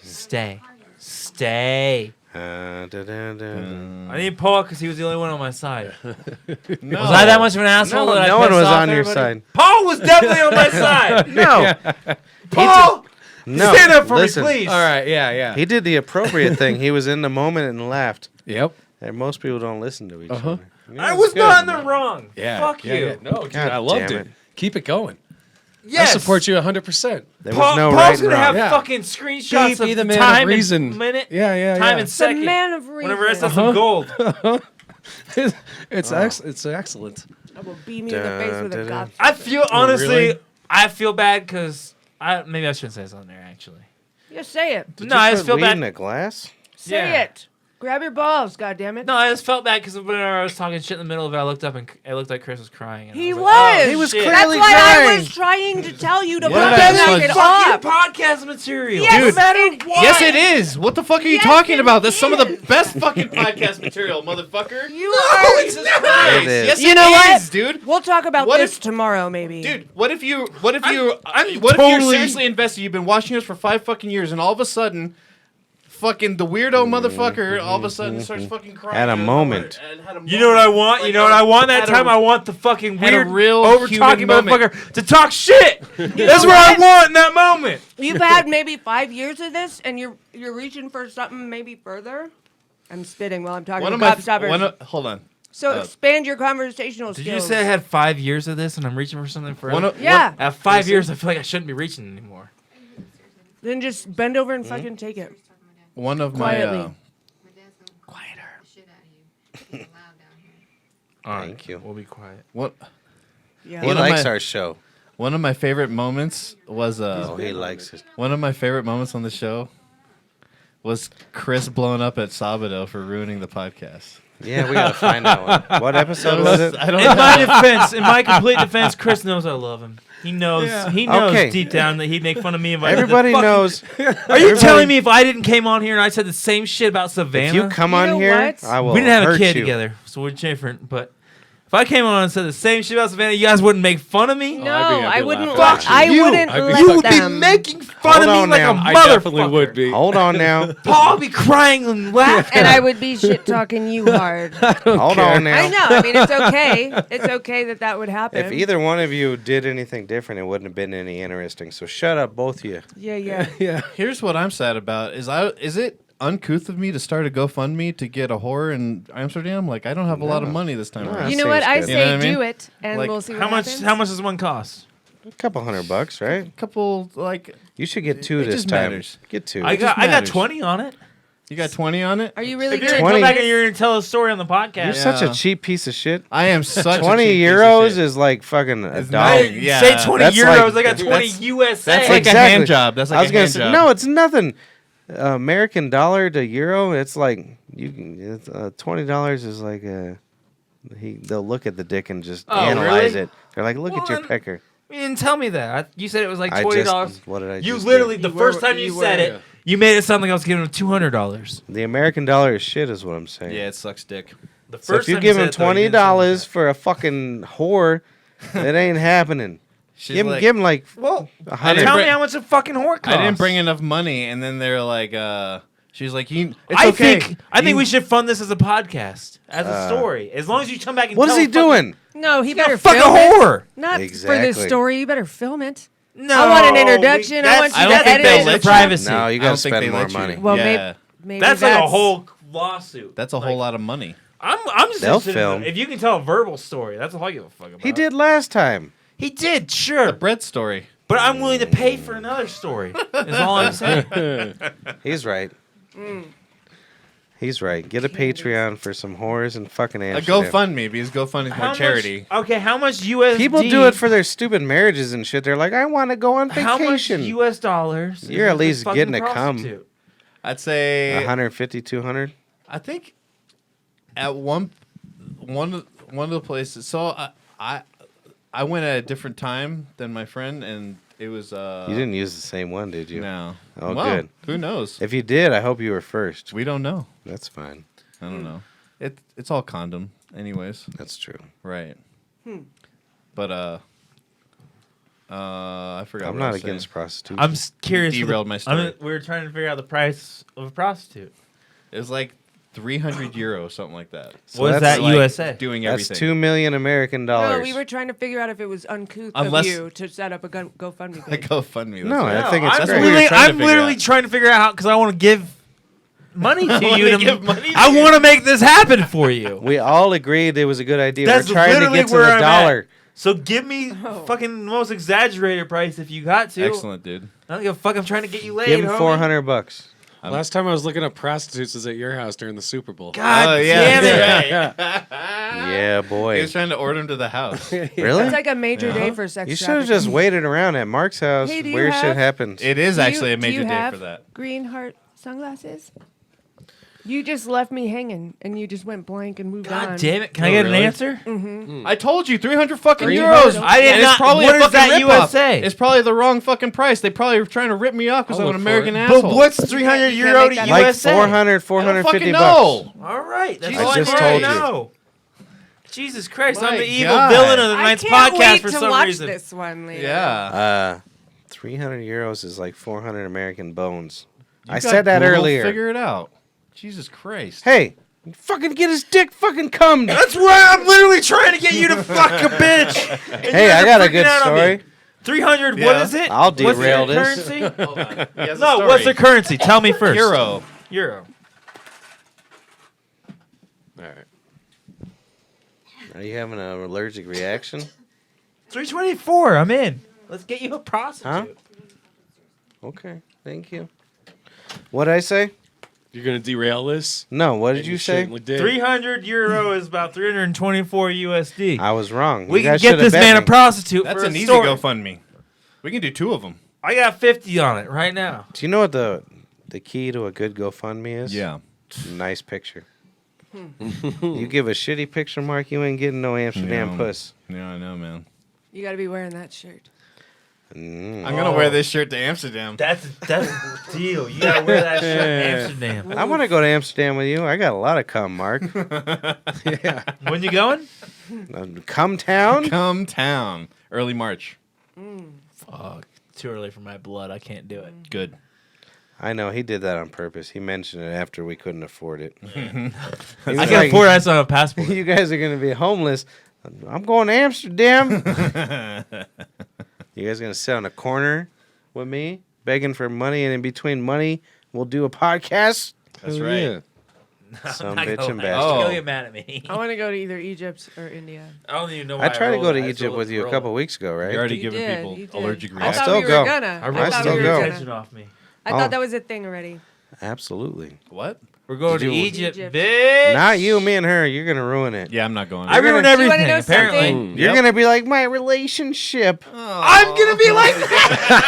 Stay. Stay. Da-da-da-da. I need Paul because he was the only one on my side. No. Was I that much of an asshole? that I No one pissed was off on your everybody? side. Paul was definitely on my side. No. Paul, No. stand up for Listen, me, please. All right, yeah. He did the appropriate thing. He was in the moment and laughed. Yep. And most people don't listen to each Uh-huh. other. Yeah, I it's was good. not in the wrong. Yeah. Fuck yeah, you. yeah. No, dude, God I loved damn it. Keep it going. Yes. I support you 100%. There was no Paul's right and gonna have wrong. Yeah. fucking screenshots Be of the the man of time reason. and minute, Yeah. time and second. The man of reason. Whenever it's some gold. It's excellent. I will beam you in the face with a golf. I feel honestly, really? I feel bad because maybe I shouldn't say something there actually. Just say it. Did No, you I put just feel weed bad. in a glass? Say Yeah. it. Grab your balls, goddammit. No, I just felt bad because whenever I was talking shit in the middle of it, I looked up and it looked like Chris was crying. And He I was. was. Like, oh, He was shit. clearly That's why I crying. was trying to tell you to What fucking about knock this it Fucking off. podcast material. Yes, Dude. no matter it what. Yes, it is. What the fuck are you Yes, talking it about? That's some of the is. best fucking podcast material, motherfucker. You are. Jesus Christ. It is. Yes, You it know what? is, dude. We'll talk about What this if- tomorrow, maybe. Dude, what if you're totally- seriously invested? You've been watching us for 5 fucking years, and all of a sudden, fucking the weirdo motherfucker all of a sudden starts fucking crying. At a moment. And had a You know what I want? Like You know what I want that had a- time? I want the fucking had a weird, real over talking human moment. motherfucker to talk shit. That's know what I what? want in that moment. You've had maybe 5 years of this, and you're reaching for something maybe further. I'm spitting while I'm talking. One to of my Gobstoppers. hold on. So expand your conversational Did skills. you say I had 5 years of this and I'm reaching for something further? Yeah. At 5 years, I feel like I shouldn't be reaching anymore. Then just bend over and fucking take it. One of Quietly. my Quieter. Thank you. We'll be quiet. what Yeah. He One of likes my- our show. one of my favorite moments was Oh, he likes it. one of my favorite moments on the show was Chris blowing up at Sabado for ruining the podcast. Yeah, we gotta find that one. What episode was it? I don't In know. my defense, in my complete defense, Chris knows I love him. He knows. Yeah. He knows Okay. deep down that he'd make fun of me if I did the Everybody fucking- knows. Are you telling me if I didn't came on here and I said the same shit about Savannah? If you come You on know here, what? I will. we didn't have a hurt kid you. together, so we're different. But if I came on and said the same shit about Savannah, you guys wouldn't make fun of me. No, I'd be I wouldn't. laughing. I You. wouldn't I'd be- let You would be them. making fun Hold of me on like now. a I motherfucker. definitely would be. Hold on now. Paul would be crying and laughing. And I would be shit talking you hard. Hold on now. I know. I mean, it's okay. It's okay that would happen. If either one of you did anything different, it wouldn't have been any interesting. So shut up, both of you. Yeah. Yeah. Here's what I'm sad about: is it uncouth of me to start a GoFundMe to get a whore in Amsterdam? Like, I don't have a lot of money this time No, around. You That know what? seems I good. say You know what I mean? do it, and Like, we'll see what How much? happens. How much does one cost? A couple $100, right? Couple like You should get two It this just time. matters. Get two. I got matters. 20 on it. you got 20 on it. Are you really If you're good? gonna 20. come back and you're gonna tell a story on the podcast, You're such a Yeah. cheap piece of shit. I am such 20 a cheap piece of euros shit. is like fucking a It's dollar. not- Yeah. say 20 That's euros. like- I got 20 that's- USA. That's like Exactly. a hand job. That's like I was a gonna hand say job. no, it's nothing. American dollar to euro, it's like you can. It's, $20 is like they'll look at the dick and just Oh, analyze really? it. They're like, look at Well, your then- pecker. You didn't tell me that. You said it was like I $20. just what did I? You just literally, do? the You first were- time you you said were- it, you made it sound like I was giving him $200. The American dollar is shit, is what I'm saying. Yeah, it sucks dick. The So if first you time give him said it, though, you didn't $20 say for a fucking whore, it ain't happening. She's Give him, like, give him like Well, $100. tell me bring- how much a fucking whore costs. I didn't bring enough money, and then they're like, she's like, it's I okay. think we should fund this as a podcast, as a story. As long as you come back and What is tell he a fucking- doing? No, he He's better a fucking film it. whore. Not for Exactly. this story. You better film it. No, I want an introduction. I want you I to don't think edit they'll it. let you. privacy. No, you I gotta don't think spend they more let you. money. Well, yeah, maybe That's like a whole lawsuit. that's a whole lot of money. I'm just They'll interested in film. if you can tell a verbal story. That's all I give a fuck about. He did last time. He did, sure. The bread story. But I'm willing to pay for another story. Is all I'm saying. He's right. He's right. Get a Patreon for some whores and fucking A Amsterdam. GoFundMe, because GoFundMe is my charity. Okay, how much USD? People do it for their stupid marriages and shit. They're like, I want to go on how much vacation. US dollars? is You're at this least fucking getting a cum. prostitute? I'd say 150, 200. I think at one of the places. So I went at a different time than my friend, and it was. You didn't use the same one, did you? No. Oh, Well, good. Who knows? If you did, I hope you were first. We don't know. That's fine. I don't know. It's all condom, anyways. That's true. Right. But I forgot. I'm what I not was against saying. prostitution. I'm curious. Derailed my story. We were trying to figure out the price of a prostitute. It was like 300 euro, something like that. So What is that's that like USA? Doing That's everything. $2 million American dollars. No, we were trying to figure out if it was uncouth Unless- of you to set up a GoFundMe Like page. GoFundMe. that's No, right. I think it's I'm great. we were literally, trying to I'm figure literally out. trying to figure out how because I want to give money to wanna you. give money to I you. want to make this happen for you. We all agreed it was a good idea. That's we're trying to literally get to where the I'm dollar. So give me fucking the most exaggerated price if you got to. Excellent, dude. I don't give a fuck. I'm trying to get you laid. Give him homie. $400. Last time I was looking up prostitutes was at your house during the Super Bowl. God damn it! Yeah, He boy. was trying to order him to the house. Really? It's like a major day for sex You should have trafficking. just waited around at Mark's house. Hey, do you Weird shit have- happens. It is Do you- actually a do major you day have for that. Green heart sunglasses? You just left me hanging, and you just went blank and moved on. God damn it! Can I get really? an answer? I told you, 300 fucking Green euros. heart? I did And not. It's probably What a is fucking that rip-off. USA? It's probably the wrong fucking price. They probably were trying to rip me off because I'll I'm an look for American it. asshole. But what's 300 You can't euro make to that Like USA? 400, I don't 450 fucking bucks. know. All right, that's Jesus all I just need told to you. know. Jesus Christ, I'm My the evil God. villain of the I night's can't podcast wait for to some watch reason. this one later. Yeah. 300 euros is like 400 American bones. You I got said that Google, earlier. Figure it out. Jesus Christ. Hey, fucking get his dick fucking cummed. That's why I'm literally trying to get you to fuck a bitch. And you Hey, guys I are got a freaking good out on me. story. 300. What Yeah. is it? I'll What's the derail this. currency? Hold on. He has a No, story. what's the currency? Tell me first. Euro. Euro. All right. Are you having an allergic reaction? 324. I'm in. Let's get you a prostitute. Huh? Okay, thank you. What did I say? You're gonna derail this? No, what did And you say? certainly did. 300 euro is about 324 USD. I was wrong. We You can guys get shoulda this bet man me. a prostitute That's for an a easy story. GoFundMe. We can do 2 of them. I got 50 on it right now. Do you know what the key to a good GoFundMe is? Yeah. Nice picture. You give a shitty picture, Mark, you ain't getting no Amsterdam Yeah. puss. Yeah, I know, man. You got to be wearing that shirt. Mm. I'm gonna wear this shirt to Amsterdam. That's the deal. You gotta wear that shirt in Amsterdam. I want to go to Amsterdam with you. I got a lot of cum, Mark. Yeah. When you going? Cum town? Come town. Early March. Fuck. Too early for my blood. I can't do it. Good. I know he did that on purpose. He mentioned it after we couldn't afford it. He I was can like, afford it. I still have a passport. You guys are gonna be homeless. I'm going to Amsterdam. You guys gonna sit on a corner with me, begging for money, and in between money, we'll do a podcast. That's Hell right. yeah. Some Not bitch gonna and lie. bastard. Don't get mad at me. I want to go to either Egypt or India. I don't even know. I why tried to rolled go to it. I Egypt still with you a rolled couple it. weeks ago, right? You're already You giving did, people you did. allergic I reactions. thought still we were go. gonna. I I rolled thought still we were go. gonna. attention off me. I Oh. thought that was a thing already. Absolutely. What? We're going Did to you- Egypt, Egypt. bitch. Not you, me, and her. You're gonna ruin it. Yeah, I'm not going. I ruined gonna- Do you wanna everything. know Apparently, something? You're gonna be like my relationship. I'm gonna be like,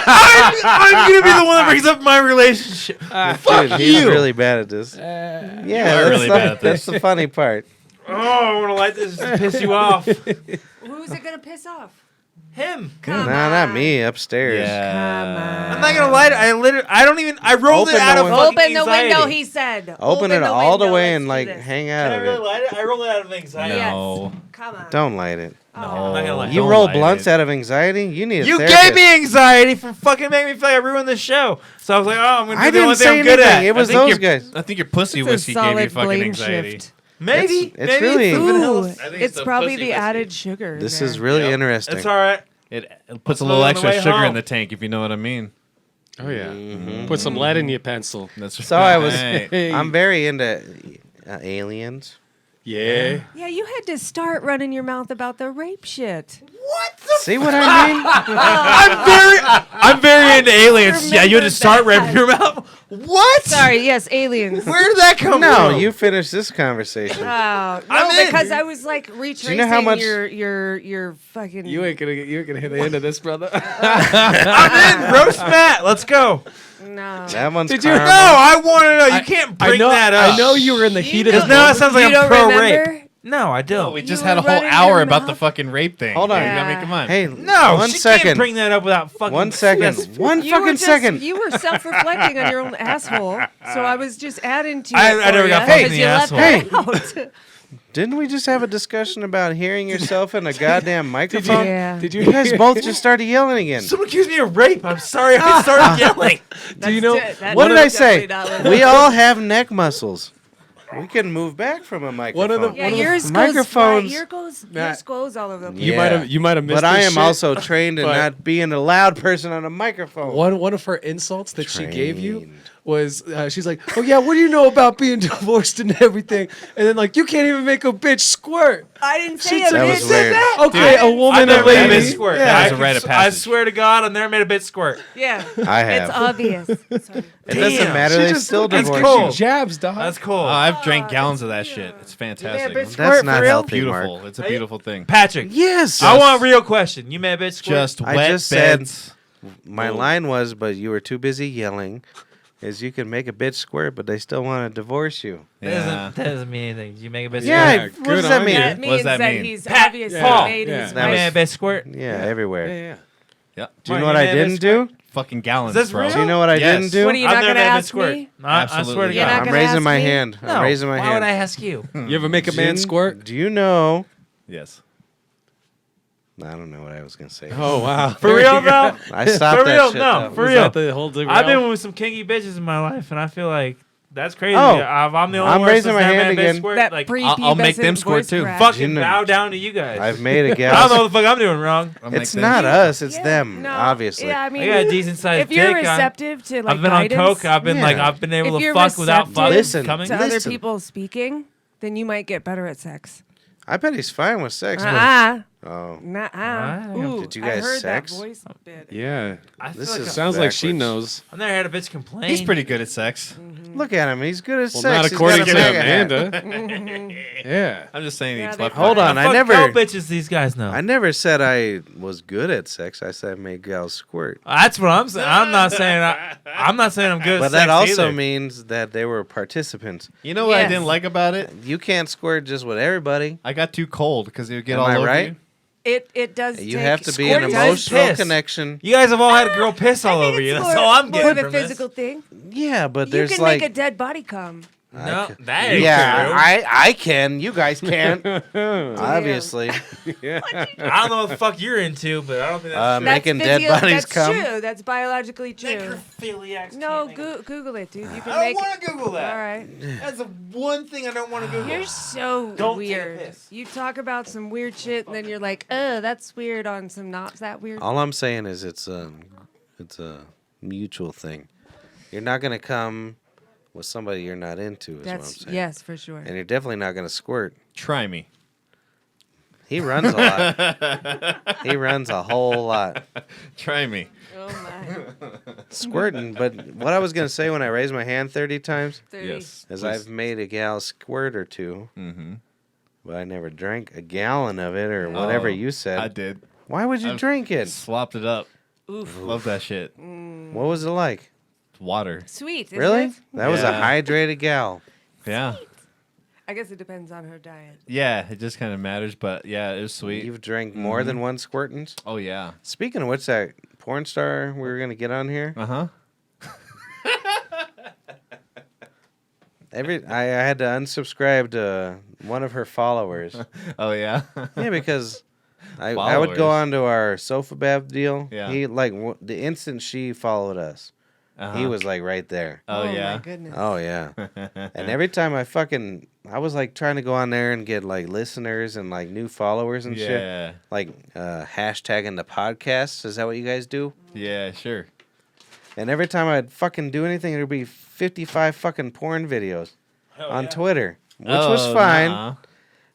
I'm gonna be the one that brings up my relationship. Dude, he's you. really bad at this. Yeah, are that's, really bad at that's the funny part. Oh, I want to light this to piss you off. Who's it gonna piss off? Him. Come Nah, not on. me. Upstairs. Come on. I'm not gonna lie. I don't even. I rolled Open it out the of window. fucking Open the anxiety. window, he said. Open it the all the window. way Let's and do like this. hang Can out I of really it. light it? I rolled it out of anxiety. No. Come on. Don't light it. Oh. I'm not gonna lie. You Don't roll light blunts it. out of anxiety? You need a You therapist. gave me anxiety for fucking making me feel like I ruined the show. So I was like, oh, I'm gonna do I the only didn't thing say I'm good anything. at. It was I think those you're- guys. I think your pussy It's a whiskey gave you solid fucking blame anxiety. shift. Maybe. It's Maybe really- something Ooh, else. I think it's it's the probably pussy the whiskey. added sugar. in This there. is really Yep. interesting. It's all right. It puts a I'll little throw it on the extra way sugar home. in the tank, if you know what I mean. Oh yeah. Mhm. Put some lead in your pencil. That's So I was. Right. Hey. I'm very into aliens. Yeah. Yeah, you had to start running your mouth about the rape shit. See what I mean? I'm very into aliens. Yeah, you had to start Remember ripping your mouth. What? Sorry, yes, aliens. Where did that come No, from? you finish this conversation. Oh, no, I'm in. because I was like retracing how much- your fucking. You ain't gonna hit the end of this, brother. I'm in. Roast Matt. Let's go. No. That one's Did you- No, caramel. I want to know. You can't bring that up. I know you were in the heat of You the Because now it sounds like You I'm don't pro remember? rape. No, I don't. We just You had a were whole running hour your about the mouth. fucking rape thing. Hold on. I mean, come on. Hey, No, one she second. can't bring that up without fucking. 1 second. One You were fucking just, second. You were self-reflecting on your own asshole, so I was just adding to I it. never for got ya, fucked in 'cause the you left asshole. it out. Didn't we just have a discussion about hearing yourself in a goddamn microphone? Yeah. Did You guys both just started yelling again. Someone accused me of rape. I'm sorry. I started yelling. Do you know What did I say? Definitely not We all have neck muscles. We can move back from a microphone. One of the- Yeah, One of the yours microphones- yours goes all over the place. You might have missed But I this am shit. also trained in but- not being a loud person on a microphone. One of her insults that she gave you Trained. was she's like, "Oh yeah, what do you know about being divorced and everything?" And then like, "You can't even make a bitch squirt." I didn't say She a took- That bitch was said weird. that. Okay, a woman, I've a never made a lady. bitch squirt. Yeah. That was a rite of I passage. swear to God, I've never made a bitch squirt. Yeah, I it's have. obvious. Sorry. It doesn't Damn. matter. She They just still fucking divorce cool. you. gives you jabs, dog. That's cool. I've drank gallons of that shit. It's fantastic. bitch It's squirt That's for not real? healthy, Mark. beautiful. It's a beautiful thing. Patrick, Yes. I want a real question. You made a bitch squirt? Just I wet just said- beds. My line was, but you were too busy yelling, is you can make a bitch squirt, but they still want to divorce you. Yeah. That doesn't mean anything. Did you make a bitch Yeah, squirt? what good does that on mean? you. That What means does that that mean? he's Pat, obviously Paul. made Yeah. his That You was- made a bitch squirt? Yeah, everywhere. Yeah. Yeah. Do you Mark, know what you I made a bitch didn't do? Fucking gallons, Is this bro. real? Do you know what I Yes. didn't do? What are you I've not never gonna made a bitch ask squirt. me? I Absolutely swear to You're God. not I'm gonna raising ask my me? hand. No. I'm raising my Why hand. would I ask you? You ever make a man Do- squirt? Do you know? Yes. I don't know what I was gonna say. Oh wow. For real, though? I stopped For that real? shit. No, though. for Was real. that the whole I've been with some kinky bitches in my life, and I feel like that's crazy. Oh, I'm the only I'm one raising that's my never hand made a bitch again. squirt. That Like, I'll make them squirt too. fucking You know- bow down to you guys. I've made a I don't know gal. what the fuck I'm doing wrong. It's not us. It's Yeah, them. no, Obviously. Yeah, I mean, I got a decent sized if you're dick. receptive to like I've been on guidance, coke. I've been like Yeah. I've been able if to you're fuck without receptive fucking Listen, coming. to other Listen. people speaking, then you might get better at sex. I bet he's fine with sex. but- Ah, Oh, nah. Ooh, Did you I guys heard sex? that voice bit. Yeah. I feel This like is- Sounds like she backwards. knows. I've never had a bitch complain. He's pretty good at sex. look at him. He's good at Well, sex. not He's according got a to mega hat. Amanda. Yeah. I'm just saying Yeah, he's they left. Hold on. I I fuck never. girl bitches. These guys know. I never said I was good at sex. I said I made gals squirt. That's what I'm saying. I'm not saying I'm not saying I'm good. But at that sex also either. means that they were participants. You know what I Yes. didn't like about it? You can't squirt just with everybody. I got too cold because it would get Am all I over right? you. It does. You take have to be an Squirting does emotional piss. connection. You guys have all had a girl piss all I think over you. it's That's more- all I'm more getting of a from this. physical thing. Yeah, but You there's can like make a dead body come. No, c- that ain't yeah, true. I can. You guys can't. Obviously, I don't know what the fuck you're into, but I don't think that's true. making dead bodies that's come. true. That's biologically true. Necrophiliacs No, can't make Google it, dude. You I can don't make. want to Google that. All right. That's the one thing I don't want to Google. You're so Don't take a weird. piss. You talk about some weird shit, and then you're like, that's weird on some not that weird. All I'm saying is it's a mutual thing. You're not gonna come with somebody you're not into. Is what I'm That's saying. yes, for sure. And you're definitely not gonna squirt. Try me. He runs a lot. He runs a whole lot. Try me. Oh my. Squirting, but what I was gonna say when I raised my hand 30 times 30. Yes. is I've made a gal squirt or two, Mm-hmm. but I never drank a gallon of it or whatever you said. I did. Why would you I've- drink it? Slopped it up. Oof. Love that shit. What was it like? It's water. Sweet. Isn't Really? It? That was a Yeah. hydrated gal. Yeah. I guess it depends on her diet. Yeah, it just kind of matters, but yeah, it was sweet. You've drank more than one squirtins? Oh, yeah. Speaking of which, that porn star we were gonna get on here. Uh-huh. I had to unsubscribe to one of her followers. Oh, yeah? Yeah, because I would go Followers. on to our Sofabab deal. Yeah. He like the instant she followed us, Uh-huh. he was like right there. Oh, my yeah? goodness. Oh yeah. And every time I was like trying to go on there and get like listeners and like new followers and shit. Yeah. Like hashtagging the podcast. Is that what you guys do? Yeah, sure. And every time I'd fucking do anything, there'd be 55 fucking porn videos on Twitter, which was fine. Nah.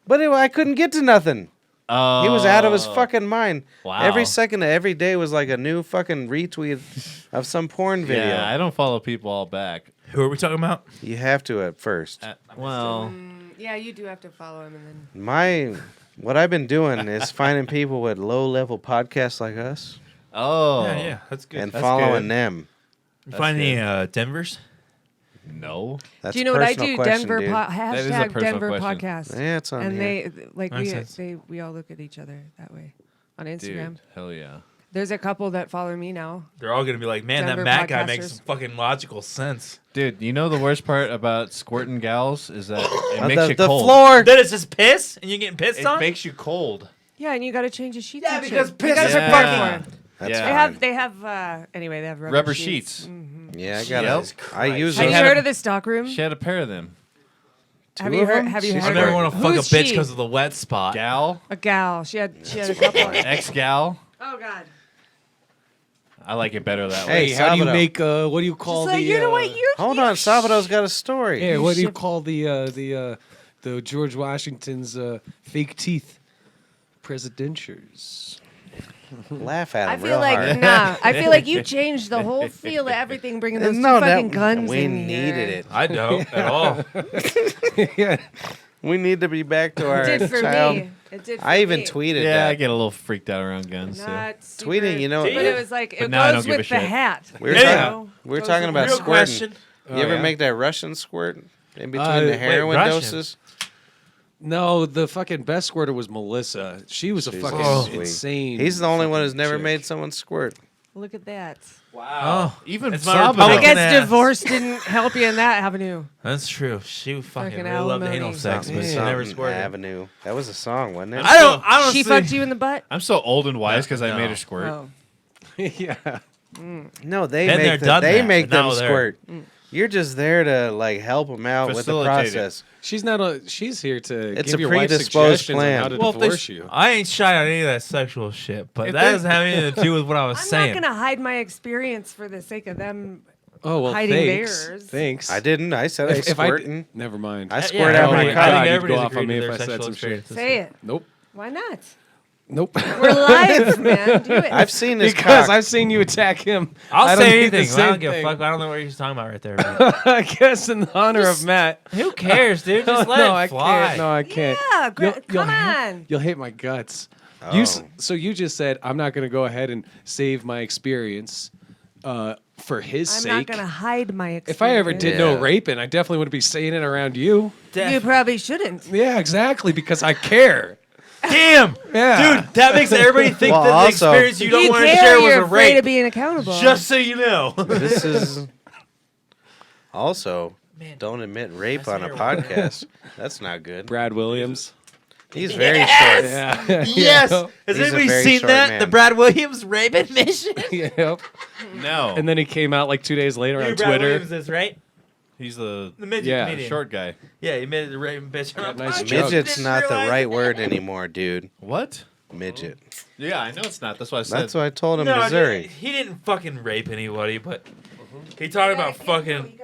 But I couldn't get to nothing. Oh. He was out of his fucking mind. Wow. Every second of every day was like a new fucking retweet of some porn video. Yeah, I don't follow people all back. Who are we talking about? You have to at first. Well, Yeah, you do have to follow him, and then What I've been doing is finding people with low-level podcasts like us oh. Yeah, that's good. and That's following good. them. You find any Denvers? No. That's do you know a what I personal do? question, Denver dude. is a hashtag personal Denver question. podcast. Yeah, it's on And here. they like Makes we all look at each other that way on Instagram. Dude, hell yeah. There's a couple that follow me now. They're all gonna be like, man, Denver that Matt guy makes podcasters. some fucking logical sense. Dude, you know the worst part about squirting gals is that it makes you the cold. floor. Then it's just piss, and you're getting pissed It on. makes you cold. Yeah, and you got to change the sheets. Yeah, and because shit. piss You gotta is prepare fucking- for it. That's Yeah. fine. They have anyway. They have Rubber sheets. Yeah, I got Yep. it. I use Have those. you had heard a- of the stock room? She had a pair of them. Have Two you of heard? them? Have you She's heard? I never of want to her? fuck a Who's bitch she? because of the wet spot. Gal? A gal. She had a couple. Ex-gal? Oh God. I like it better that Hey, way. How do you Sabado. make what do you call Just like, the you know what? You're Hold on, Sabado's got a story. yeah, what do you call the George Washington's fake teeth? Presidentures. Laugh at I him feel real like hard. nah. I feel like you changed the whole feel of everything, bringing those No, two fucking that guns we in needed here. it. I don't at all. Yeah. We need to be back to our It did for child. me. It did. For I even me. tweeted Yeah, I that. get a little freaked out around guns. So. Not super, Tweeting, you know. but it was like But it now I goes don't give a with the shit. hat. We were, Yeah. talking, we were Goes talking with about Real squirting. question. You ever yeah? make that Russian squirt in between Uh, the wait, heroin Russian? doses? No, the fucking best squirter was Melissa. She was a She's fucking so sweet. insane. He's the only one fucking who's never chick. made someone squirt. Look at that. Wow. Even It's my Sabado. I Republican guess ass. divorce didn't help you in that avenue. That's true. She fucking Fucking really loved alimony. anal sex, but she Something never squirted. Avenue. That was a song, wasn't it? I don't. She fucked you in the butt. I'm so old and wise because I No. made her squirt. Oh. Yeah. No, they Been there, make done they that, make but now them they're- squirt. You're just there to like help them out with the Facilitate it. process. She's not a. She's here to It's give a your wife predisposed suggestions plan. on how to Well, if they divorce you. I ain't shy on any of that sexual shit, but If that they- doesn't have anything to do with what I was I'm saying. not gonna hide my experience for the sake of them. Oh well, hiding thanks. theirs. Thanks. I didn't. I said I If I squirting. never mind. I Yeah, squirt out my everybody- cock. I think God, you'd everybody's go off on agreed me to if their I said sexual some shit. experiences. Say it. Nope. Why not? Nope. We're live, man. Do it. I've seen his because cock. I've seen you attack him. I'll I don't say need the anything. I same don't give a thing. fuck. I don't know what you're talking about right there. man. I guess in honor of Matt. Who cares, dude? Just let no, it I fly. can't. No, I can't. Yeah, come hate- on. You'll hate my guts. Oh. So you just said I'm not going to go ahead and save my experience for his I'm sake. not gonna hide my experience. If I ever did no Yeah. raping, I definitely wouldn't be saying it around you. you probably shouldn't. Yeah, exactly, because I care. Damn, Yeah. dude, that makes everybody think Well, that the also- experience you don't You want to care, share was you're a afraid rape. of being accountable. Just so you know. This is also don't admit rape on a podcast. That's not good. Brad Williams. He's very Yes! short. Yeah. Yes. Yep. Has He's a anybody very seen short that? man. The Brad Williams rape admission? Yep. No. And then he came out like 2 days later You on know who Brad Twitter. Williams is, right? He's the The midget Yeah, comedian. short guy. Yeah, he made the rape bitch. Yeah, on a nice podcast. joke. Midget's Didn't not the realize right it. word anymore, dude. What? Midget. Yeah, I know it's not. That's why I said. That's what I told him, No, Missouri. dude, he didn't fucking rape anybody, but he talked about fucking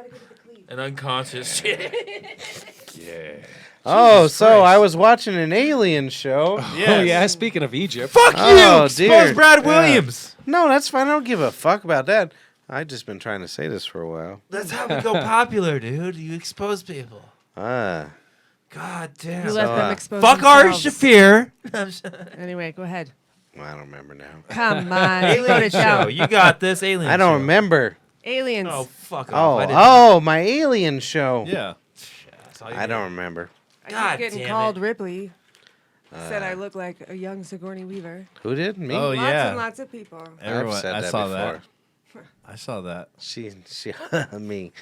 an unconscious shit. Oh, so I was watching an alien show. Oh yeah, speaking of Egypt. Fuck Oh, you! Expose dear. Brad Yeah. Williams. No, that's fine. I don't give a fuck about that. I've just been trying to say this for a while. That's how we go popular, dude. You expose people. Ah. God damn. You let So, them expose Fuck Ari themselves. Shafir. Anyway, go ahead. Well, I don't remember now. Come on, put Alien it show. down. You got this. Alien I don't show. remember. Aliens. Oh, fuck off. Oh, my alien show. Yeah. That's all you I did. don't remember. I God keep getting damn called it. Ripley. Said I look like a young Sigourney Weaver. Who did? Me? Oh, Lots yeah. and lots of people. Everyone, I've said I that saw before. that. I saw that. She, me.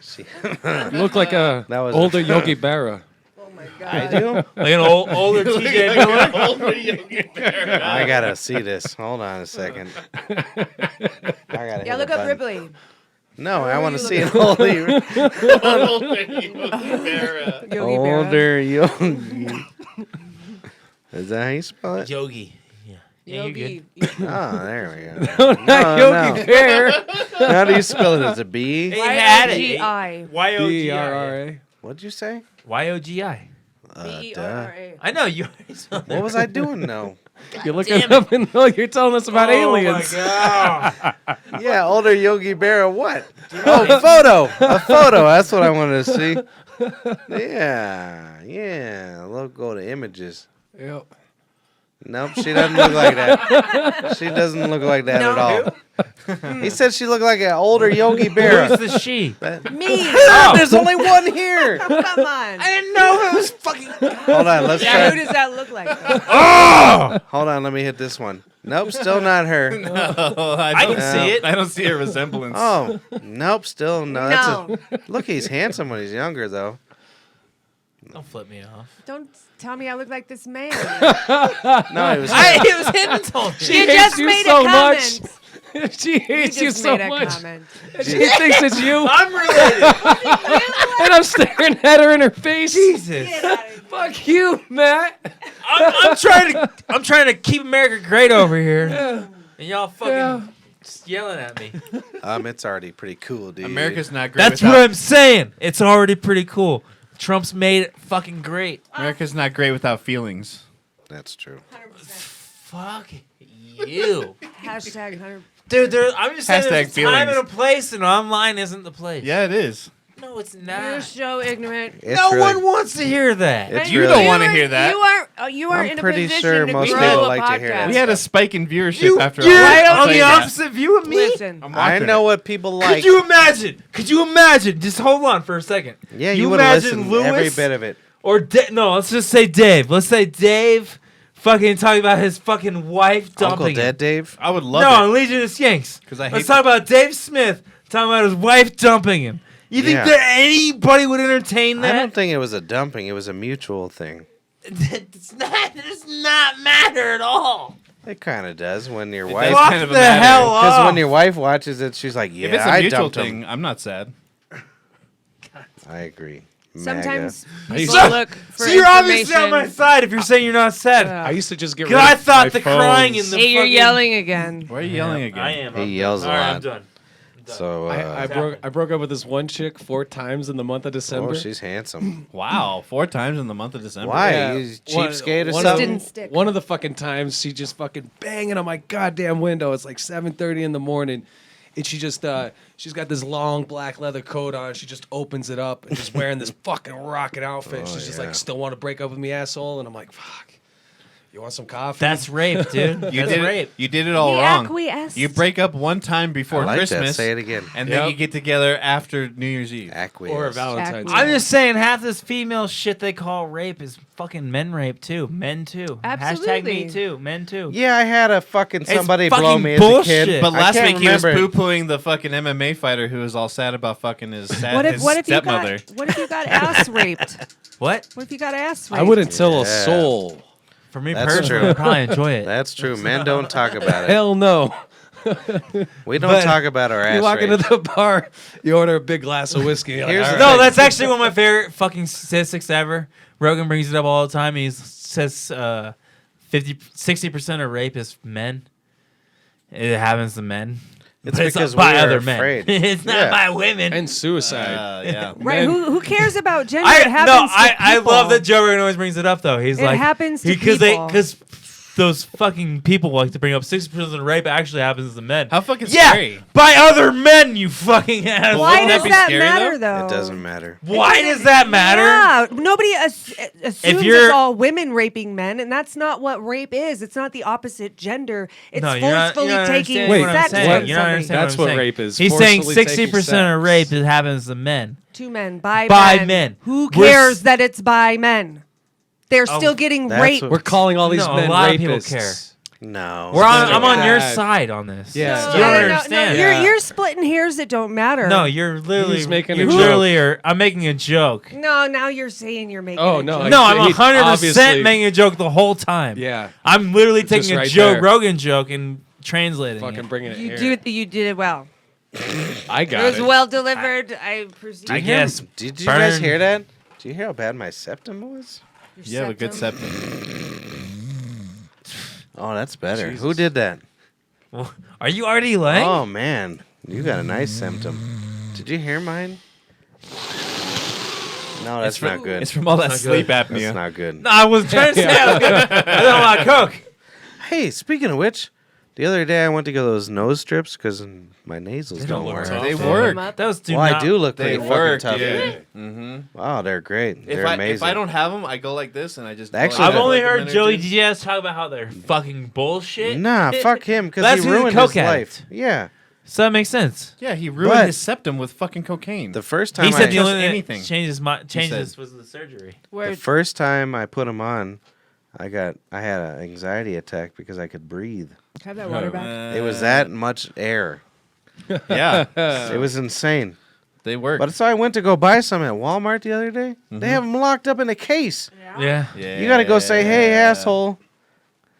She, You look like a That was- older Yogi Berra. Oh my I god. do? Like an older TJ Miller. I gotta see this. Hold on a second. I gotta Yeah, hit look a up button. Ripley. No, I are want to you see an Yogi Berra. older Yogi. Is that how you spell it? Yogi. Yeah. Yeah, you're good. Yogi. Oh, there we go. Not Yogi Bear. How do you spell it? Is it B? He had it. Y-O-G-I. B-R-R-A. What'd you say? Y-O-G-I. Duh. B-E-R-R-A. I know you. already saw What was I doing though? You're looking up and you're telling us about aliens. Oh my god. Yeah, older Yogi Berra. What? Oh, photo. A photo. That's what I wanted to see. Yeah. Let's go to images. Yep. Nope, she doesn't look like that. She doesn't look like that at all. He said she looked like an older Yogi Who's Berra. the she? Me. There's only one here. Come on. I didn't know it was fucking. Hold on, let's Yeah, who try. does that look like? though? Hold on, let me hit this one. Nope, still not her. I can see it. I don't see a resemblance. Oh, nope, still no. No. Look, he's handsome when he's younger, though. Don't flip me off. Don't tell me I look like this man. No, he was. It was him that told me. You hates just you made so a much. comment. She hates you just so made a much. comment. She thinks it's you, I'm related. and I'm staring at her in her face. Jesus. Get out of here. Fuck you, Matt. I'm trying to keep America great over here. And y'all fucking just yelling at me? It's already pretty cool, dude. America's not great. That's what I'm saying. It's already pretty cool. Trump's made it fucking great. America's not great without feelings. That's true. 100%. Fuck you. Hashtag 100. Dude, I'm just saying there's a time feelings. and a place, and online isn't the place. Yeah, it is. No, it's You're not. so ignorant. It's No really- one wants to hear that. It's You really- don't want to hear that. You aren't I'm in a pretty position sure to most grow people a like to hear podcast. that. We had a spike in viewership You're after all that. right I'll on tell the you that. opposite view of me. Listen, I'm I watching know it. what people like. Could you imagine? Could you imagine? Just hold on for a second. Yeah, you would have listened Lewis every bit of it. Or no, let's just say Dave. Let's say Dave fucking talking about his fucking wife dumping Uncle him. Dead Dave? I would love No, it. on Legion of Skanks. 'Cause I Let's hate talk about Dave Smith talking about his wife dumping him. You think Yeah. that anybody would entertain I that? don't think it was a dumping. It was a mutual thing. It does not matter at all. It kind of does when your It wife... does Fuck kind of a the matter. hell Because off. when your wife watches it, she's like, yeah, If it's a I mutual dumped thing, him. I'm not sad. I agree. sometimes I used people to- look for So you're obviously on my information. side if you're saying you're not sad. I used to just get rid Because I of thought my the phones. crying in the Hey, you're fucking- yelling again. Why are you yelling again? I am. He I'm yells done. a All right, lot. I'm done. So, I broke up with this one chick 4 times in the month of December. oh, she's handsome. Wow, 4 times in the month of December. Why? Yeah, You cheapskate or one something? Didn't stick. One of the fucking times she just fucking banging on my goddamn window. It's like 7:30 in the morning, and she just she's got this long black leather coat on. She just opens it up and just wearing this fucking rocking outfit. Oh, She's just yeah. like, still want to break up with me, asshole? And I'm like, fuck. You want some coffee? That's rape, dude. You That's did rape. it. You did it all He wrong. acquiesced. You break up one time before I like Christmas, that. Say it again. and then Yep. you get together after New Year's Eve. Acquiesce. or Valentine's. Acquiesce. I'm just saying half this female shit they call rape is fucking men rape too. Men too. Hashtag Absolutely. me too. Men too. Yeah, I had a fucking It's somebody blow fucking me bullshit. as a kid. But I last can't week he was remember. poo-pooing the fucking MMA fighter who was all sad about fucking his, What if his what if you stepmother. got ass raped? What? What if you got ass raped? I wouldn't tell a Yeah. soul. For me That's personally, true. I'd probably enjoy it. That's true. Men don't talk about it. Hell no. We don't But talk about our ass You walk rape. into the bar, you order a big glass of whiskey. You're like, Here's all the right. No, that's actually one of my favorite fucking statistics ever. Rogan brings it up all the time. He says 60% of rape is men. It happens to men. It's But because not by we're other afraid. men. It's not Yeah. by women. And suicide. Yeah. Right? Men- Who cares about gender? It happens to I people. love that Joe Rogan always brings it up though. He's It like happens to because people. because those fucking people like to bring up 60% of rape actually happens to men. How fucking yeah, scary. by other men, you fucking asshole. Why Wouldn't that does be that scary, matter, though? though? It doesn't matter. Why does that matter? Yeah, nobody assumes you're- it's all women raping men, and that's not what rape is. It's not the opposite gender. It's No, you're not- forcefully you're not taking understanding Wait, what I'm sex saying. from what- You're not somebody. understanding That's what I'm what saying. rape is, He's saying forcefully taking 60% of sex. rape it happens to men. Two men by By men. Who We're cares s- that it's by men? They're Oh, still getting that's raped. what- We're calling all these No, a men lot of rapists. people care. No. I'm on your bad. side on this. Yeah. No, You don't no, understand. No, Yeah. you're splitting hairs that don't matter. No, you're literally He's making a you joke. literally are. I'm making a joke. No, now you're saying you're making. Oh, a no, joke. like- No, I'm he 100% obviously- making a joke the whole time. Yeah. I'm literally Just taking a right Joe there. Rogan joke and translating Fucking it. bringing it you here. you did it well. I got It was it. well delivered. I perceive. I guess. Did you guys Burn. hear that? Did you hear how bad my septum was? You have a good septum. septum. Oh, that's better. Jesus. Who did that? Are you already lying? Oh, man. You got a nice septum. Did you hear mine? No, that's not good. It's from all that That's not sleep good. apnea. That's not good. No, I was trying to say I was gonna, I don't want Coke. Hey, speaking of which, the other day I went to get those nose strips because my nasals don't look work. tough. They Fill work. Those do Well, I not. do look They pretty work, fucking tough. yeah. Mm-hmm. Wow, they're great. If They're amazing. if I don't have them, I go like this and I just. Actually, go like I've that only for like a heard minute or Joey two. Diaz talk about how they're fucking bullshit. Nah, fuck him because That's he who's a ruined coke his addict. life. Yeah. So that makes sense. Yeah, he ruined But- his septum with fucking cocaine. The first time He said I, the only thing anything. that changed said. this was the surgery. the first time I put them on, I had an anxiety attack because I could breathe. Have that water back. It was that much air. Yeah, It was insane. they work. But so I went to go buy some at Walmart the other day. They have them locked up in a case. Yeah. yeah. You got to go say, "Hey, asshole,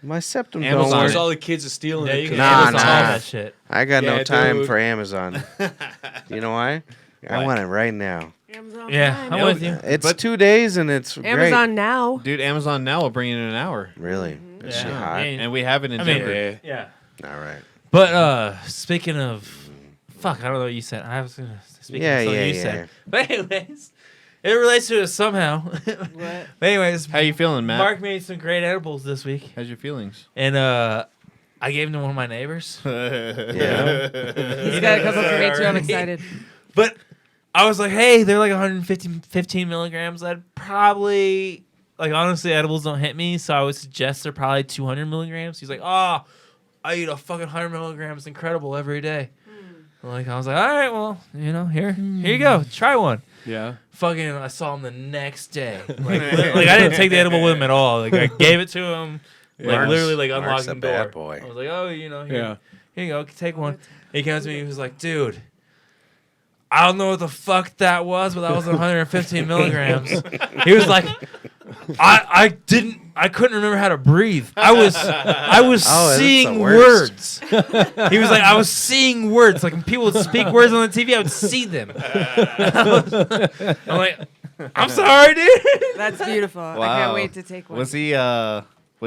my septum don't Amazon. work." There's all the kids are stealing Yeah, it. you can Nah, Amazon nah. that shit. I got no Yeah, time dude. for Amazon. You know why? I Why? want it right now. Amazon Yeah, Prime. I'm with you. It's But- 2 days and it's Amazon now. Dude, Amazon now will bring it in an hour, great. Really? Is she Yeah. hot? Yeah. and we have it in I mean, Denver. yeah. All right. But speaking of, fuck, I don't know what you said. I was gonna speak of something you yeah. said. But anyways, it relates to it somehow. What? But anyways, How you feeling, Matt? Mark made some great edibles this week, How's your feelings? and I gave them to one of my neighbors. Yeah. He's got a couple for me too. I'm excited. But I was like, hey, they're like 15 milligrams. I'd probably, like, honestly, edibles don't hit me, so I would suggest they're probably 200 milligrams. He's like, oh, I eat a fucking 100 milligrams, incredible, every day. Like, I was like, all right, well, you know, here you go, try one. Yeah. Fucking, I saw him the next day. Like I didn't take the edible with him at all. Like, I gave it to him, like, literally, like, Mark's unlocking a the door. bad boy. I was like, oh, you know, Yeah. here you go, take one. He came to me, he was like, dude, I don't know what the fuck that was, but that was 115 milligrams. He was like, I couldn't remember how to breathe. I was Oh, that's seeing the worst. words. He was like, I was seeing words. Like when people would speak words on the TV, I would see them. I'm like, I'm sorry, dude. That's beautiful. I Wow. can't wait to take one. Was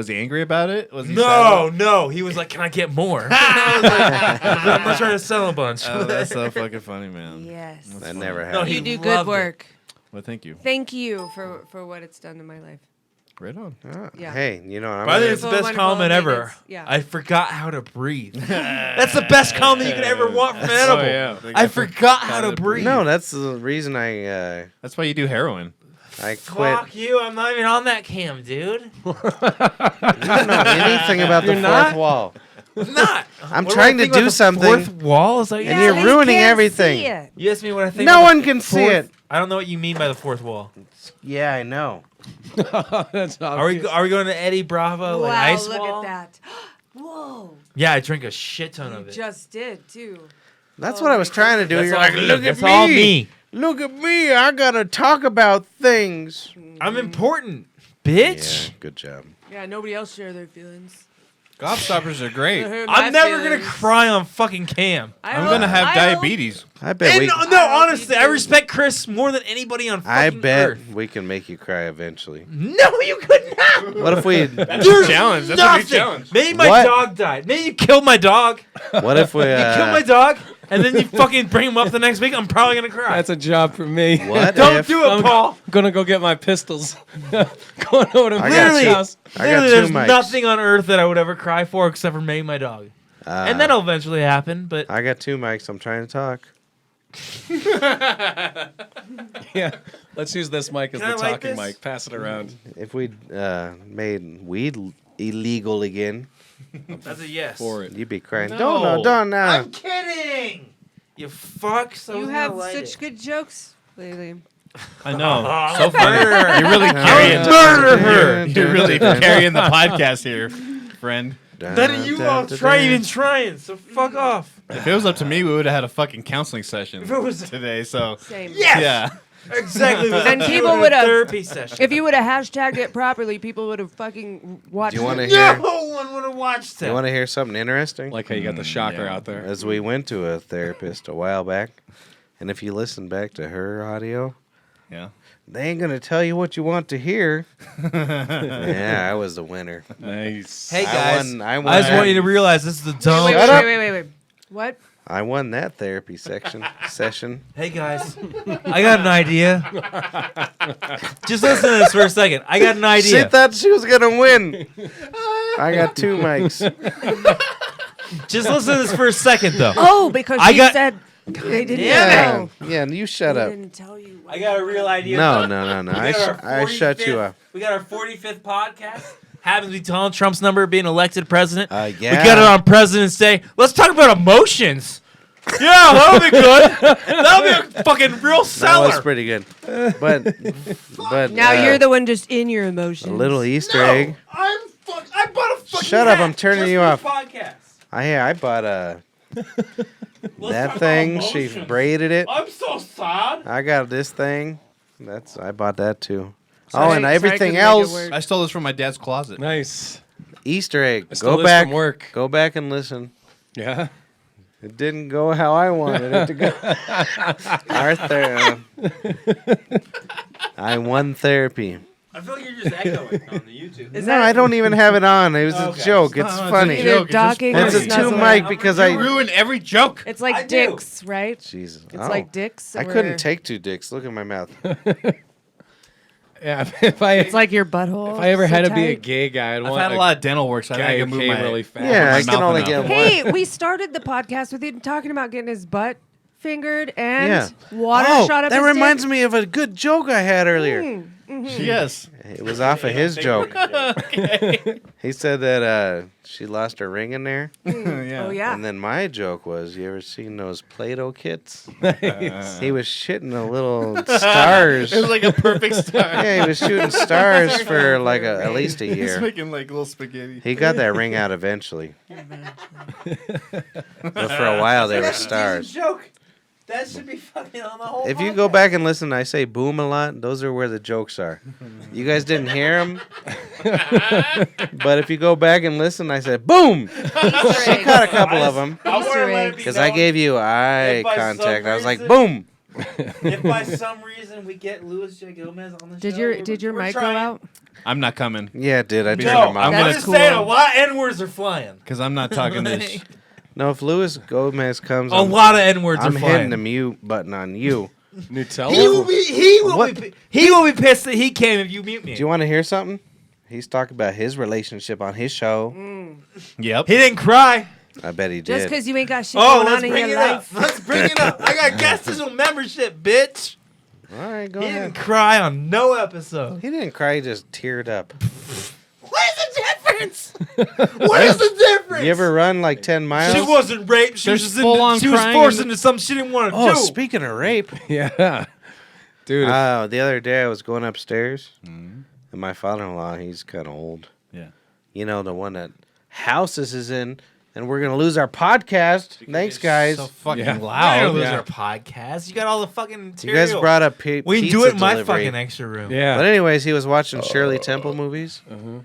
he angry about it? Was he No. He was like, can I get more? I was like, I'm not trying to sell a bunch. sad? Oh, that's so fucking funny, man. Yes. That never No, happened. he You do loved good it. work. Well, thank you. Thank you for what it's done to my life. Right on. Yeah. Hey, you know what I'm But I think gonna it's the Wonderful, best wonderful compliment ever. maintenance. Yeah. I forgot how to breathe. That's the best compliment you could ever want from an edible. yeah. I forgot how to breathe. No, that's the reason I That's why you do heroin. quit. Fuck you! I'm not even on that cam, dude. You don't know anything about the You're fourth not? wall. I'm not. I'm What do trying I to think about do the something. Fourth wall is that? And you're they ruining can't everything. see it. You asked me what I think. No about one the can see fourth- it. I don't know what you mean by the fourth wall. Yeah, I know. That's Are we going to Eddie Bravo like Wow, ice look wall? at that. Whoa. Yeah, I drink a shit ton of You it. just did, too. That's Oh what I my was trying to do. That's You're all like, me. look at That's me. all me. Look at me. I gotta talk about things. I'm important, bitch. Yeah, good job. Yeah, nobody else share their feelings. Gobstoppers are great. I'm never gonna cry on fucking cam. I'm gonna have diabetes. I bet we. No, I hope honestly, you I do. respect Chris more than anybody on I fucking bet earth. we can make you cry eventually. No, you could not. What if we? There's challenge. That's a nothing. new challenge. Maybe my What? dog died. Maybe you killed my dog. What if we? You killed my dog, and then you fucking bring him up the next week. I'm probably gonna cry. That's a job for me. What Don't if? do it, Paul. I'm gonna go get my pistols. Going over to I got Matt's you. house. I got Literally, two there's mics. nothing on earth that I would ever cry for except for maybe my dog, and that'll eventually happen. But I got two mics. I'm trying to talk. Yeah. Let's use this mic as Can I the light talking this? mic. Pass it around. If we made weed illegal again, that's a yes. For it. you'd be crying. No. Don't now. I'm kidding. You fuck. So You have such good jokes lately. I know. Oh, So funny. murder. You're really carrying. Murder her. You're really carrying the podcast here, friend. None of you all even trying. So fuck off. If it was up to me, we would have had a fucking counseling session If it was- today. So Same. Yes. yeah. Exactly. Then people would have- therapy session. If you would have hashtagged it properly, people would have fucking watched Do you want to it. hear? no one would have watched it. You want to hear something interesting? Like how you got the shocker yeah. out there. As we went to a therapist a while back, and if you listen back to her audio, Yeah. they ain't gonna tell you what you want to hear. Yeah, I was the winner. Nice. Hey I guys, won I just want you to realize this is the dumb. Shut up. Wait. What? I won that therapy session. Hey guys, I got an idea. Just listen to this for a second. I got an She idea. thought she was gonna win. I got two mics. Just listen to this for a second, though. Oh, because I she got- said they didn't Yeah, know. yeah. You shut They up. didn't tell you. I got a real idea. No. We got I our shut you 45th up. We got our 45th podcast. Happens to be Donald Trump's number being elected president. Yeah. We got it on President's Day. Let's talk about emotions. Yeah, that'll be good. That'll be a fucking real That seller. was pretty good. But Now you're the one just in your a emotions. little Easter egg. I bought a fucking Shut up, hat I'm turning just you for off. the podcast. I bought a Let's that talk thing. about She emotions. braided it. I'm so sad. I got this thing. I bought that too. Sorry- Oh, and sorry, everything couldn't make it else. work. I stole this from my dad's closet. Nice. Easter egg. I stole Go this back. from work. Go back and listen. Yeah. It didn't go how I wanted it to go. I won therapy. I feel like you're just echoing on the YouTube. Is No, that I don't even have it on. It was a Okay. joke. It's No, funny. either docking or It's a snuzzling? two mic because You I. ruin every joke. It's like I do. dicks, right? Jesus. It's like dicks. I or- couldn't take 2 dicks. Look at my mouth. Yeah, if I It's like your butthole. if I ever so had to be a tight. gay guy, I'd I've want had a lot of dental work, so I guy think I who can move came my really fast. Yeah, my I can mouth only enough. get Hey, we started the podcast with him talking about getting his butt fingered and Yeah. water shot up that his reminds dick. me of a good joke I had earlier. Yes. It was off of his joke. He said that she lost her ring in there. Oh yeah. And then my joke was, you ever seen those Play-Doh kits? He was shitting the little stars. It was like a perfect star. Yeah, he was shooting stars for like at least a He's year. making like little spaghetti. He got that ring out eventually. But for a while they were stars. Joke. That should be fucking on the whole. If you go back and listen, I say boom a lot. Those are where the jokes are. You guys didn't hear them, but if you go back and listen, I said boom. She caught a couple of them Easter eggs. because I gave you eye If by some contact. I was like reason- boom. If by some reason we get Luis J. Gomez on the Did show, your we're mic go trying. out? I'm not coming Yeah, it did. I turned No, him I'm out. gonna- just cool. saying a lot of N-words are flying. because I'm not talking this. No, if Luis Gomez comes, A lot of N-words I'm are hitting flying. the mute button on you. Nutella. He will be pissed that he came if you mute me. Do you want to hear something? He's talking about his relationship on his show. Yep. He didn't cry. I bet he Just did. because you ain't got shit Oh, going let's on in bring your it up. life. Let's bring it up. I got guests on membership, bitch. All right, go He ahead. didn't cry on no episode. He didn't cry. He just teared up. What is the difference? What is the difference? You ever run like 10 miles? She wasn't raped. She was There's just full-on she was crying forced in the- into something she didn't want to Oh, do. speaking of rape. Yeah. Dude. The other day I was going upstairs, and my father-in-law, he's kind of old. Yeah. You know, the one that Houses is in, and we're going to lose our podcast. Thanks, guys. So fucking Yeah. We're loud. gonna lose yeah. our podcast. You got all the fucking you material. guys brought up we can pizza do it in my delivery. fucking extra room. yeah. But anyways, he was watching Shirley Temple movies, Uh-huh.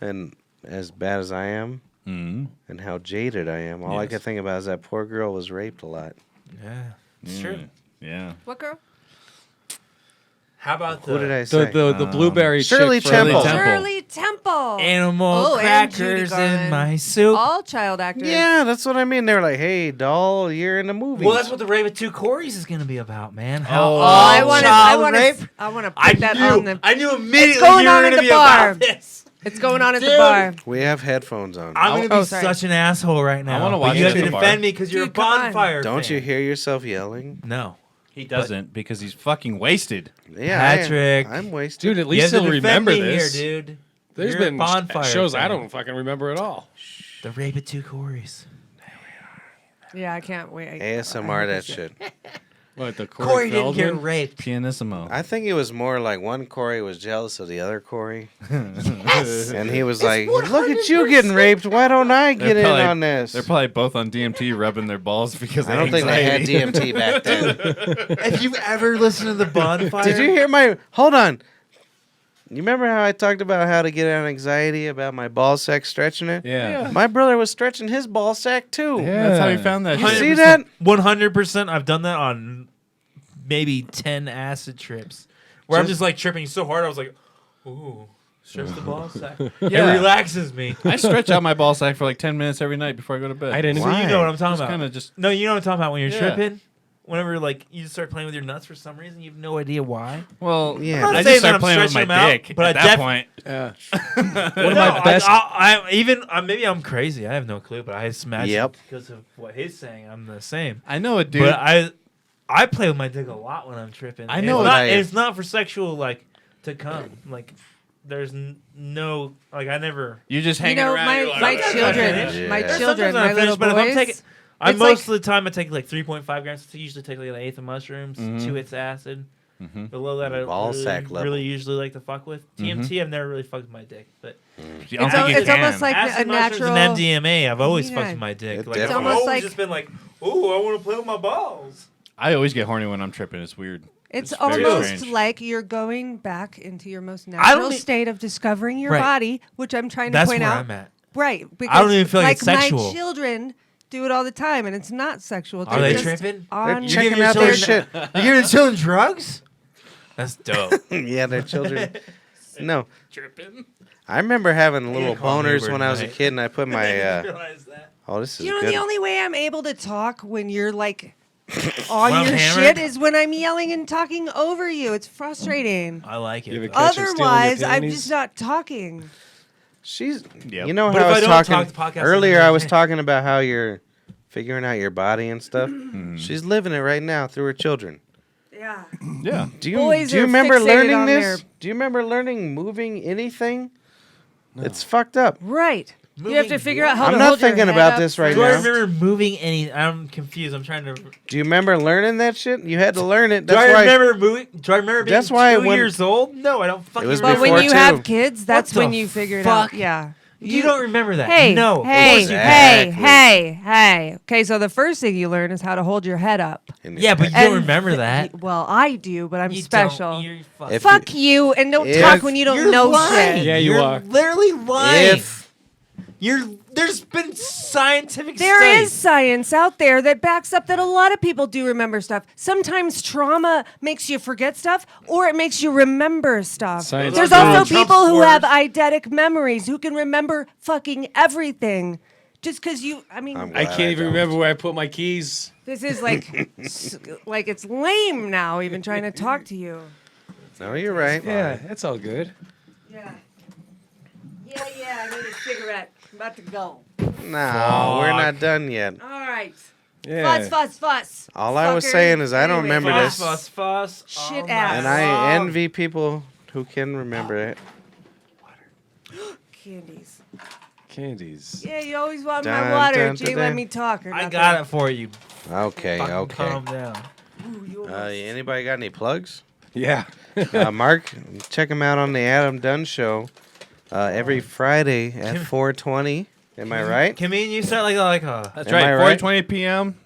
and as bad as I am, Mm-hmm. and how jaded I am, all I Yes. could think about is that poor girl was raped a lot. Yeah, it's true. Yeah. What girl? How about Who did I The, say? the blueberry Shirley chick from- Temple. Shirley Temple. animal Oh, and Judy crackers in Garland. my soup? All child actors. Yeah, that's what I mean. They were like, "Hey, doll, you're in the movie." Well, that's what the Raven 2 Corys is going to be about, man. How Oh, Oh, all I want to. I child want rape. to. I want to I put that on the. I knew immediately It's going you were on going at to the be bar. about this. It's going on at the Dude. bar. We have headphones on. I'm going to Oh, be sorry. such an asshole right now. wanna but watch you it have at to the bar. defend me because you're Dude, a come on. bonfire Don't fan. you hear yourself yelling? No. He doesn't because he's fucking wasted. Yeah, Patrick. I'm wasted. Dude, at You least have to he'll defend remember me this. here, dude. There's You're a been bonfire shows I fan. don't fucking remember at all. The Raven 2 Corys. Yeah, I can't wait. ASMR that shit. What, the Corey Corey didn't get Feldman? raped. Pianissimo. I think it was more like one Corey was jealous of the other Corey, and he was like, "Look at you getting raped. Why don't I get in on this?" They're probably both on DMT rubbing their balls because I of don't think they had anxiety. DMT back then. If you've ever listened to the bonfire, Did you hear my? Hold on. You remember how I talked about how to get out of anxiety about my ball sack stretching it? Yeah. My brother was stretching his ball sack too. Yeah. That's how he found that You shit. see that? 100%. I've done that on maybe 10 acid trips where I'm Just- just like tripping so hard. I was like, ooh, stretch the ball sack. Yeah. It relaxes me. I stretch out my ball sack for like 10 minutes every night before I go to bed. I didn't. So you know what I'm talking Just about. kind of just. No, you know what I'm talking about when you're Yeah. tripping. Whenever like you start playing with your nuts for some reason, you have no idea why. Well, Yeah. I'm not I saying just that start I'm playing with stretching my them out, dick but at I that def- point. Yeah. One of my best- I even maybe I'm crazy. I have no clue, but I just imagine Yep. because of what he's saying, I'm the same. I know it, dude. But I play with my dick a lot when I'm tripping. I And know it's it. not, I- it's not for sexual like to come. Like there's no like I never. You're just You hanging know, around. my you're like, my Sometimes I children, finish. my Yeah. children, Sometimes I my finish, little but if I'm boys. taking, it's most like- of the time I take like 3.5 grams. I usually take like an eighth of mushrooms, 2 hits acid. Mhm. Below that, I Ball sack level. really usually like to fuck with. TMT, I've never really fucked with my dick, but I don't It's, think you it's can. almost like acid a mushrooms natural. and MDMA, I've always Yeah. fucked with my dick. It Like, definitely- I've almost always like- just been like, ooh, I want to play with my balls. I always get horny when I'm tripping. It's weird. It's It's very almost strange. like you're going back into your most don't natural e- state of discovering your Right. body, which I'm trying to That's point where out. I'm at. Right. Because don't even feel like it's my sexual. children do it all the time, and it's not sexual. Are they just tripping? On They're checking your out their children- shit. You're giving children drugs? That's dope. Yeah, their children. No. Tripping. I remember having little call an boners Uber when I was a tonight. kid, and I put my. Realize that. Oh, this is You know, good. the only way I'm able to talk when you're like on When I'm your hammered? shit is when I'm yelling and talking over you. It's frustrating. I like You ever it. catch her stealing your Otherwise, I'm panties? just not talking. She's. Yep. You know But how if I was I don't talking talk, the podcast earlier. is I was okay. talking about how you're figuring out your body and stuff. She's living it right now through her children. Yeah. Yeah. Do you Boys do you are remember fixated learning on this? their- Do you remember learning moving anything? It's fucked up. Right. You have to figure out how I'm to not hold your thinking head about up this right Do I now. remember moving any? I'm confused. I'm trying to. Do you remember learning that shit? You had to learn it. Do That's I why. remember moving? Do I remember being That's why 2 when- years old? No, I don't fucking was remember. But when before you too. have kids, that's the when you figure it out. fuck? Yeah. You don't remember that? Hey, no. of hey, course you hey, don't. hey. Okay, so the first thing you learn is how to hold your head up. In Yeah, but you And don't remember that. Well, I do, but I'm You special. Don't. You're fucking- If Fuck you, and don't if- talk when you don't You're know lying. shit. Yeah, you You're are. literally lying. If There's been scientific There studies. is science out there that backs up that a lot of people do remember stuff. Sometimes trauma makes you forget stuff, or it makes you remember stuff. Science There's is also Trump's people who words. have eidetic memories who can remember fucking everything. Just because you, I mean, I'm I glad can't even don't. remember where I put my keys. this is like, like it's lame now, even trying to talk to you. No, you're right. Yeah, that's all good. Yeah. Yeah, I need a cigarette. I'm about to go. No, we're not done yet. All right. Yeah. Fuss. All I was Fuckers. saying is I don't Anyway, remember Fuss, this. fuss. Shit all ass. night And I long. envy people who can remember it. Candies. Candies. Yeah, you always want Dun, my water. dun, Jay, dun, let dun. me talk. Or I nothing. got it for you. Okay, Fucking okay. calm down. Ooh, you almost- Anybody got any plugs? Yeah. Mark, check him out on the Adam Dunn Show every Friday at 4:20. Am I right? Can me and you start like a? That's Am right. I right? 4:20 p.m.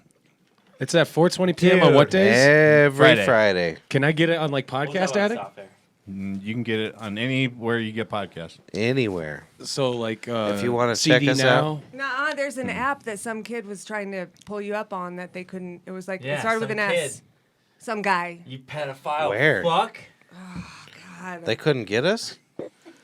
It's at 4:20 p.m. on what days? Every Friday. Friday. Can I get it on like Podcast Addict? You can get it on anywhere you get podcasts. Anywhere. So like If you wanna CD check us now. Nuh-uh, there's an app that some kid was trying to pull you up on that they couldn't. It was like Yeah, it started with some an S. kid. Some guy. You pedophile. Where? Fuck. God. They couldn't get us?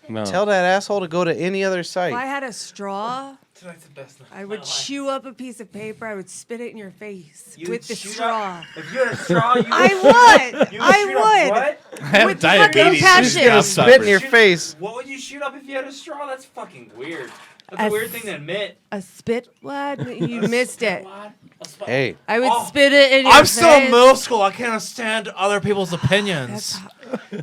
No. Tell that asshole to go to any other If site. I had a straw, Tonight's the best night. I would chew up a piece of paper. I would spit it in your face You with would the shoot straw. If you had a straw, you I would. You I shoot up would. what? I have With fucking diabetes. passion. Get off Spit in your Shoot- face. What would you shoot up if you had a straw? That's fucking weird. That's A a weird thing to admit. A spit? What? You missed it. Hey, I would Oh, spit it in your I'm face. still in middle school. I can't stand other people's opinions.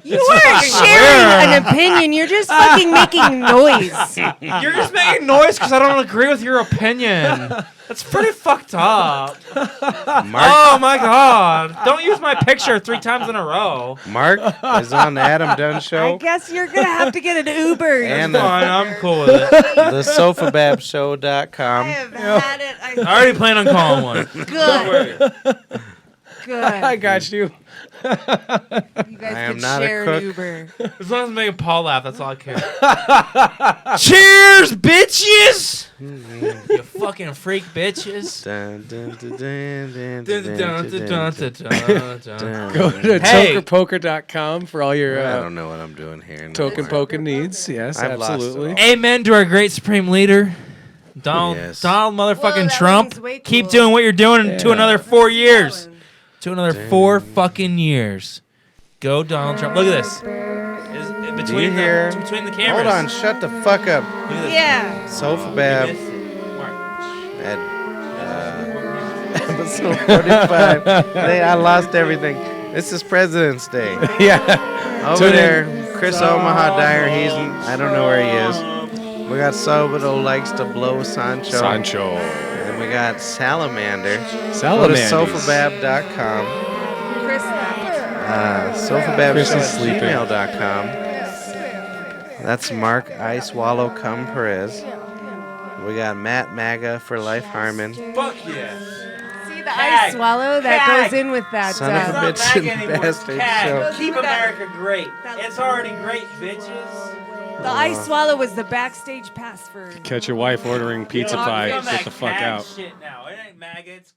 You weren't sharing an opinion. You're just fucking making noise. You're just making noise because I don't agree with your opinion. That's pretty fucked up. Mark, Oh my god. Don't use my picture 3 times in a row. Mark is on the Adam Dunn I Show guess you're gonna have to get an Uber. and Fine, the, I'm cool with it. the I Sofababshow.com. have had it. I already plan on calling one. Good. Good. I got you. You guys I am could not a share cook. an Uber. As long as I'm making Paul laugh, that's all I care. Cheers, bitches! You fucking freak bitches. Dun, dun, dun, dun, dun, Dun, dun, dun, dun, dun, dun, dun, dun. Go to Hey. tokerpoker.com for all your I don't know what I'm doing here. token poker needs. Yes, I've lost it absolutely. all. Amen to our great supreme leader, Donald Yes. Donald motherfucking that Trump. one's way Keep cool. doing what you're doing to Yeah. another 4 years. That one. To another 4 fucking years. Go Donald Trump. Look at this. Between hear? between the cameras. Hold on, shut the fuck up. Look at this. Yeah. Sofabab You missed it. Mark. at episode 45. I lost everything. This is President's Day. Yeah. Over Tune in. there, Chris Omaha Dyer. I don't know where he is. We got Salvador likes to blow Sancho. Sancho. And we got Salamander. Go to Salamanders. Sofabab.com. Chris left. Chris is sleeping. Sofababshow@gmail.com. That's Mark I Swallow Cum Perez. We got Matt Maga for Life Harmon. Fuck yeah. See the Cag. ice swallow that Cag. goes in with that. Son of a Not bitch MAGA and anymore. bastard CAG. show. Keep America great. That- It's already great, bitches. The ice swallow was the backstage pass for. Catch your wife ordering pizza You know, I'm pie. on Get that the fuck CAG out. Shit now. It ain't MAGA, it's